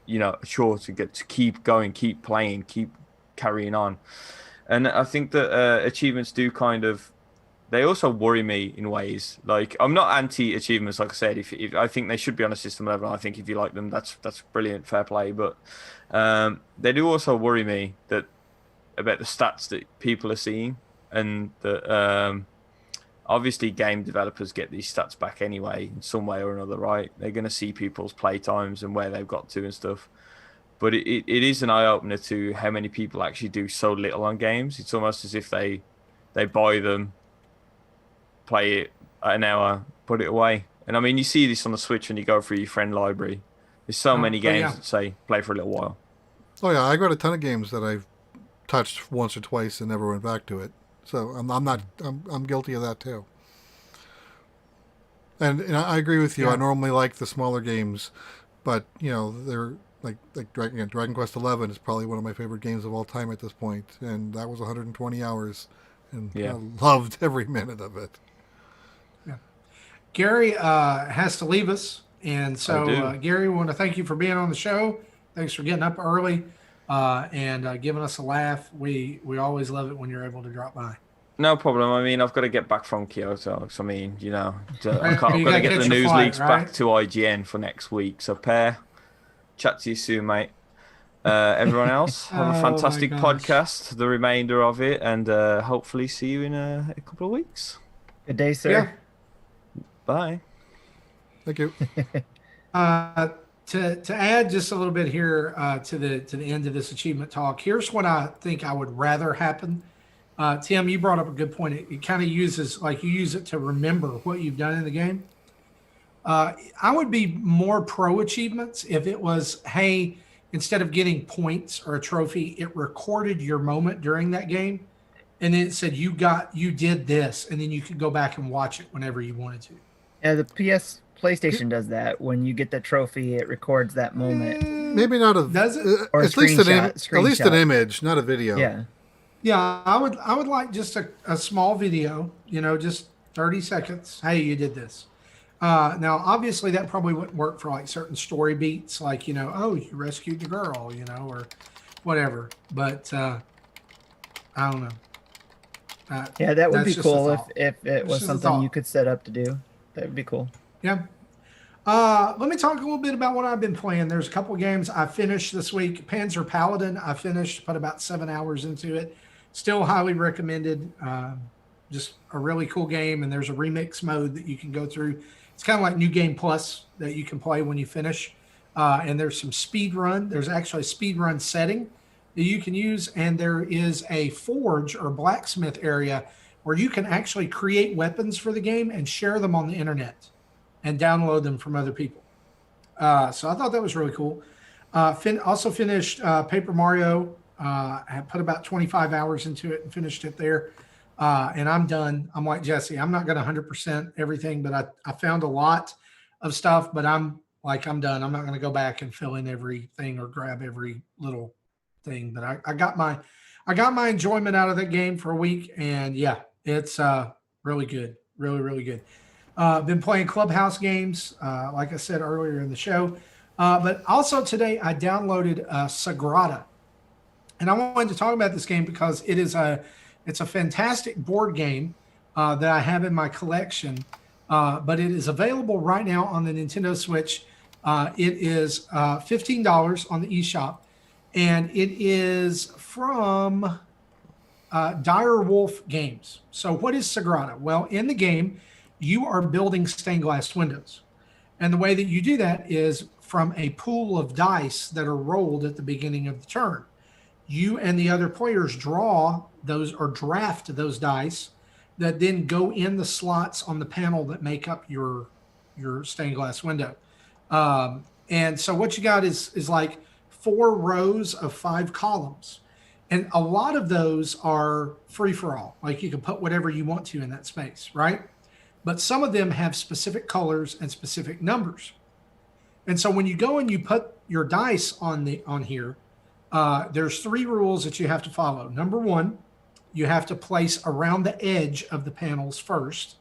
you know, a chore to get to keep going, keep playing, keep carrying on. And I think that achievements do kind of, they also worry me in ways. Like I'm not anti achievements, like I said. If I think they should be on a system level, I think if you like them, that's brilliant, fair play. But they do also worry me that about the stats that people are seeing, and that obviously game developers get these stats back anyway in some way or another, right? They're going to see people's play times and where they've got to and stuff. But it is an eye opener to how many people actually do so little on games. It's almost as if they buy them, play it an hour, put it away. And I mean, you see this on the Switch when you go through your friend library. There's so many games that say play for a little while. Oh yeah, I got a ton of games that I've touched once or twice and never went back to it. So I'm guilty of that too. And I agree with you. Yeah. I normally like the smaller games, but you know they're like Dragon Quest 11 is probably one of my favorite games of all time at this point, and that was 120 hours, and I loved every minute of it. Yeah. Gary has to leave us, and so Gary, we want to thank you for being on the show. Thanks for getting up early and giving us a laugh. We always love it when you're able to drop by. No problem. I mean, I've got to get back from Kyoto. So, I mean, you know, I've got to get the news leaks back to IGN for next week. So, Per, chat to you soon, mate. Everyone else, have a fantastic podcast, the remainder of it, and hopefully see you in a couple of weeks. Good day, sir. Yeah. Bye. Thank you. To add just a little bit here to the end of this achievement talk, here's what I think I would rather happen. Tim, you brought up a good point. It kind of uses, like you use it to remember what you've done in the game. I would be more pro achievements if it was, hey, instead of getting points or a trophy, it recorded your moment during that game. And then it said you did this, and then you could go back and watch it whenever you wanted to. Yeah, the PlayStation does that. When you get the trophy, it records that moment. Maybe not a does it? Or at least an image, not a video. Yeah. Yeah, I would like just a small video, you know, just 30 seconds. Hey, you did this. Now, obviously, that probably wouldn't work for like certain story beats, like, you know, oh, you rescued the girl, you know, or whatever. But I don't know. Yeah, that would be cool if it was something you could set up to do. That would be cool. Yeah. Let me talk a little bit about what I've been playing. There's a couple of games I finished this week. Panzer Paladin, I finished, put about 7 hours into it. Still highly recommended. Just a really cool game, and there's a remix mode that you can go through. It's kind of like New Game Plus that you can play when you finish. And there's some speed run. There's actually a speed run setting that you can use, and there is a forge or blacksmith area where you can actually create weapons for the game and share them on the internet and download them from other people. So I thought that was really cool. Also finished Paper Mario. I put about 25 hours into it and finished it there. And I'm done. I'm like Jesse. I'm not going to 100% everything, but I found a lot of stuff, but I'm done. I'm not going to go back and fill in everything or grab every little thing. But I got my enjoyment out of that game for a week, and yeah, it's really good. Really, really good. Been playing Clubhouse games, like I said earlier in the show. But also today I downloaded Sagrada. And I wanted to talk about this game because it's a fantastic board game that I have in my collection. But it is available right now on the Nintendo Switch. It is $15 on the eShop. And it is from Dire Wolf Games. So what is Sagrada? Well, in the game, you are building stained glass windows. And the way that you do that is from a pool of dice that are rolled at the beginning of the turn. you and the other players draw those or draft those dice that then go in the slots on the panel that make up your stained glass window. And so what you got is like 4 rows of 5 columns. And a lot of those are free for all. Like you can put whatever you want to in that space, right? But some of them have specific colors and specific numbers. And so when you go and you put your dice on here, there's 3 rules that you have to follow. Number 1, you have to place around the edge of the panels first.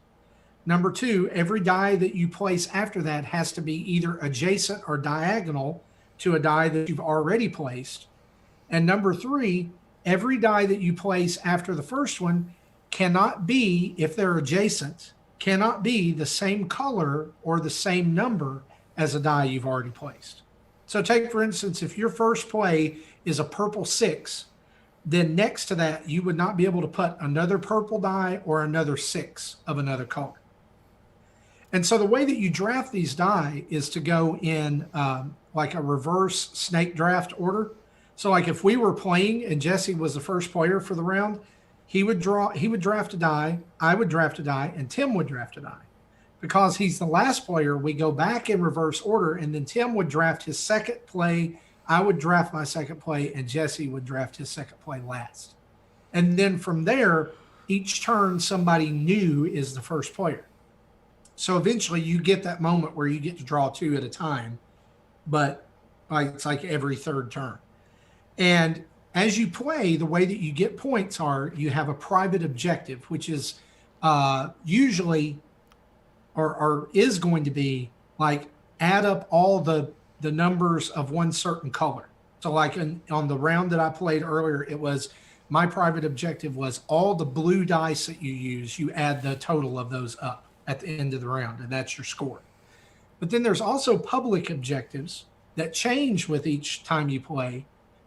Number 2, every die that you place after that has to be either adjacent or diagonal to a die that you've already placed. And number 3, every die that you place after the first one cannot be, if they're adjacent, cannot be the same color or the same number as a die you've already placed. So take, for instance, if your first play is a purple 6, then next to that, you would not be able to put another purple die or another 6 of another color. And so the way that you draft these die is to go in like a reverse snake draft order. So like if we were playing and Jesse was the first player for the round, he would draft a die, I would draft a die, and Tim would draft a die. Because he's the last player, we go back in reverse order, and then Tim would draft his second play, I would draft my second play, and Jesse would draft his second play last. And then from there, each turn somebody new is the first player. So eventually you get that moment where you get to draw 2 at a time, but it's like every third turn. And as you play, the way that you get points are you have a private objective, which is usually or is going to be like add up all the numbers of one certain color. So like on the round that I played earlier, it was my private objective was all the blue dice that you use, you add the total of those up at the end of the round, and that's your score. But then there's also public objectives that change with each time you play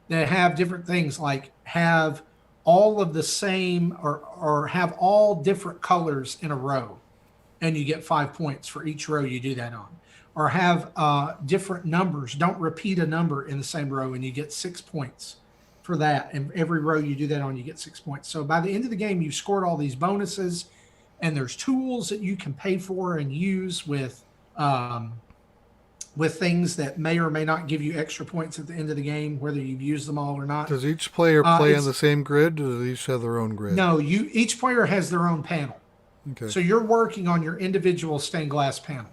that have different things, like have all of the same or have all different colors in a row, and you get 5 points for each row you do that on. Or have different numbers, don't repeat a number in the same row, and you get 6 points for that. And every row you do that on, you get 6 points. So by the end of the game, you've scored all these bonuses, and there's tools that you can pay for and use with things that may or may not give you extra points at the end of the game, whether you've used them all or not. Does each player play on the same grid, or do they each have their own grid? No, each player has their own panel. Okay. So you're working on your individual stained glass panel.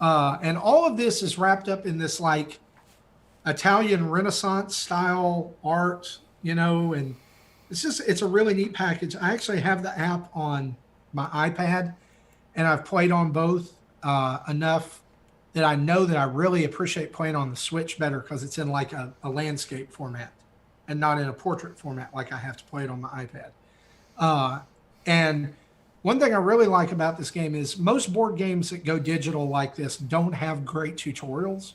And all of this is wrapped up in this like Italian Renaissance style art, and it's a really neat package. I actually have the app on my iPad, and I've played on both enough that I know that I really appreciate playing on the Switch better because it's in like a landscape format and not in a portrait format like I have to play it on my iPad. And one thing I really like about this game is most board games that go digital like this don't have great tutorials,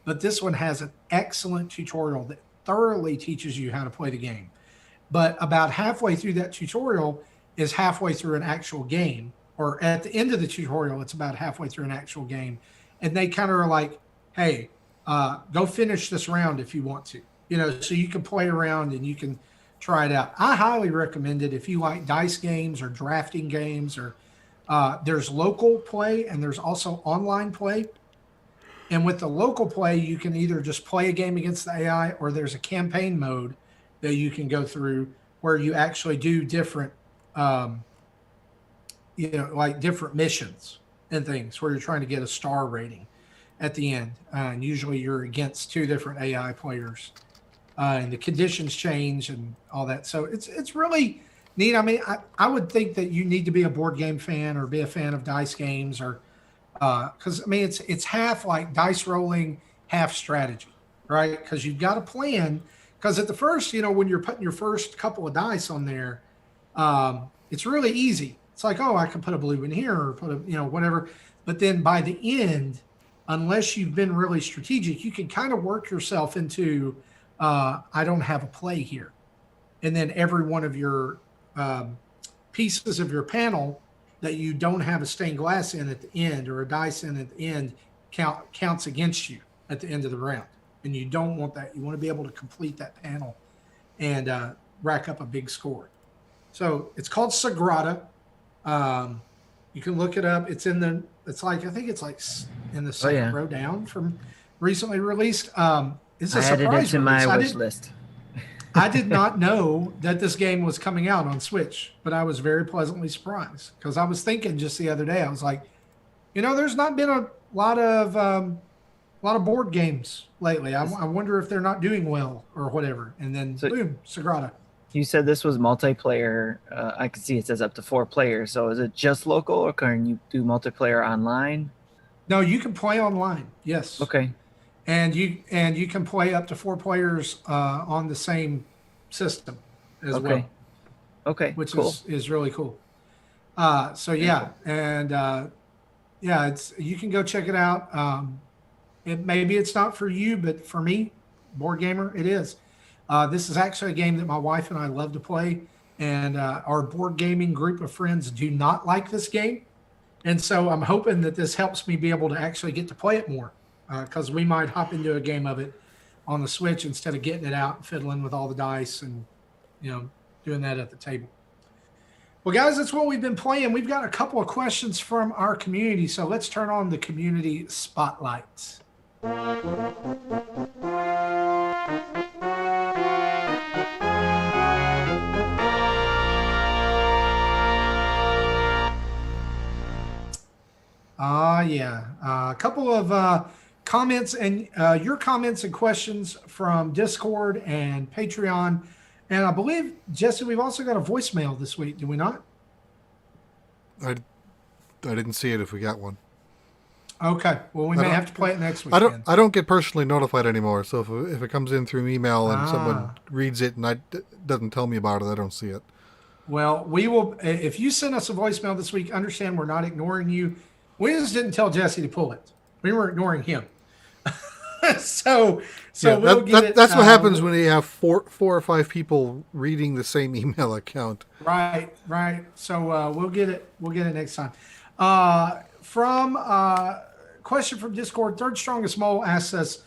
but this one has an excellent tutorial that thoroughly teaches you how to play the game. But about halfway through that tutorial is halfway through an actual game, or at the end of the tutorial, it's about halfway through an actual game. And they kind of are like, hey, go finish this round if you want to, so you can play around and you can try it out. I highly recommend it if you like dice games or drafting games, or there's local play and there's also online play. And with the local play, you can either just play a game against the AI, or there's a campaign mode that you can go through where you actually do different, like different missions and things where you're trying to get a star rating at the end. And usually you're against 2 different AI players. And the conditions change and all that. So it's really neat. I mean, I would think that you need to be a board game fan or be a fan of dice games, or because I mean it's half like dice rolling, half strategy, right? Because you've got a plan. Because at the first, when you're putting your first couple of dice on there, it's really easy. It's like, oh, I can put a blue in here or put a whatever. But then by the end, unless you've been really strategic, you can kind of work yourself into I don't have a play here. And then every one of your pieces of your panel that you don't have a stained glass in at the end, or a dice in at the end, counts against you at the end of the round. And you don't want that. You want to be able to complete that panel and rack up a big score. So it's called Sagrada. You can look it up. It's in the. It's like I think it's like in the second yeah. row down from recently released. It's a I added it surprise to release. my wish list. I did not know that this game was coming out on Switch, but I was very pleasantly surprised because I was thinking just the other day. I was like, there's not been a lot of board games lately. I wonder if they're not doing well or whatever. And then boom, Sagrada. You said this was multiplayer. I can see it says up to 4 players. So is it just local, or can you do multiplayer online? No, you can play online. Yes. Okay. And you can play up to 4 players on the same system as well. Okay. Which cool. is really cool. So yeah, and it's you can go check it out. Maybe it's not for you, but for me, board gamer, it is. This is actually a game that my wife and I love to play, and our board gaming group of friends do not like this game, and so I'm hoping that this helps me be able to actually get to play it more. Because we might hop into a game of it on the Switch instead of getting it out and fiddling with all the dice and, doing that at the table. Well, guys, that's what we've been playing. We've got a couple of questions from our community, so let's turn on the community spotlight. A couple of comments and your comments and questions from Discord and Patreon. And I believe, Jesse, we've also got a voicemail this week, do we not? I didn't see it if we got one. Okay. Well, we may have to play it next week. I don't get personally notified anymore. So if it comes in through email and someone reads it and doesn't tell me about it, I don't see it. Well, we will. If you send us a voicemail this week, understand we're not ignoring you. We just didn't tell Jesse to pull it. We were ignoring him. so we'll get it. That's what happens when you have four or five people reading the same email account. Right. So we'll get it. We'll get it next time. From question from Discord, Third Strongest Mole asks us,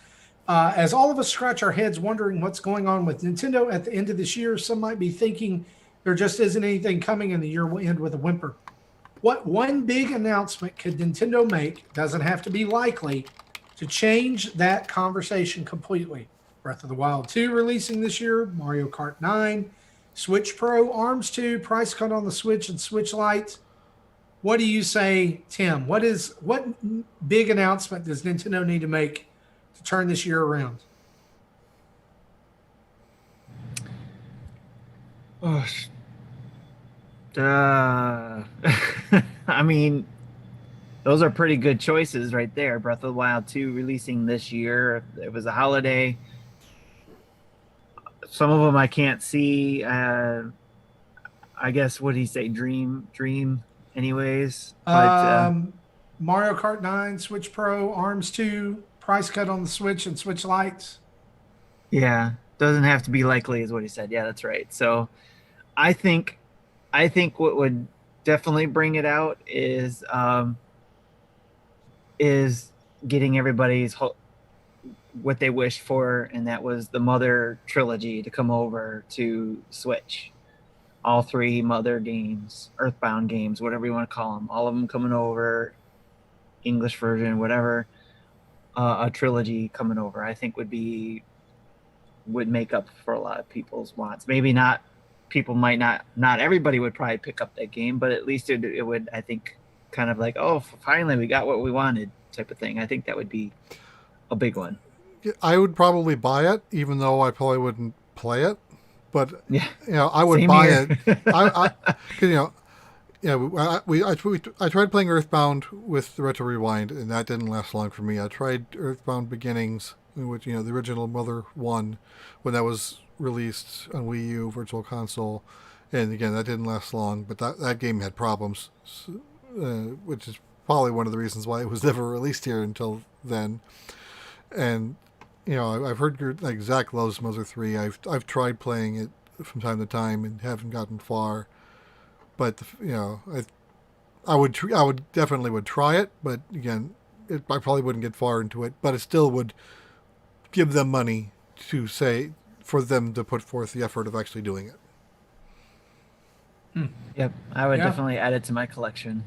as all of us scratch our heads wondering what's going on with Nintendo at the end of this year, some might be thinking there just isn't anything coming and the year will end with a whimper. What one big announcement could Nintendo make, doesn't have to be likely, to change that conversation completely? Breath of the Wild 2 releasing this year, Mario Kart 9, Switch Pro, ARMS 2, price cut on the Switch and Switch Lite. What do you say, Tim? What big announcement does Nintendo need to make to turn this year around? Oh, I mean, those are pretty good choices right there. Breath of the Wild 2 releasing this year. It was a holiday. Some of them I can't see. I guess, what did he say? Dream anyways. But, Mario Kart 9, Switch Pro, ARMS 2, price cut on the Switch and Switch Lite. Yeah, doesn't have to be likely is what he said. Yeah, that's right. So I think what would definitely bring it out is getting everybody's what they wished for, and that was the Mother trilogy to come over to Switch. All 3 Mother games, Earthbound games, whatever you want to call them, all of them coming over, English version, whatever, a trilogy coming over, I think would make up for a lot of people's wants. Maybe not. People might not everybody would probably pick up that game, but at least it would, I think, kind of like, oh, finally we got what we wanted type of thing. I think that would be a big one. I would probably buy it, even though I probably wouldn't play it. But yeah, I would Same buy here. it. I tried playing Earthbound with the Retro Rewind, and that didn't last long for me. I tried Earthbound Beginnings, which the original Mother 1, when that was released on Wii U Virtual Console, and again that didn't last long. But that game had problems, which is probably one of the reasons why it was never released here until then. And I've heard like Zach loves Mother 3. I've tried playing it from time to time and haven't gotten far. But I would definitely try it. But again, I probably wouldn't get far into it. But it still would give them money to say for them to put forth the effort of actually doing it. Yep, I would Yeah. definitely add it to my collection.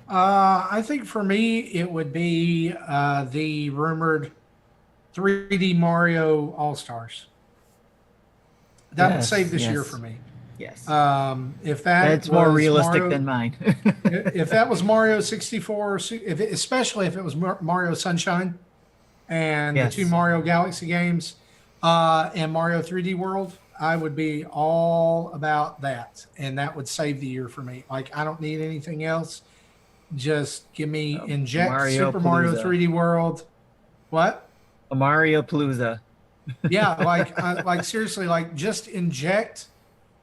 I think for me, it would be the rumored 3D Mario All Stars. That would Yes, save this year yes. for me. Yes, If that that's more was realistic Mario, than mine. if that was Mario 64, especially if it was Mario Sunshine and Yes. the two Mario Galaxy games and Mario 3D World, I would be all about that, and that would save the year for me. Like, I don't need anything else. Just give me inject Mario Super Mario Palooza. 3D World. What? A Mario Palooza. Yeah, like seriously, like just inject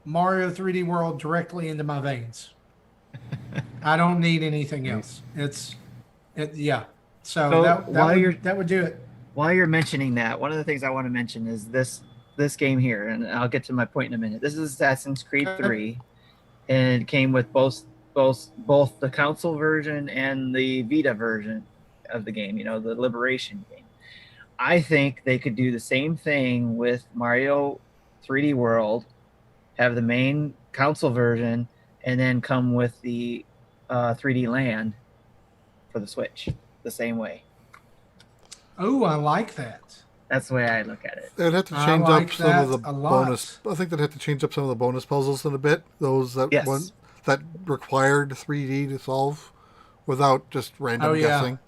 Mario 3D World directly into my veins. I don't need anything else. Yeah. So So that would do it. While you're mentioning that, one of the things I want to mention is this game here, and I'll get to my point in a minute. This is Assassin's Creed Okay. 3, and it came with both the console version and the Vita version of the game, the Liberation game. I think they could do the same thing with Mario 3D World, have the main console version, and then come with the 3D Land for the Switch the same way. Oh, I like that. That's the way I look at it. They'd have to I change like up some of that the a lot. bonus. I think they'd have to change up some of the bonus puzzles in a bit. Those that Yes. that required 3D to solve, without just random Oh, yeah. guessing.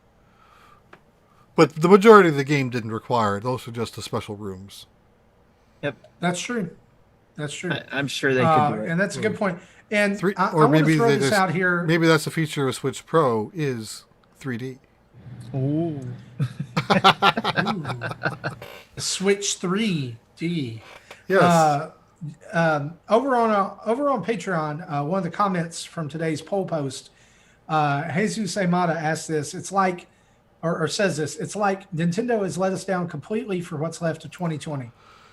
But the majority of the game didn't require it. Those are just the special rooms. That's true. That's true. I'm sure they could do it. And that's a good point. And I Or want to maybe throw they this just out here. maybe that's a feature of Switch Pro is 3D. Ooh. Switch 3D. Yes. Over on Patreon, one of the comments from today's poll post, Jesus Amada asked this. It's like, or says this. It's like Nintendo has let us down completely for what's left of 2020.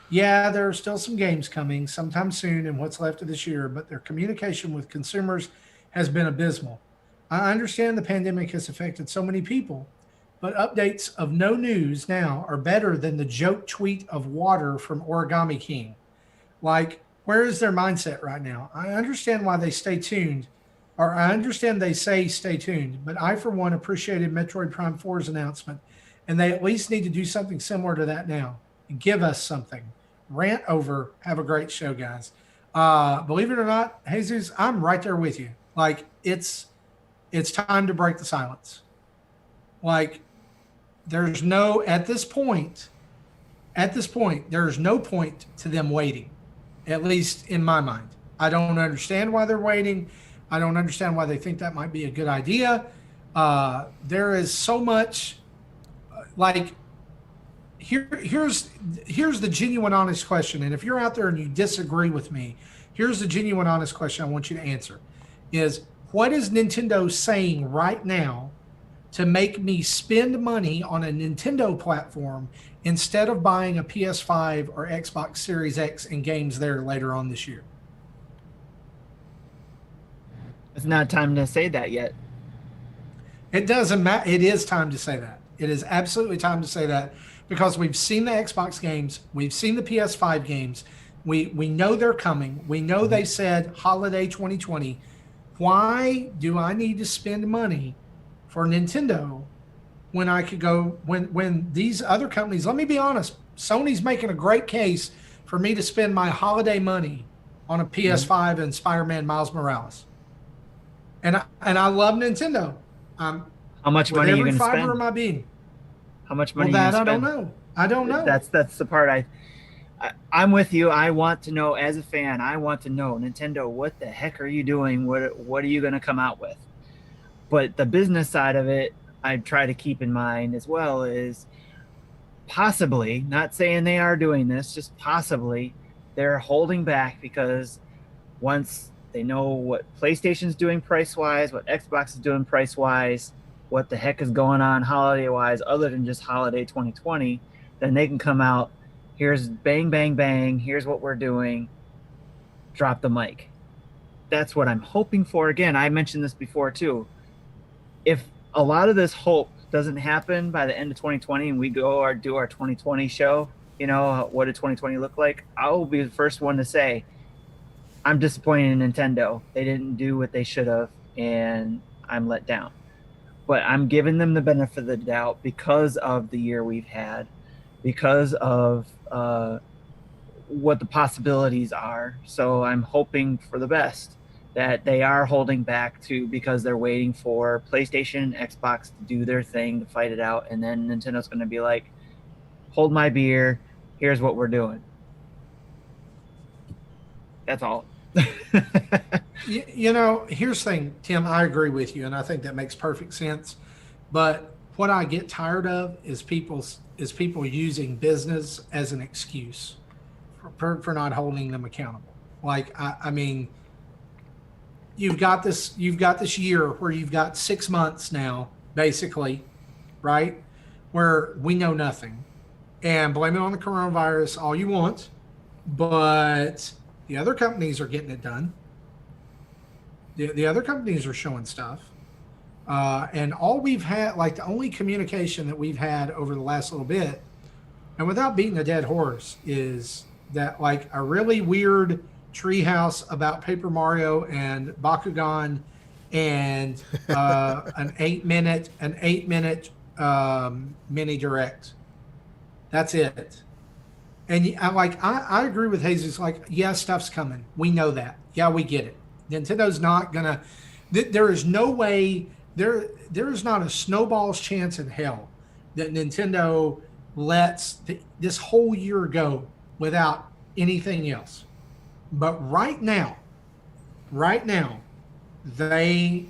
Yeah, there are still some games coming sometime soon in what's left of this year, but their communication with consumers has been abysmal. I understand the pandemic has affected so many people, but updates of no news now are better than the joke tweet of water from Origami King. Like, where is their mindset right now? I understand why they stay tuned, or I understand they say stay tuned, but I, for one, appreciated Metroid Prime 4's announcement, and they at least need to do something similar to that now. Give us something. Rant over. Have a great show, guys. Believe it or not, Jesus, I'm right there with you. Like, it's time to break the silence. Like, there's no, at this point, there's no point to them waiting, at least in my mind. I don't understand why they're waiting. I don't understand why they think that might be a good idea. There is so much, like, here's the genuine, honest question. And if you're out there and you disagree with me, here's the genuine, honest question I want you to answer is, what is Nintendo saying right now to make me spend money on a Nintendo platform instead of buying a PS5 or Xbox Series X and games there later on this year? It's not time to say that yet. It doesn't matter. It is time to say that. It is absolutely time to say that, because we've seen the Xbox games. We've seen the PS5 games. We know they're coming. We know they said holiday 2020. Why do I need to spend money for Nintendo when I could go, when these other companies, let me be honest, Sony's making a great case for me to spend my holiday money on a PS5 and Spider-Man Miles Morales. And I love Nintendo. How much With money are you every going to fiber spend? of my being. How much Well, money are you that I going to don't spend? know. I don't know. That's the part I'm with you. I want to know, as a fan, I want to know, Nintendo, what the heck are you doing? What are you going to come out with? But the business side of it, I try to keep in mind as well, is possibly, not saying they are doing this, just possibly they're holding back because once they know what PlayStation's doing price-wise, what Xbox is doing price-wise, what the heck is going on holiday-wise other than just holiday 2020, then they can come out, here's bang, bang, bang, here's what we're doing, drop the mic. That's what I'm hoping for. Again, I mentioned this before too. If a lot of this hope doesn't happen by the end of 2020 and we go or do our 2020 show, you know, what did 2020 look like? I will be the first one to say I'm disappointed in Nintendo. They didn't do what they should have, and I'm let down. But I'm giving them the benefit of the doubt because of the year we've had, because of what the possibilities are. So I'm hoping for the best, that they are holding back because they're waiting for PlayStation and Xbox to do their thing, to fight it out, and then Nintendo's going to be like, hold my beer, here's what we're doing. That's all. You know, here's the thing, Tim, I agree with you, and I think that makes perfect sense. But what I get tired of is people using business as an excuse for not holding them accountable. Like, I mean, you've got this year where you've got 6 months now, basically, right, where we know nothing. And blame it on the coronavirus all you want, but the other companies are getting it done. The other companies are showing stuff. And all we've had, like the only communication that we've had over the last little bit, and without beating a dead horse, is that like a really weird treehouse about Paper Mario and Bakugan and an 8-minute mini direct. That's it. And I agree with Jesus. Like, yeah, stuff's coming. We know that. Yeah, we get it. Nintendo's not gonna. There is no way. There is not a snowball's chance in hell that Nintendo lets this whole year go without anything else. But right now, they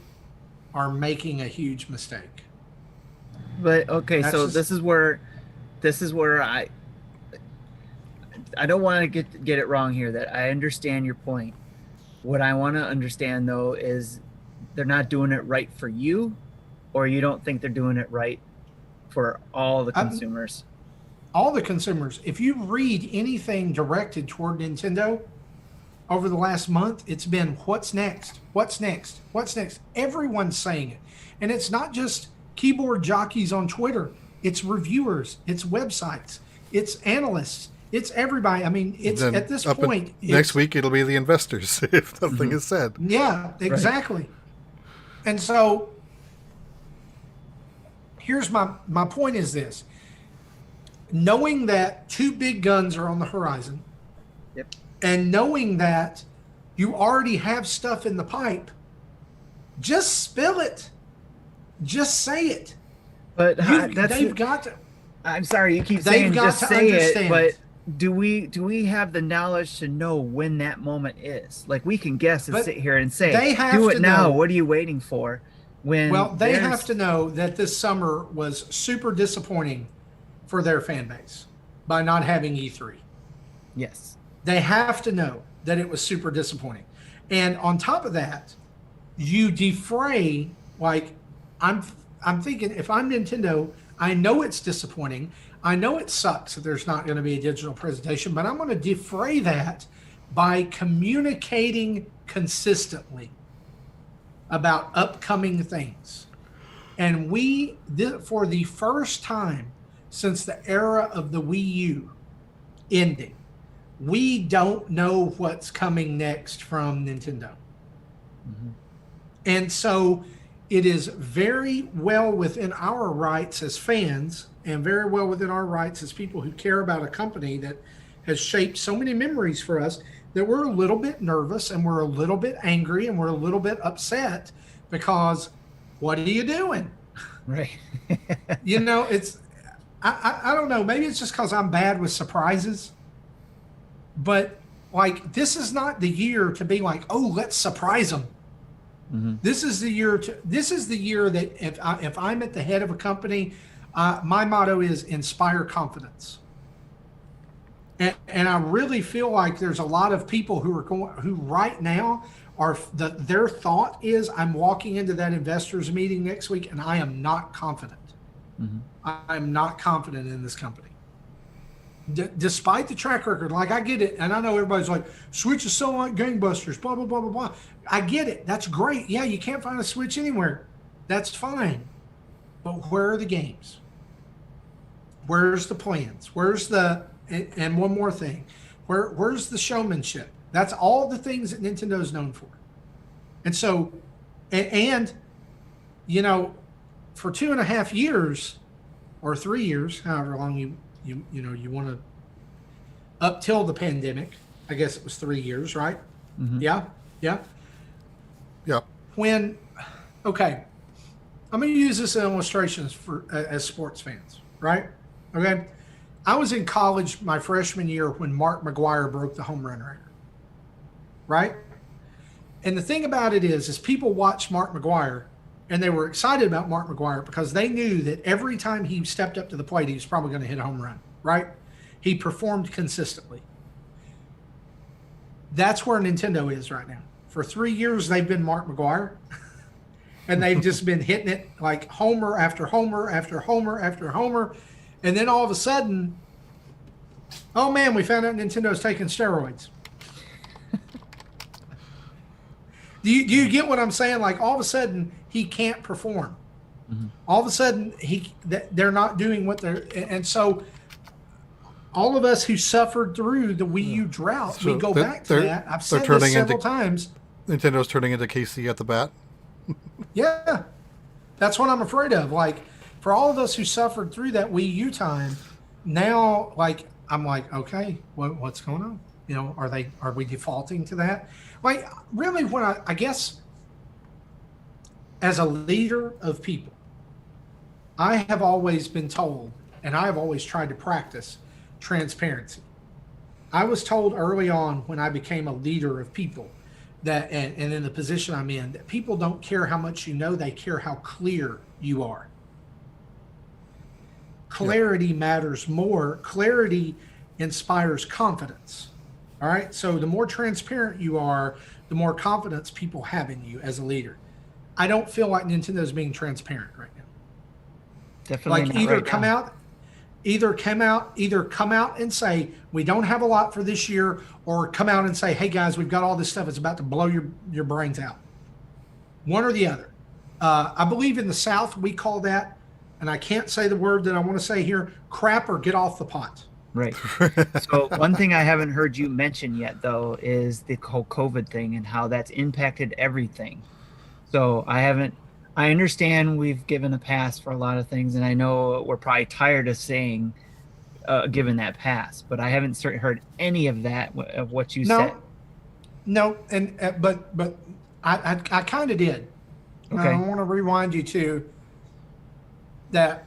are making a huge mistake. But okay, That's so just- this is where I don't want to get it wrong here. That I understand your point. What I want to understand though is they're not doing it right for you, or you don't think they're doing it right for all the consumers. All the consumers. If you read anything directed toward Nintendo over the last month, it's been what's next? What's next? What's next? Everyone's saying it. And it's not just keyboard jockeys on Twitter. It's reviewers, it's websites, it's analysts, it's everybody. I mean, it's Then at this up point. next week, it'll be the investors if nothing is said. Yeah, exactly. And so here's my point is this. Knowing that two big guns are on the horizon, Yep. and knowing that you already have stuff in the pipe, just spill it. Just say it. But They've got to. I'm sorry, you keep They've saying got just to say it, understand. but do we have the knowledge to know when that moment is? Like, we can guess and But sit here and say, they have do it to now. know. What are you waiting for? When Well, they there's- have to know that this summer was super disappointing for their fan base by not having E3. Yes. They have to know that it was super disappointing. And on top of that, you defray, like, I'm thinking, if I'm Nintendo, I know it's disappointing. I know it sucks that there's not going to be a digital presentation, but I'm going to defray that by communicating consistently about upcoming things. And for the first time since the era of the Wii U ending, we don't know what's coming next from Nintendo. Mm-hmm. And so it is very well within our rights as fans, and very well within our rights as people who care about a company that has shaped so many memories for us, that we're a little bit nervous and we're a little bit angry and we're a little bit upset because what are you doing? Right. You know, it's, I don't know, maybe it's just because I'm bad with surprises, but like, this is not the year to be like, oh, let's surprise them. Mm-hmm. This is the year that if I'm at the head of a company, my motto is inspire confidence. And I really feel like there's a lot of people who right now their thought is, I'm walking into that investors meeting next week and I am not confident. Mm-hmm. I'm not confident in this company. Despite the track record, like, I get it, and I know everybody's like, Switch is selling like gangbusters, blah, blah, blah, blah, blah. I get it. That's great. Yeah, you can't find a Switch anywhere. That's fine. but where are the games? Where's the plans? Where's the, and one more thing, where's the showmanship? That's all the things that Nintendo's known for. And so, and you know, for 2.5 years or 3 years, however long you want to, up till the pandemic, I guess it was 3 years, right? Mhm. Yeah. Yep. Okay, I'm going to use this as illustrations for as sports fans, right? Okay, I was in college my freshman year when Mark McGwire broke the home run record, right? And the thing about it is people watched Mark McGwire and they were excited about Mark McGwire because they knew that every time he stepped up to the plate, he was probably going to hit a home run, right? He performed consistently. That's where Nintendo is right now. For 3 years, they've been Mark McGwire, and they've just been hitting it like homer after homer after homer after homer. And then all of a sudden, oh man, we found out Nintendo's taking steroids. Do you get what I'm saying? Like all of a sudden, he can't perform. Mhm. All of a sudden, they're not doing what they're, and so all of us who suffered through the Wii U drought, So we go they're- back to they're- that. I've they're said turning this several into- times. Nintendo's turning into KC at the bat. Yeah, that's what I'm afraid of. Like for all of us who suffered through that Wii U time, now like I'm like, okay, what's going on? You know, are we defaulting to that? Like really, when I guess as a leader of people, I have always been told, and I have always tried to practice transparency. I was told early on when I became a leader of people that, and in the position I'm in, that people don't care how much you know, they care how clear you are. Clarity matters more. Clarity inspires confidence. All right. So the more transparent you are, the more confidence people have in you as a leader. I don't feel like Nintendo's being transparent right now. Definitely Like not either right come now. out and say we don't have a lot for this year, or come out and say, hey guys, we've got all this stuff, it's about to blow your brains out. One or the other. I believe in the South we call that, and I can't say the word that I want to say here, crap or get off the pot. Right. So one thing I haven't heard you mention yet, though, is the whole COVID thing and how that's impacted everything. So I understand we've given a pass for a lot of things, and I know we're probably tired of saying given that pass, but I haven't heard any of that of what you said. No, and but I kind of did. Okay. I want to rewind you to that.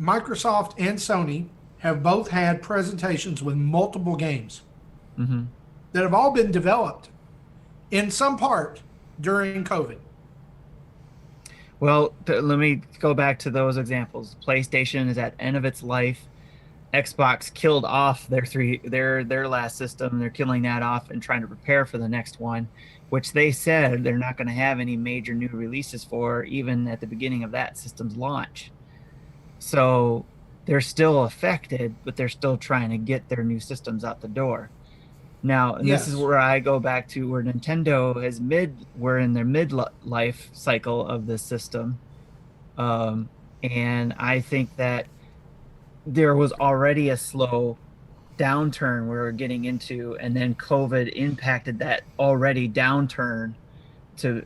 Microsoft and Sony have both had presentations with multiple games Mm-hmm. that have all been developed in some part during COVID. Well, let me go back to those examples. PlayStation is at the end of its life. Xbox killed off their last system. They're killing that off and trying to prepare for the next one, which they said they're not going to have any major new releases for even at the beginning of that system's launch. So they're still affected, but they're still trying to get their new systems out the door. Now, and this is Yes. where I go back to where Nintendo we're in their mid-life cycle of this system. And I think that there was already a slow downturn we were getting into, and then COVID impacted that already downturn to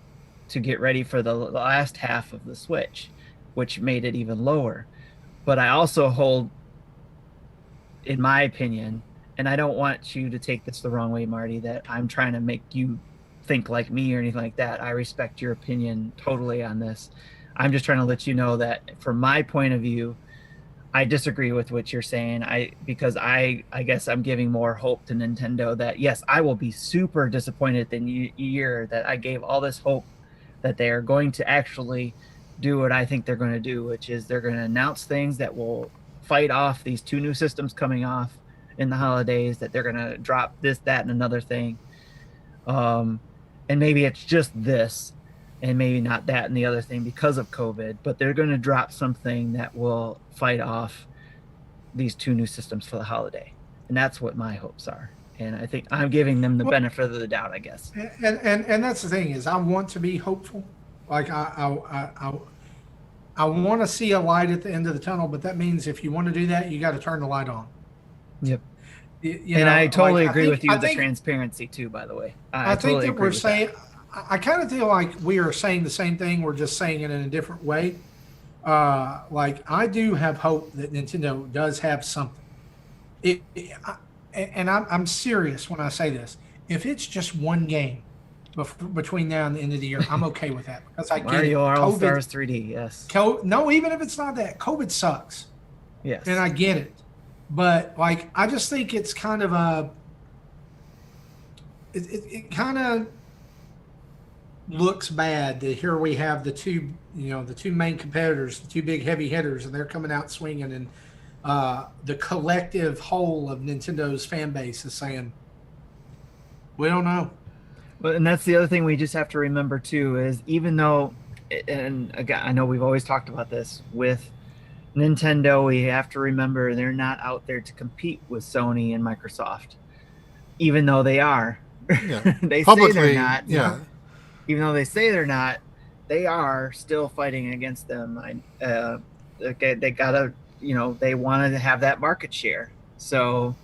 get ready for the last half of the Switch, which made it even lower. But I also hold, in my opinion, and I don't want you to take this the wrong way, Marty, that I'm trying to make you think like me or anything like that. I respect your opinion totally on this. I'm just trying to let you know that from my point of view, I disagree with what you're saying. Because I guess I'm giving more hope to Nintendo that yes, I will be super disappointed the year that I gave all this hope that they are going to actually do what I think they're going to do, which is they're going to announce things that will fight off these two new systems coming off in the holidays, that they're going to drop this, that, and another thing. And maybe it's just this and maybe not that and the other thing because of COVID, but they're going to drop something that will fight off these two new systems for the holiday. And that's what my hopes are. And I think I'm giving them the benefit of the doubt, I guess. And that's the thing is I want to be hopeful. Like I I want to see a light at the end of the tunnel, but that means if you want to do that, you got to turn the light on. Yep. You And know, I totally like, agree with you I with the think, transparency too, by the way. I think totally that agree we're with that. saying, I kind of feel like we are saying the same thing. We're just saying it in a different way. Like I do have hope that Nintendo does have something. And I'm serious when I say this. If it's just one game between now and the end of the year, I'm okay with that because I get it. Mario All COVID, Stars 3D, yes. no, even if it's not that, COVID sucks, Yes. and I get it. But like, I just think it's kind of it kind of looks bad that here we have the two main competitors, the two big heavy hitters, and they're coming out swinging, and the collective whole of Nintendo's fan base is saying, we don't know. Well, and that's the other thing we just have to remember too is even though, and again, I know we've always talked about this with Nintendo, we have to remember they're not out there to compete with Sony and Microsoft, even though they are. Yeah. They say Publicly, they're not. yeah. Even though they say they're not, they are still fighting against them. They gotta, they want to have that market share. So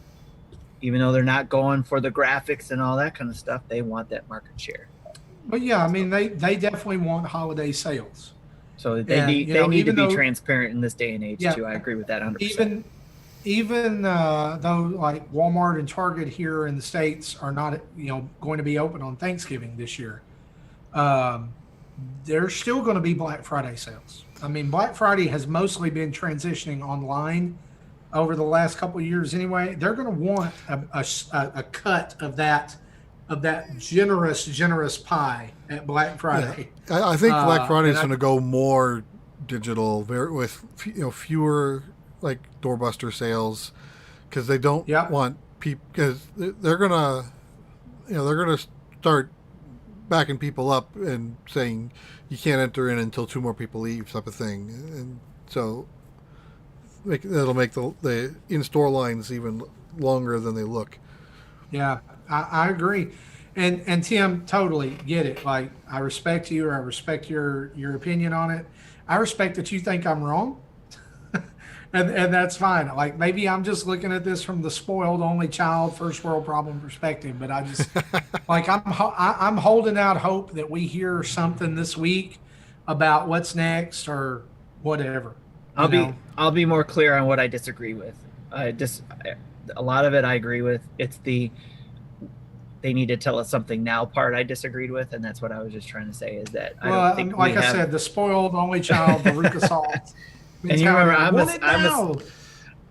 even though they're not going for the graphics and all that kind of stuff, they want that market share. But yeah, I mean, they definitely want holiday sales. So they And, need you know, they need to even be though- transparent in this day and age Yeah. too. I agree with that 100%. Even though like Walmart and Target here in the States are not, going to be open on Thanksgiving this year, there's still going to be Black Friday sales. I mean, Black Friday has mostly been transitioning online over the last couple of years anyway. They're going to want a cut of that generous pie at Black Friday. Yeah. I think Black Friday is and I- going to go more digital, with fewer like doorbuster sales, because they don't Yep. want people, because they're gonna start backing people up and saying you can't enter in until two more people leave, type of thing, and so that'll make the in-store lines even longer than they look. Yeah, I agree. And Tim, totally get it. Like, I respect you. I respect your opinion on it. I respect that you think I'm wrong. and that's fine. Like, maybe I'm just looking at this from the spoiled only child first world problem perspective, but I just like I'm holding out hope that we hear something this week about what's next or whatever. I'll be more clear on what I disagree with. A lot of it I agree with. It's the they need to tell us something now part I disagreed with, and that's what I was just trying to say is that I don't think like I said, the spoiled only child, the Ruka Salt. And you remember,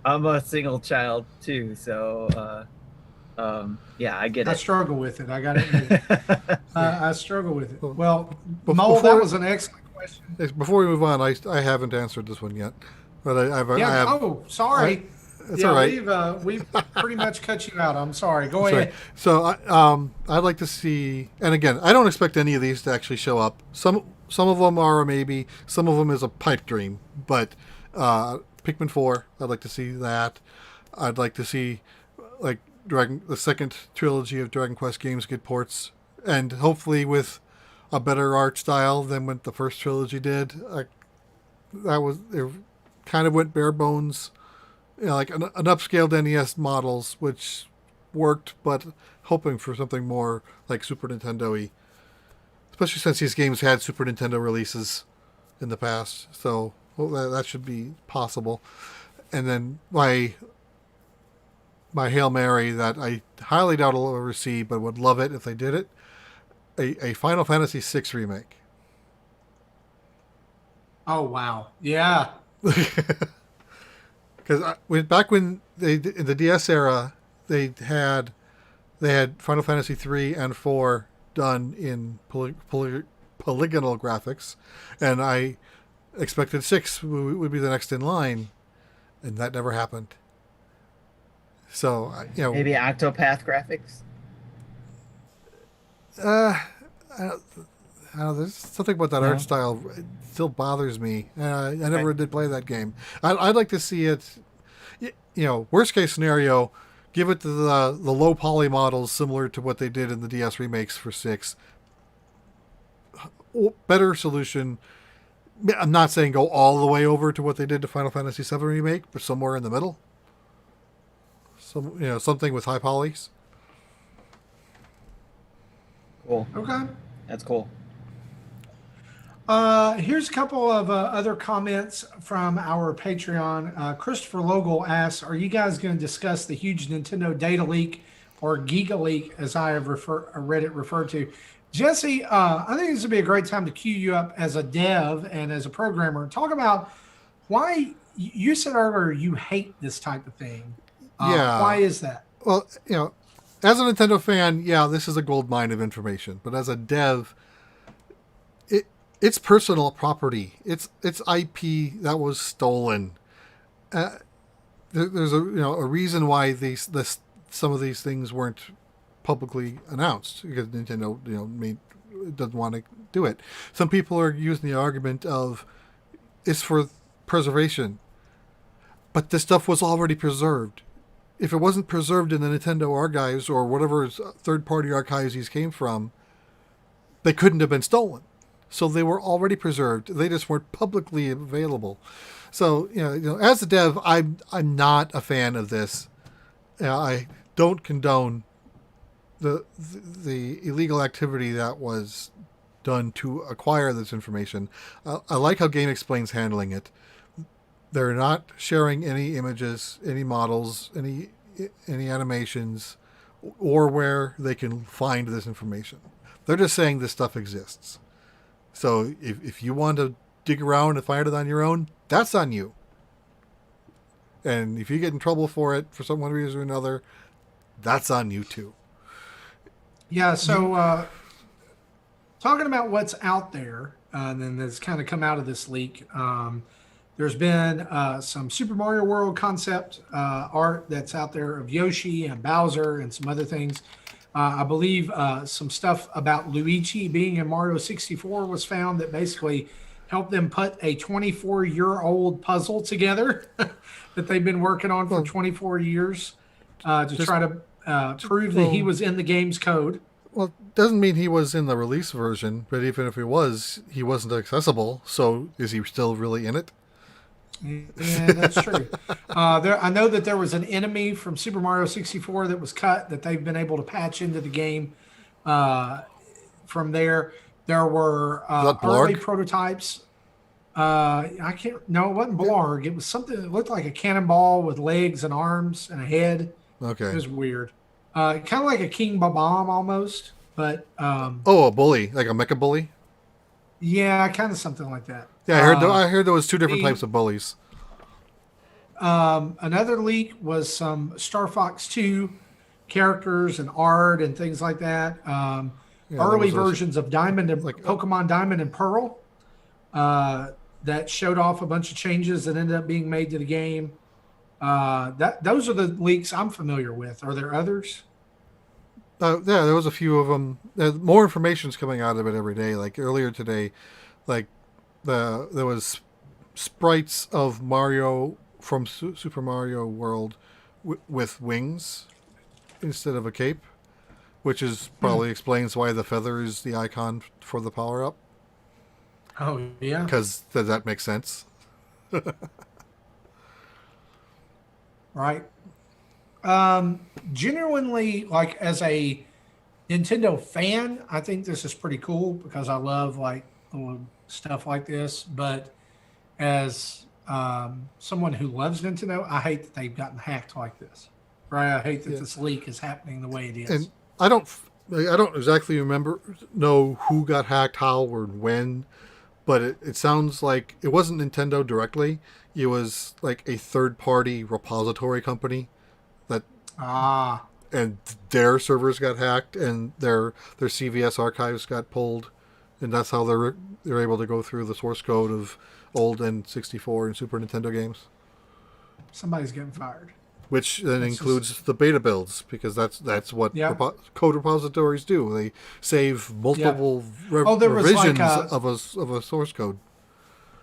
I'm a single child too, so yeah, I get it. I struggle with it. I got it. I struggle with it. Well, Before- that was an excellent question. Before we move on, I haven't answered this one yet, but I have. Oh, sorry. That's all right. We've pretty much cut you out. I'm sorry. Go Sorry. ahead. So I'd like to see, and again, I don't expect any of these to actually show up. Some of them are a maybe. Some of them is a pipe dream. But Pikmin 4, I'd like to see that. I'd like to see like the second trilogy of Dragon Quest games get ports, and hopefully with a better art style than what the first trilogy did. It kind of went bare bones. Like an upscaled NES models, which worked, but hoping for something more like Super Nintendo-y. Especially since these games had Super Nintendo releases in the past. So that should be possible. And then my Hail Mary that I highly doubt I'll ever see, but would love it if they did it, a Final Fantasy VI remake. Oh, wow. Yeah. Because back when in the DS era, they had Final Fantasy 3 and 4 done in polygonal graphics, and I expected 6 would be the next in line, and that never happened. So Maybe Octopath graphics. I don't know, there's something about that No? art style. It still bothers me. I never did play that game. I'd like to see it. Worst case scenario, give it the low poly models similar to what they did in the DS remakes for 6. Better solution. I'm not saying go all the way over to what they did to Final Fantasy VII Remake, but somewhere in the middle. Something with high polys. Cool. Okay. That's cool. Here's a couple of other comments from our Patreon. Christopher Logal asks, "Are you guys going to discuss the huge Nintendo data leak, or Giga leak, as I have read it referred to?" Jesse, I think this would be a great time to cue you up as a dev and as a programmer. Talk about why you said earlier you hate this type of thing. Yeah. Why is that? Well, as a Nintendo fan, yeah, this is a gold mine of information. But as a dev, it's personal property. It's IP that was stolen. There's a reason why some of these things weren't publicly announced, because Nintendo doesn't want to do it. Some people are using the argument of it's for preservation, but this stuff was already preserved. If it wasn't preserved in the Nintendo archives or whatever third-party archives these came from, they couldn't have been stolen. So they were already preserved. They just weren't publicly available. So as a dev, I'm not a fan of this. I don't condone the illegal activity that was done to acquire this information. I like how Game Explain's handling it. They're not sharing any images, any models, any animations, or where they can find this information. They're just saying this stuff exists. So if you want to dig around and find it on your own, that's on you. And if you get in trouble for it for some one reason or another, that's on you too. Yeah, so talking about what's out there, and then that's kind of come out of this leak. There's been some Super Mario World concept art that's out there of Yoshi and Bowser and some other things. I believe some stuff about Luigi being in Mario 64 was found that basically helped them put a 24-year-old puzzle together that they've been working on for 24 years to try to prove that he was in the game's code. Well, doesn't mean he was in the release version, but even if he wasn't accessible. So is he still really in it? Yeah, that's true. I know that there was an enemy from Super Mario 64 that was cut that they've been able to patch into the game. From there were early prototypes. I can't. No, it wasn't Blarg. It was something that looked like a cannonball with legs and arms and a head. Okay, it was weird. Kind of like a King Bomb almost, but a bully, like a mecha bully. Yeah, kind of something like that. Yeah, I heard there was two different types of bullies. Another leak was some Star Fox 2 characters and art and things like that. Early versions of Diamond and Pokemon Diamond and Pearl that showed off a bunch of changes that ended up being made to the game. Those are the leaks I'm familiar with. Are there others? Yeah, there was a few of them. More information's coming out of it every day. Like earlier today, there was sprites of Mario from Super Mario World with wings instead of a cape, which is probably explains why the feather is the icon for the power up. Oh yeah, because that makes sense. Right. Genuinely, like as a Nintendo fan, I think this is pretty cool because I love like little stuff like this. But as someone who loves Nintendo, I hate that they've gotten hacked like this. Right? I hate that this leak is happening the way it is. And I don't exactly know who got hacked, how, or when, but it sounds like it wasn't Nintendo directly. It was like a third-party repository company that and their servers got hacked and their CVS archives got pulled, and that's how they're able to go through the source code of old N64 and Super Nintendo games. Somebody's getting fired. Which then includes the beta builds, because that's what code repositories do. They save multiple revisions of a source code.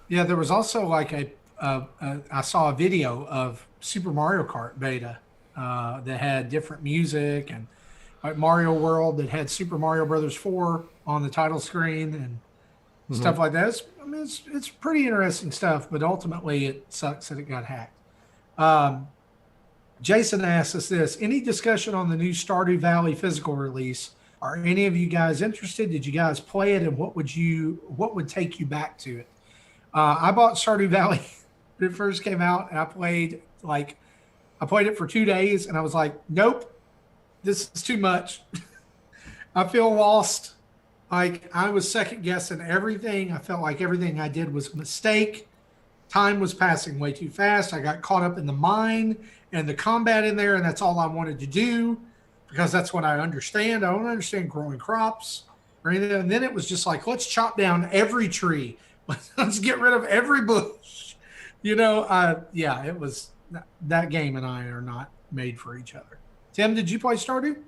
Yeah, there was also like I saw a video of Super Mario Kart beta that had different music, and like Mario World that had Super Mario Brothers 4 on the title screen, and stuff like that. It's pretty interesting stuff, but ultimately it sucks that it got hacked. Jason asks us this: any discussion on the new Stardew Valley physical release? Are any of you guys interested? Did you guys play it, and what would take you back to it? I bought Stardew Valley when it first came out, and I played it for 2 days, and I was like, nope, this is too much. I feel lost. Like, I was second guessing everything. I felt like everything I did was a mistake. Time was passing way too fast. I got caught up in the mine and the combat in there, and that's all I wanted to do because that's what I understand. I don't understand growing crops or anything. And then it was just like, let's chop down every tree. Let's get rid of every bush. It was that game, and I are not made for each other. Tim, did you play Stardew?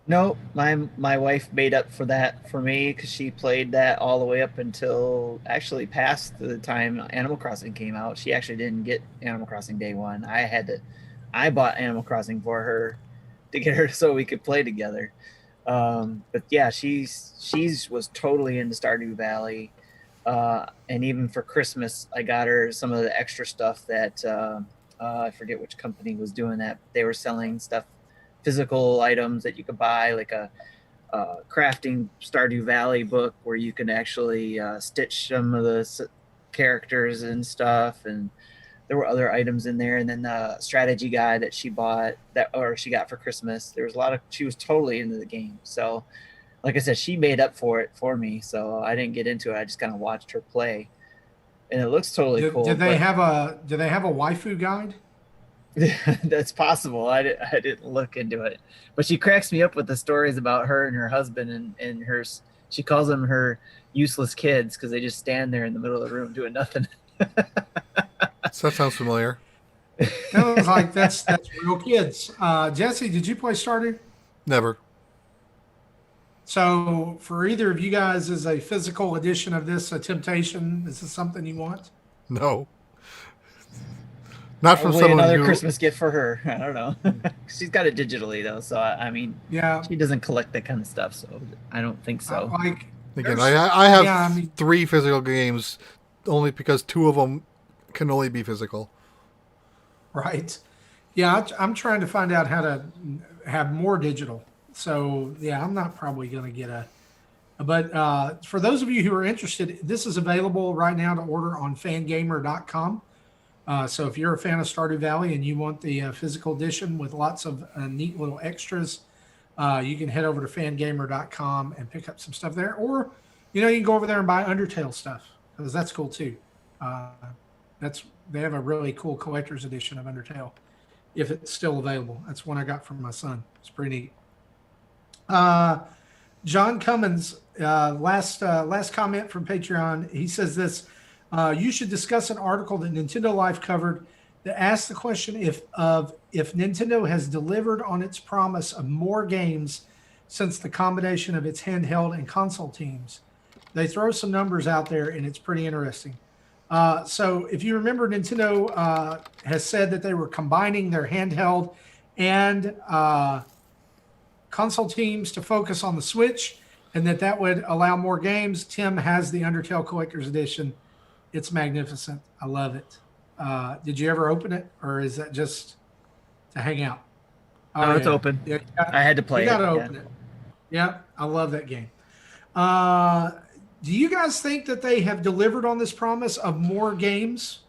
No, my wife made up for that for me because she played that all the way up until actually past the time Animal Crossing came out. She actually didn't get Animal Crossing day one. I bought Animal Crossing for her to get her so we could play together. But yeah, she's was totally into Stardew Valley. And even for Christmas, I got her some of the extra stuff that I forget which company was doing that. They were selling stuff, physical items that you could buy, like a crafting Stardew Valley book where you can actually stitch some of the characters and stuff. And there were other items in there. And then the strategy guide that she got for Christmas. There was she was totally into the game. So like I said, she made up for it for me. So I didn't get into it. I just kind of watched her play, and it looks totally cool. Did they have a waifu guide? That's possible. I didn't look into it, but she cracks me up with the stories about her and her husband and she calls them her useless kids because they just stand there in the middle of the room doing nothing. That sounds familiar. That was like that's real kids. Jesse, did you play Stardew? Never. So for either of you guys, is a physical edition of this a temptation? Is this something you want? No. Not from Probably someone another who... Christmas gift for her. I don't know. She's got it digitally though, so I mean, yeah, she doesn't collect that kind of stuff, so I don't think so. Again, I have 3 physical games, only because 2 of them can only be physical. Right. Yeah, I'm trying to find out how to have more digital. So yeah, I'm not probably going to get but for those of you who are interested, this is available right now to order on fangamer.com. So if you're a fan of Stardew Valley and you want the physical edition with lots of neat little extras, you can head over to fangamer.com and pick up some stuff there. Or, you can go over there and buy Undertale stuff because that's cool too. They have a really cool collector's edition of Undertale if it's still available. That's one I got from my son. It's pretty neat. John Cummins, last comment from Patreon. He says this: you should discuss an article that Nintendo Life covered that asks the question if Nintendo has delivered on its promise of more games since the combination of its handheld and console teams. They throw some numbers out there, and it's pretty interesting. So if you remember, Nintendo has said that they were combining their handheld and console teams to focus on the Switch, and that would allow more games. Tim has the Undertale Collector's Edition. It's magnificent. I love it. Did you ever open it, or is that just to hang out? No, it's open. Yeah, I had to play it. You got to open it. Yeah, I love that game. Do you guys think that they have delivered on this promise of more games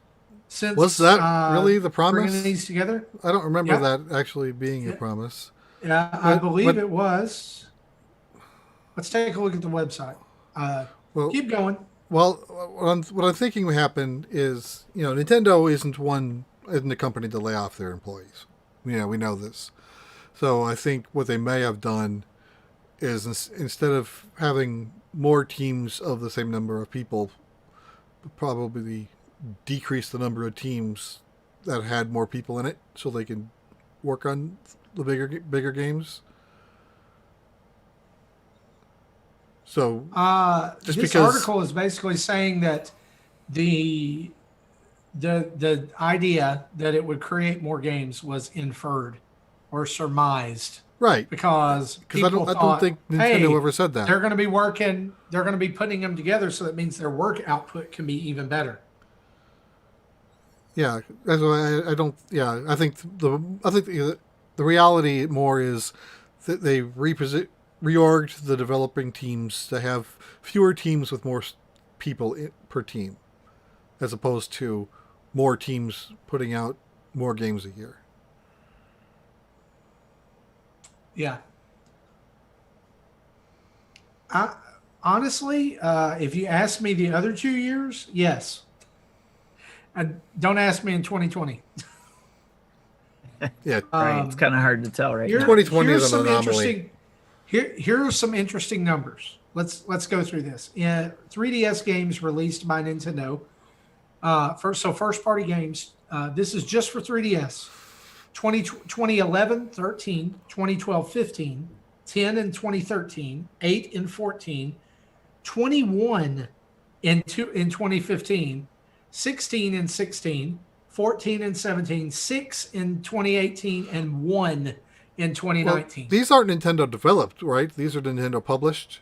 since? Was that really the promise? Bringing these together? I don't remember that actually being a promise. Yeah, I believe it was. Let's take a look at the website. Keep going. Well, what I'm thinking would happen is, Nintendo isn't a company to lay off their employees. We know this. So I think what they may have done is instead of having more teams of the same number of people, probably decrease the number of teams that had more people in it so they can work on the bigger games. So this article is basically saying that the idea that it would create more games was inferred. or surmised Right. because Because I people don't thought, think Nintendo hey, ever said that. they're going to be working, they're going to be putting them together, so that means their work output can be even better. Yeah, that's why I don't. Yeah, I think the reality more is that they reorged the developing teams to have fewer teams with more people per team, as opposed to more teams putting out more games a year. Yeah. I, honestly, if you ask me the other 2 years, yes. And don't ask me in 2020. Yeah, Right. It's kind of hard to tell right now. 2020 here's is an some anomaly. interesting. Here are some interesting numbers. Let's go through this. 3DS games released by Nintendo. First party games. This is just for 3DS. 2011, 13, 2012, 15, 10 in 2013, 8 in 14, 21 in 2015, 16 in 16, 14 in 17, 6 in 2018, and 1 in 2019. Well, these aren't Nintendo developed, right? These are Nintendo published.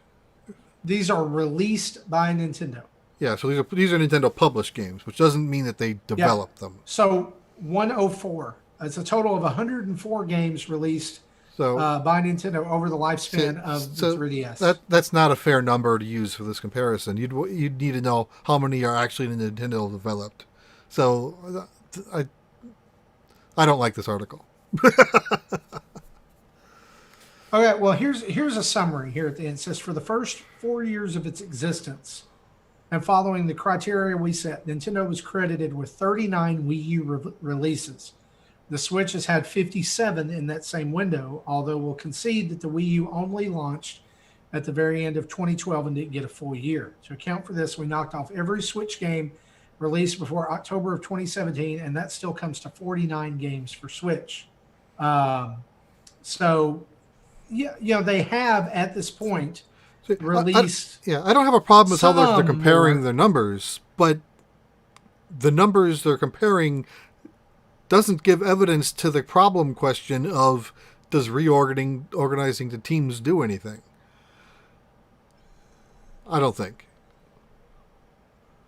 These are released by Nintendo. Yeah, so these are Nintendo published games, which doesn't mean that they developed them. So 104. It's a total of 104 games released So by Nintendo over the lifespan of the 3DS. That's not a fair number to use for this comparison. You'd need to know how many are actually Nintendo developed. So I don't like this article. Okay, well here's a summary here at the end. It says for the first 4 years of its existence, and following the criteria we set, Nintendo was credited with 39 Wii U releases. The Switch has had 57 in that same window, although we'll concede that the Wii U only launched at the very end of 2012 and didn't get a full year. To account for this, we knocked off every Switch game released before October of 2017, and that still comes to 49 games for Switch. So, they have at this point released. I don't have a problem with how they're some comparing more. their numbers, but the numbers they're comparing doesn't give evidence to the problem question of does organizing the teams do anything? I don't think.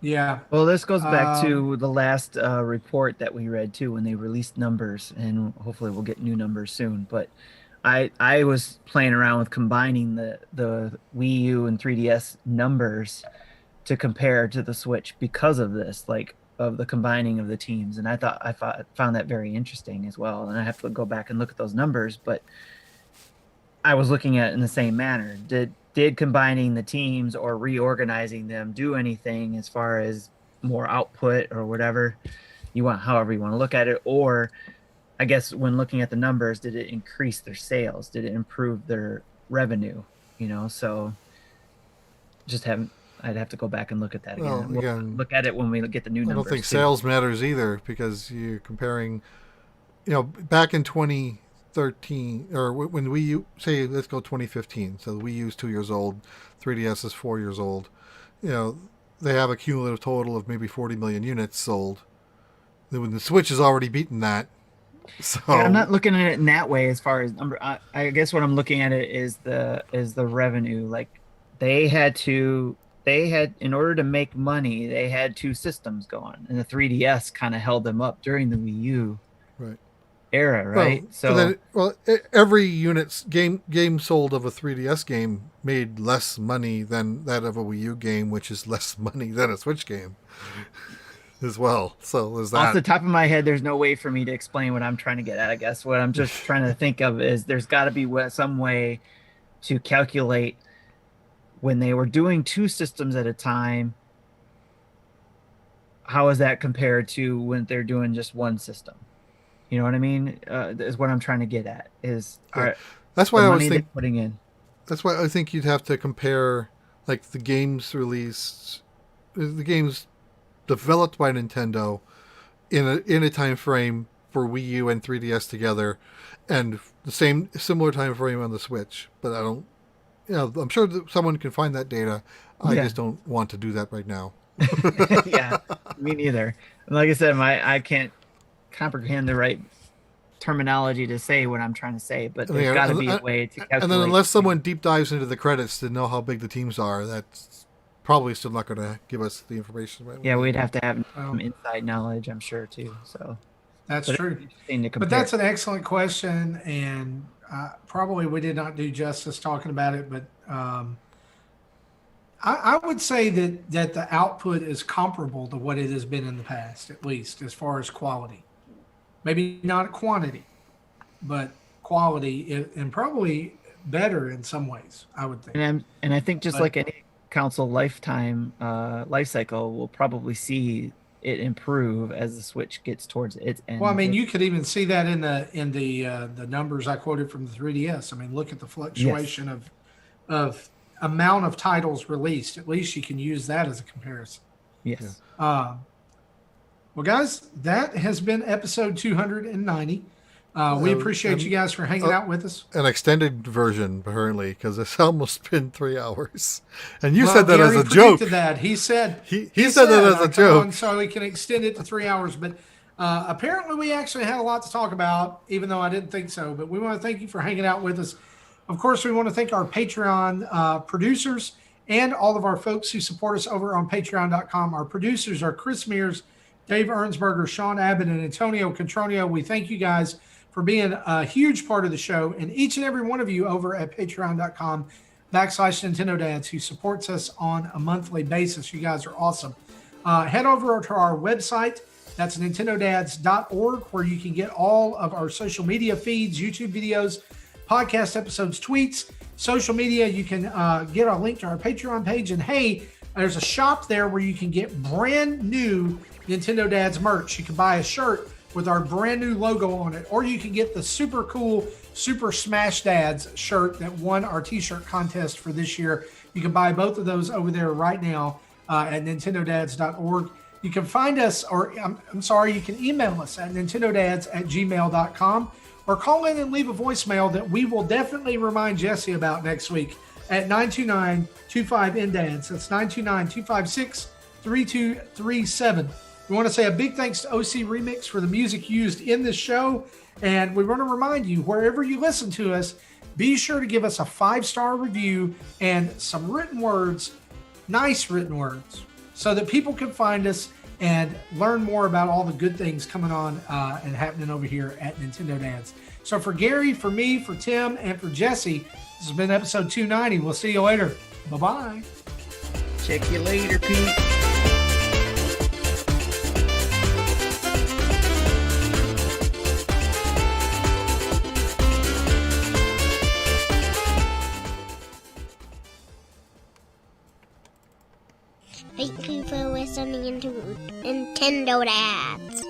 Yeah. Well, this goes back to the last report that we read too, when they released numbers, and hopefully we'll get new numbers soon. But I was playing around with combining the Wii U and 3DS numbers to compare to the Switch because of this, like of the combining of the teams, and I found that very interesting as well. And I have to go back and look at those numbers, but I was looking at it in the same manner. Did combining the teams or reorganizing them do anything as far as more output or whatever however you want to look at it? Or I guess when looking at the numbers, did it increase their sales? Did it improve their revenue? So I'd have to go back and look at that again. Well, We'll look at it when we get the new numbers. I don't think too. sales matters either, because you're comparing, back in 2013, or when Wii U, say, let's go 2015. So the Wii U is 2 years old, 3DS is 4 years old. They have a cumulative total of maybe 40 million units sold. Then when the Switch has already beaten that. So Yeah, I'm not looking at it in that way as far as number. I guess what I'm looking at it is the revenue. Like they had, in order to make money, they had two systems going, and the 3DS kind of held them up during the Wii U era, right? Every unit's game sold of a 3DS game made less money than that of a Wii U game, which is less money than a Switch game as well. So there's that. Off the top of my head, there's no way for me to explain what I'm trying to get at. I guess what I'm just trying to think of is there's got to be some way to calculate when they were doing two systems at a time. How is that compared to when they're doing just one system? You know what I mean? Is what I'm trying to get at. That's why I was putting in. That's why I think you'd have to compare like the games released, the games developed by Nintendo in a time frame for Wii U and 3DS together, and the similar time frame on the Switch. But I don't. I'm sure that someone can find that data. I just don't want to do that right now. Yeah, me neither. Like I said, I can't comprehend the right terminology to say what I'm trying to say, but there's Yeah, got to be a way to calculate. And then unless someone deep dives into the credits to know how big the teams are, that's probably still not going to give us the information. Yeah, we'd have to have some inside knowledge, I'm sure, too. So That's but true. it's interesting to But compare. that's an excellent question, and probably we did not do justice talking about it. But I would say that the output is comparable to what it has been in the past, at least as far as quality. Maybe not quantity, but quality, and probably better in some ways, I would think. And I think just But- like any console lifetime life cycle, we'll probably see it improve as the Switch gets towards its end. Well, I mean, you could even see that in the numbers I quoted from the 3DS. I mean, look at the fluctuation of amount of titles released. At least you can use that as a comparison. Yes. Well, guys, that has been episode 290. We appreciate you guys for hanging out with us. An extended version, apparently, because it's almost been 3 hours. And you Well, said that Gary as a joke. predicted that. He said He said that as a come joke. on, so we can extend it to 3 hours. But apparently, we actually had a lot to talk about, even though I didn't think so. But we want to thank you for hanging out with us. Of course, we want to thank our Patreon producers and all of our folks who support us over on Patreon.com. Our producers are Chris Mears, Dave Ernsberger, Sean Abbott, and Antonio Contronio. We thank you guys for being a huge part of the show, and each and every one of you over at patreon.com/Nintendo Dads who supports us on a monthly basis. You guys are awesome. Head over to our website. That's nintendodads.org, where you can get all of our social media feeds, YouTube videos, podcast episodes, tweets, social media. You can get a link to our Patreon page. And hey, there's a shop there where you can get brand new Nintendo Dads merch. You can buy a shirt with our brand new logo on it, or you can get the super cool Super Smash Dads shirt that won our t-shirt contest for this year. You can buy both of those over there right now at nintendodads.org. You can find us, or I'm sorry, you can email us at nintendodads@gmail.com, or call in and leave a voicemail that we will definitely remind Jesse about next week at 929-25-NDADS. That's 929-256-3237. We want to say a big thanks to OC Remix for the music used in this show. And we want to remind you, wherever you listen to us, be sure to give us a 5-star review and some written words, nice written words, so that people can find us and learn more about all the good things coming on and happening over here at Nintendo Dads. So for Gary, for me, for Tim, and for Jesse, this has been episode 290. We'll see you later. Bye-bye. Check you later, Pete. Thank you for listening to Nintendo Dads.